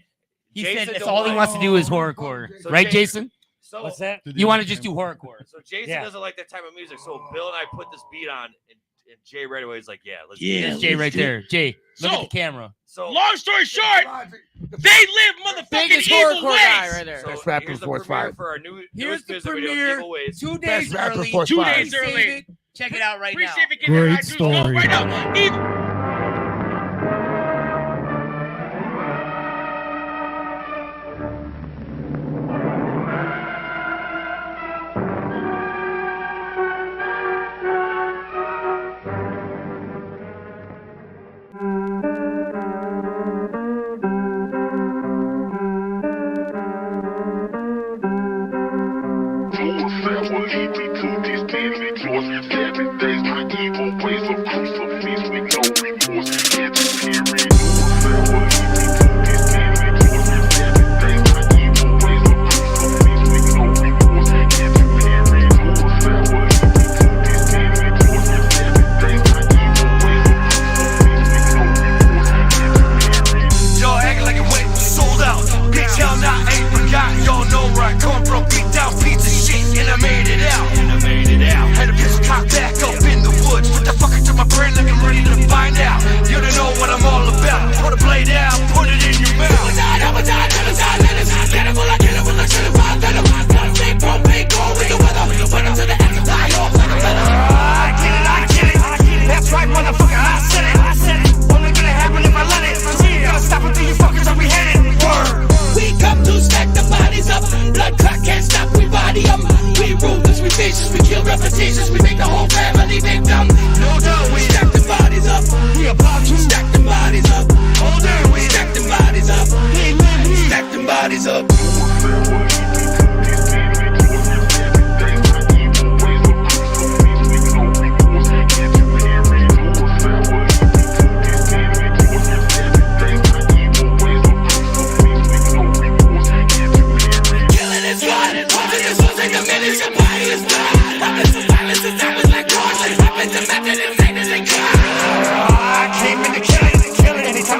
Jason that's don't all he like- wants to do is horrorcore, So right, Jason? So What's that? You want to just do horrorcore? So Jason Yeah. doesn't like that type of music. So Bill and I put this beat on, and Jay right away is like, "Yeah, let's." Yeah. Do There's this. Jay right there. Jay, look So- at the camera. So Long story short, they live motherfucking Biggest evil horrorcore ways. guy right there. So Best rapper here's the Force premiere 5. for our new Here's newest the music video, premiere. Evil Ways. 2 days Best rapper early. Force 2 5. days Save early. it. Check it out right now. Appreciate it. Great iTunes. Go story. right now. Y'all acting like it went sold out. Bitch, hell nah, ain't forgot. Y'all know where I come from. Beat down piece of shit, and I made it out. Had a bitch cop back up in the woods. Put the fucker to my brain like I'm ready to find out. You don't know what I'm all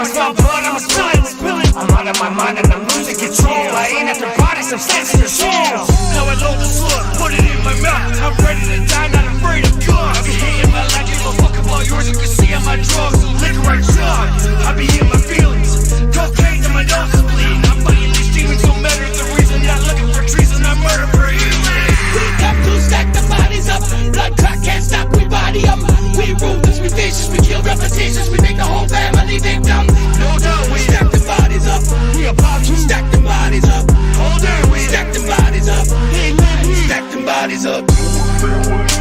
I smell blood, I'm spilling. I'm out of my mind and I'm losing control. I ain't after bodies, I'm snatching your soul. Now I load the slug, put it in my mouth. I'm ready to die, not afraid of guns. I be hating my life, give a fuck about yours. You can see on my drugs, liquor I chug. I be in my feelings, cocaine to my nose is bleeding. I'm fighting these demons, no matter the reason. Not looking for treason, I murder for healing. We come to stack the bodies up. Blood clot can't stop, we body up. We ruthless, we vicious, we kill repetitions. We make the whole family victim. No doubt, we stack the bodies up. We about to stack the bodies up. Hold on, we stack the bodies up. Hey man, we stack the bodies up.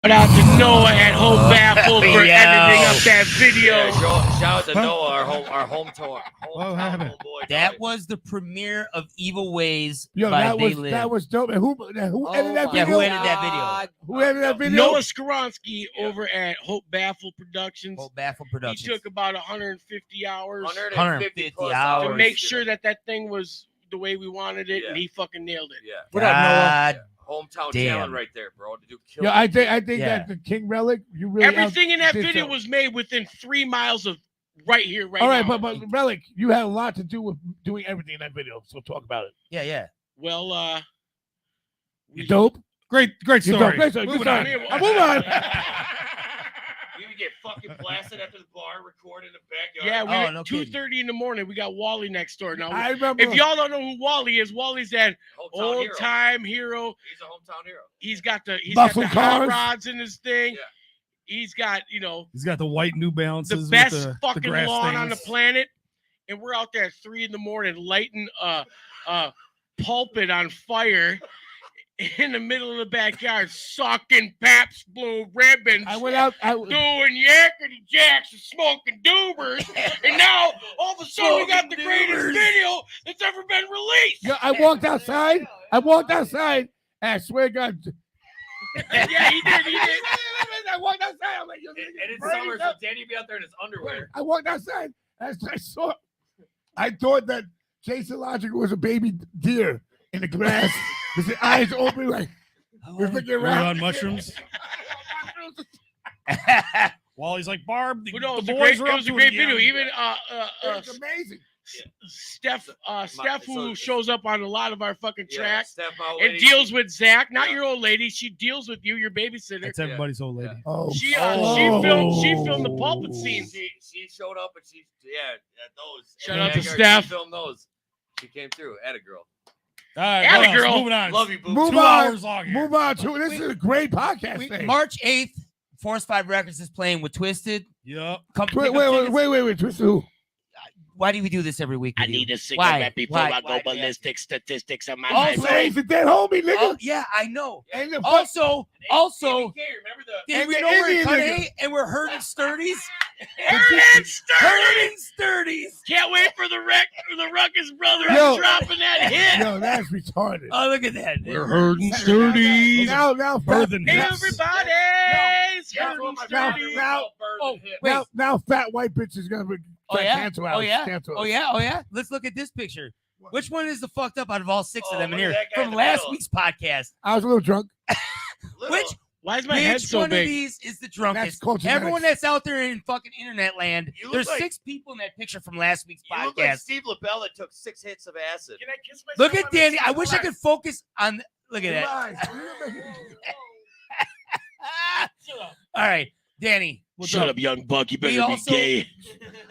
Shout out to Noah at Home Baffle for editing up that video. Yeah, shout out to Noah, our home tour. That was the premiere of Evil Ways Yo, by that They was Live. that was dope. And who edited that Yeah, video? who edited that video? Who edited that video? Noah Skoronsky over at Hope Baffle Productions. Hope Baffle Productions. He took about 150 hours. 150 to hours. make sure that thing was the way we wanted it, and he fucking nailed it. Yeah. What up, Noah? Hometown Damn. talent right there, bro. To do kill. Yo, I think that the King Relic, you really Everything in that did video so. was made within 3 miles of right here, right All right, now. but Relic, you had a lot to do with doing everything in that video. So talk about it. Yeah. Well, You dope? Great You story. dope. Great story. Moving Good on. story. Move on. You would get fucking blasted after the bar, record in the backyard. Yeah, we Oh, at no 2:30 in the morning. We got Wally next door. Now, I remember. if y'all don't know who Wally is, Wally's that Hometown old hero. time hero. He's a hometown hero. He's got the Muscle hot cars. rods in his thing. Yeah. He's got He's got the white New the Balances. with best the fucking grass lawn on the stains. planet, and we're out there at 3 in the morning lighting pulpit on fire in the middle of the backyard, sucking Pabst Blue Ribbons. I went out. Doing yakety jacks and smoking doobers, and now all of a sudden we got the greatest video that's ever been released. Yo, I walked outside. And I swear to God. Yeah, he did. I walked outside. I'm like, yo, And it's burning summer, so up. Danny be out there in his underwear. I walked outside. As I thought that Jason Logic was a baby deer in the grass with his eyes open, like we're looking We're around. on mushrooms. Wally's like, Barb, the, But no, it the was a boys great, are it up was a to great it again. video. Even It's amazing. Steph, who shows up on a lot of our fucking tracks Steph, my old and lady, deals with Zach, not your old lady. She deals with you, your babysitter. That's everybody's old lady. Oh, She filmed the pulpit scene. She showed up and she those. Shout in the out to backyard, Steph. She filmed those. She came through. Atta girl. All right, Atta what else? girl. Moving on. Love you, boo. Move 2 on. hours long here. Move on to this is a great podcast thing. March 8th, Force 5 Records is playing with Twisted. Yep. Come Wait, Twisted who? Why do we do this every week? I with you? need a cigarette Why? before Why? I go Why? ballistic. Statistics on my Oh, life. Hey, the dead homie, nigga. Oh, yeah, I know. And the Also, Remember the did and we the know we're Indian at Cut nigga. 8 and we're hurting sturdies? Hurting sturdies. Can't wait for the Ruckus brothers Yo. dropping that hit. Yo, that's retarded. Oh, look at that. We're hurting sturdies. Now, fat, Birthing Everybody's hurting sturdies. now, fat white bitch is gonna Oh yeah. cancel Oh out. yeah. Cancel Oh out. yeah. Oh yeah. Let's look at this picture. Which one is the fucked up out of all 6 of them in look at here that guy in from the last middle. week's podcast? I was a little drunk. Which Why is my head Which so one big? of these is the drunkest? called Everyone genetics. that's out there in fucking internet land, You look there's like- 6 people in that picture from last week's You look like podcast. Steve LaBelle that took 6 hits of acid. Can I kiss myself? Look at on Danny. this? I wish I could focus on. Look at that. All right, Danny. Shut up, young buck. You We better be also- gay.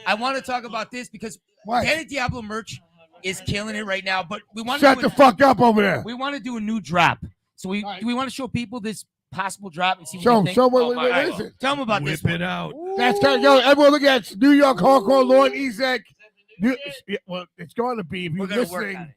I want to talk about this because What? Danny Diablo merch is killing it right now. But we want Shut the fuck up over there. We want to do a new drop. So we Right. do we want to show people this possible drop and see what Show they them. think? Show them Oh, what my is God. it? Tell them about this Whip one. it out. That's kind of, yo, everyone look at New York Hardcore Lord Ezek. Well, it's going to be, if We're you're gonna work on listening, it.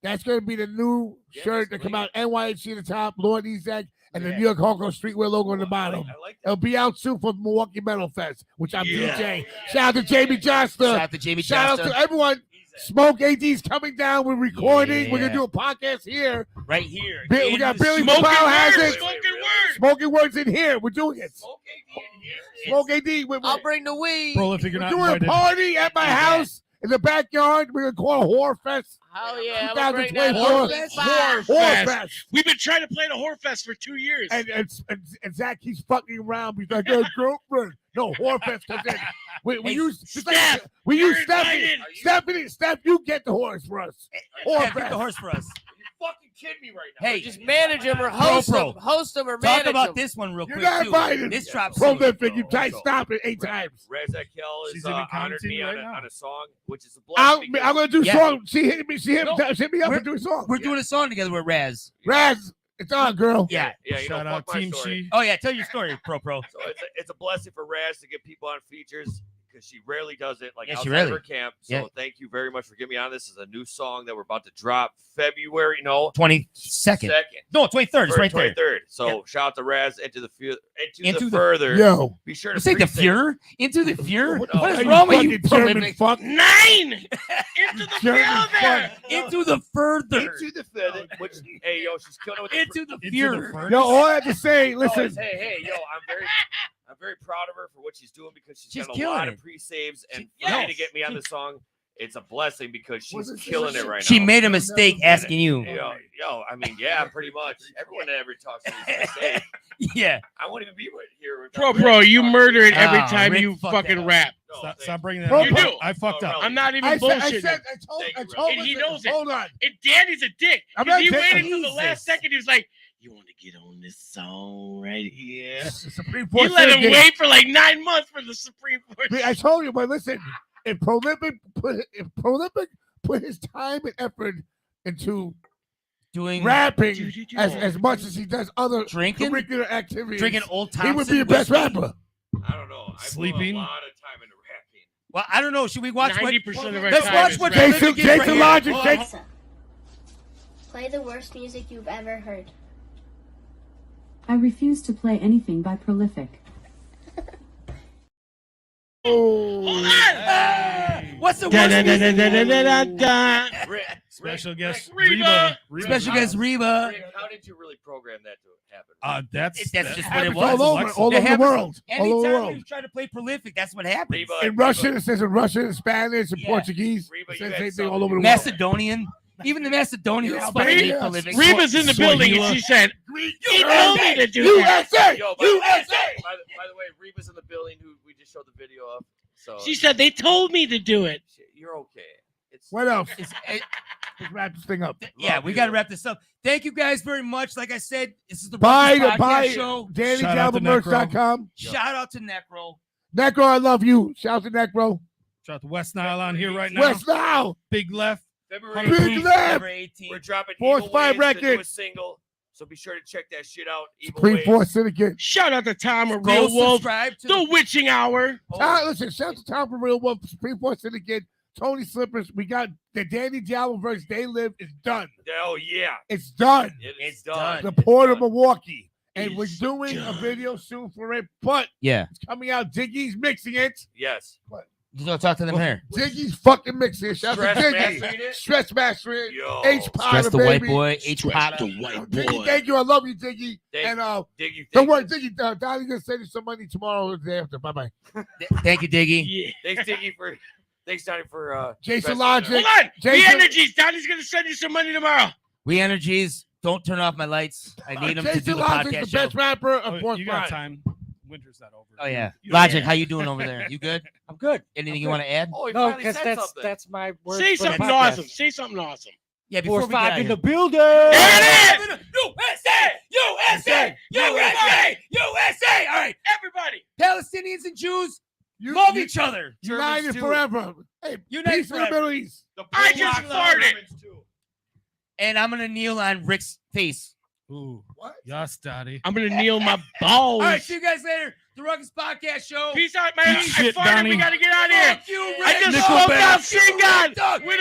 that's going to be the new Yeah, shirt that's that come sweet. out. NYHC at the top, Lord Ezek, and the Yeah. New York Hardcore Streetwear logo on the bottom. I like that. It'll be out soon for Milwaukee Metal Fest, which I'm Yeah. DJ. Shout out to Jamie Johnson. Shout out to Jamie Shout out Johnson to everyone. Smoke AD's coming down. We're recording. We're Yeah. going to do a podcast here. right here. We in got the Billy Smoking Bow words, has it. smoking words. Smoking Words in here. We're doing it. Smoke AD in here. Smoke AD. I'll bring the weed. Prolific, you're We're not doing a invited. party at my house in the backyard. We're going to call it Horror Fest. Hell yeah. I'm gonna bring that 2024. Horror Fest. Horror Fest. We've been trying to play the Horror Fest for 2 years. And Zach, he's fucking around. He's like, "Hey, girlfriend." No, Horror Fest comes in. We Hey, use Steph, we you're use Stephanie. invited. Steph, you get the horse for us. Horror Yeah, get Fest. the horse for us. You fucking kidding me right now? Hey, Just manage him or host Bro. him. Host him or talk manage about him. this one real You're quick not too. invited. This drops soon. Prolific. You Oh, tried so- stop it 8 times. Razak Hill She's is even honored me commenting on, right now. on a song, which is a I'm blessing. gonna do Yeah. song. She hit me. She hit No, me up we're- and do a song. We're doing a song together with Raz. Raz, it's on, girl. Yeah. Yeah, you Shout know, out fuck my Team story. She. Oh yeah, tell your story, Pro. So it's a blessing for Raz to get people on features because she rarely does it, like Yeah, she outside rarely. of her camp. So Yeah. thank you very much for getting me on. This is a new song that we're about to drop February. No, 22nd. No, 23rd. It's right there. 23rd. So Yeah. shout out to Raz into Into the the- further. Yo, Be sure to You say the pre-save- Fuhrer? Into the Fuhrer? What the What is fuck wrong with fucking you, German Prolific? fuck? 9 into the German further. Into the further. Into the further. Which, hey, yo, she's killing it with Into the Into the Fuhrer. furnace. Yo, all I have to say, Oh, listen. it's, hey, yo, I'm very proud of her for what she's doing because she's She's got a killing lot it. of pre-saves and She- for me yes. to get me on the song, it's a blessing because she's Wasn't killing it right She now. made a mistake asking you. Yo, I mean, yeah, pretty much. Everyone that ever talks to me says, "Hey, Yeah. I won't even be right here." Bro, you murder it every Ah, time Rick you fucked fucking that up. rap. No, Stop, thank stop bringing that Bro, up. you do. I fucked up. I'm not even I bullshitting. Thank you, and brother. he knows it. Hold on. And Danny's a dick. I'm 'Cause not he dick- waited until the Jesus. last second. He was like, "You want to get on this song right here?" Supreme You Court let him said- wait for like 9 months for the Supreme Court. I told you, but listen, if Prolific put his time and effort into Doing rapping as much as he does other Drinking? curricular activities, drinking Old he Thompson. would be the best whiskey. rapper. I don't know. I Sleeping. put a lot of time into rapping. Well, I don't know. Should we watch what? 90% of our Let's time watch is what rapping. Jason, Prolific is right Jason here. Logic, Oh, Jason. Play the worst music you've ever heard. I refuse to play anything by Prolific. Hold on. What's the worst music? Special guest Reba. Reba. Special guest Reba. Rick, how did you really program that to happen? That's That's just what it Happens was. all over, Alexa. all It over the happens world. All over the Anytime world. you try to play Prolific, that's what happens. Reba, In Russian, it says in Russian, in Spanish, in Yeah. Portuguese. Reba, It you says had same thing all something. over the world. Macedonian. Even the Macedonians Yeah, fucking baby. hate Prolific. Reba's in the building and she said, "He told me to do that." USA! Yo, by the way, USA! by the way, Reba's in the building who we just showed the video of. So She said, "They told me to do it." you're okay. It's What else? It's- Let's wrap this thing up. yeah, Love we you. got to wrap this up. Thank you guys very much. Like I said, this is the Buy Ruckus Podcast the show. DannyDiablomerch.com. Shout out to Necro. Necro, I love you. Shout out to Necro. Shout out to West Nile on here right now. West now. Big left. February Big 18th, left. February 18th. we're dropping Force Evil 5 Ways, the record. newest single. So be sure to check that shit out. Evil Supreme Ways. Force Syndicate. Shout out to Tom of Go Real Wolf, subscribe to The Witching Hour. Listen, shout out to Tom for Real Wolf, Supreme Force Syndicate, Tony Slippers. We got the Danny Diablo verse. They Live is done. Oh yeah, It's done. it's done. The Port of Milwaukee. And It's we're doing a video soon for it, but Yeah. it's coming out. Diggy's mixing it. Yes. You go talk to them here. Diggy's fucking mixing it. Shout out to Stress Diggy. mastering it? Stress mastering. Yo. H Potter, Stress the white baby. boy. H Potter. Diggy, thank you. I love you, Diggy. Thank- And Diggy, don't thank worry, you. Diggy. Donnie's gonna send you some money tomorrow or the day after. Bye bye. Thank you, Diggy. Yeah. Thanks, Diggy, for thanks, Donnie, for Jason dressing Logic. up. Hold on. Jason- The energies. Donnie's gonna send you some money tomorrow. We Energies. Don't turn off my lights. I need them to Jason do the Logic's podcast the show. best rapper of Oh, fourth you got prime. time. Winter's not over. Oh yeah, You- Logic. How you doing over there? You good? I'm good. Anything I'm you good. want to add? Oh, he No, finally because said something. that's my word. Say for the something podcast. awesome. Say something awesome. Yeah, before Four we get out five in here. the building. There it is. USA! USA! USA! USA! All right, Everybody. Palestinians and Jews love each other. United forever. Hey, United peace in the forever. Middle East. I just farted. And I'm gonna kneel on Rick's face. Ooh. What? Yes, Daddy. I'm gonna kneel my balls. All right, see you guys later. The Ruckus Podcast Show. Peace out, man. I Shit, farted. Donnie. We gotta get out of here. Fuck you, Rick. I just Nickelback. smoked out Shingon. Dog. With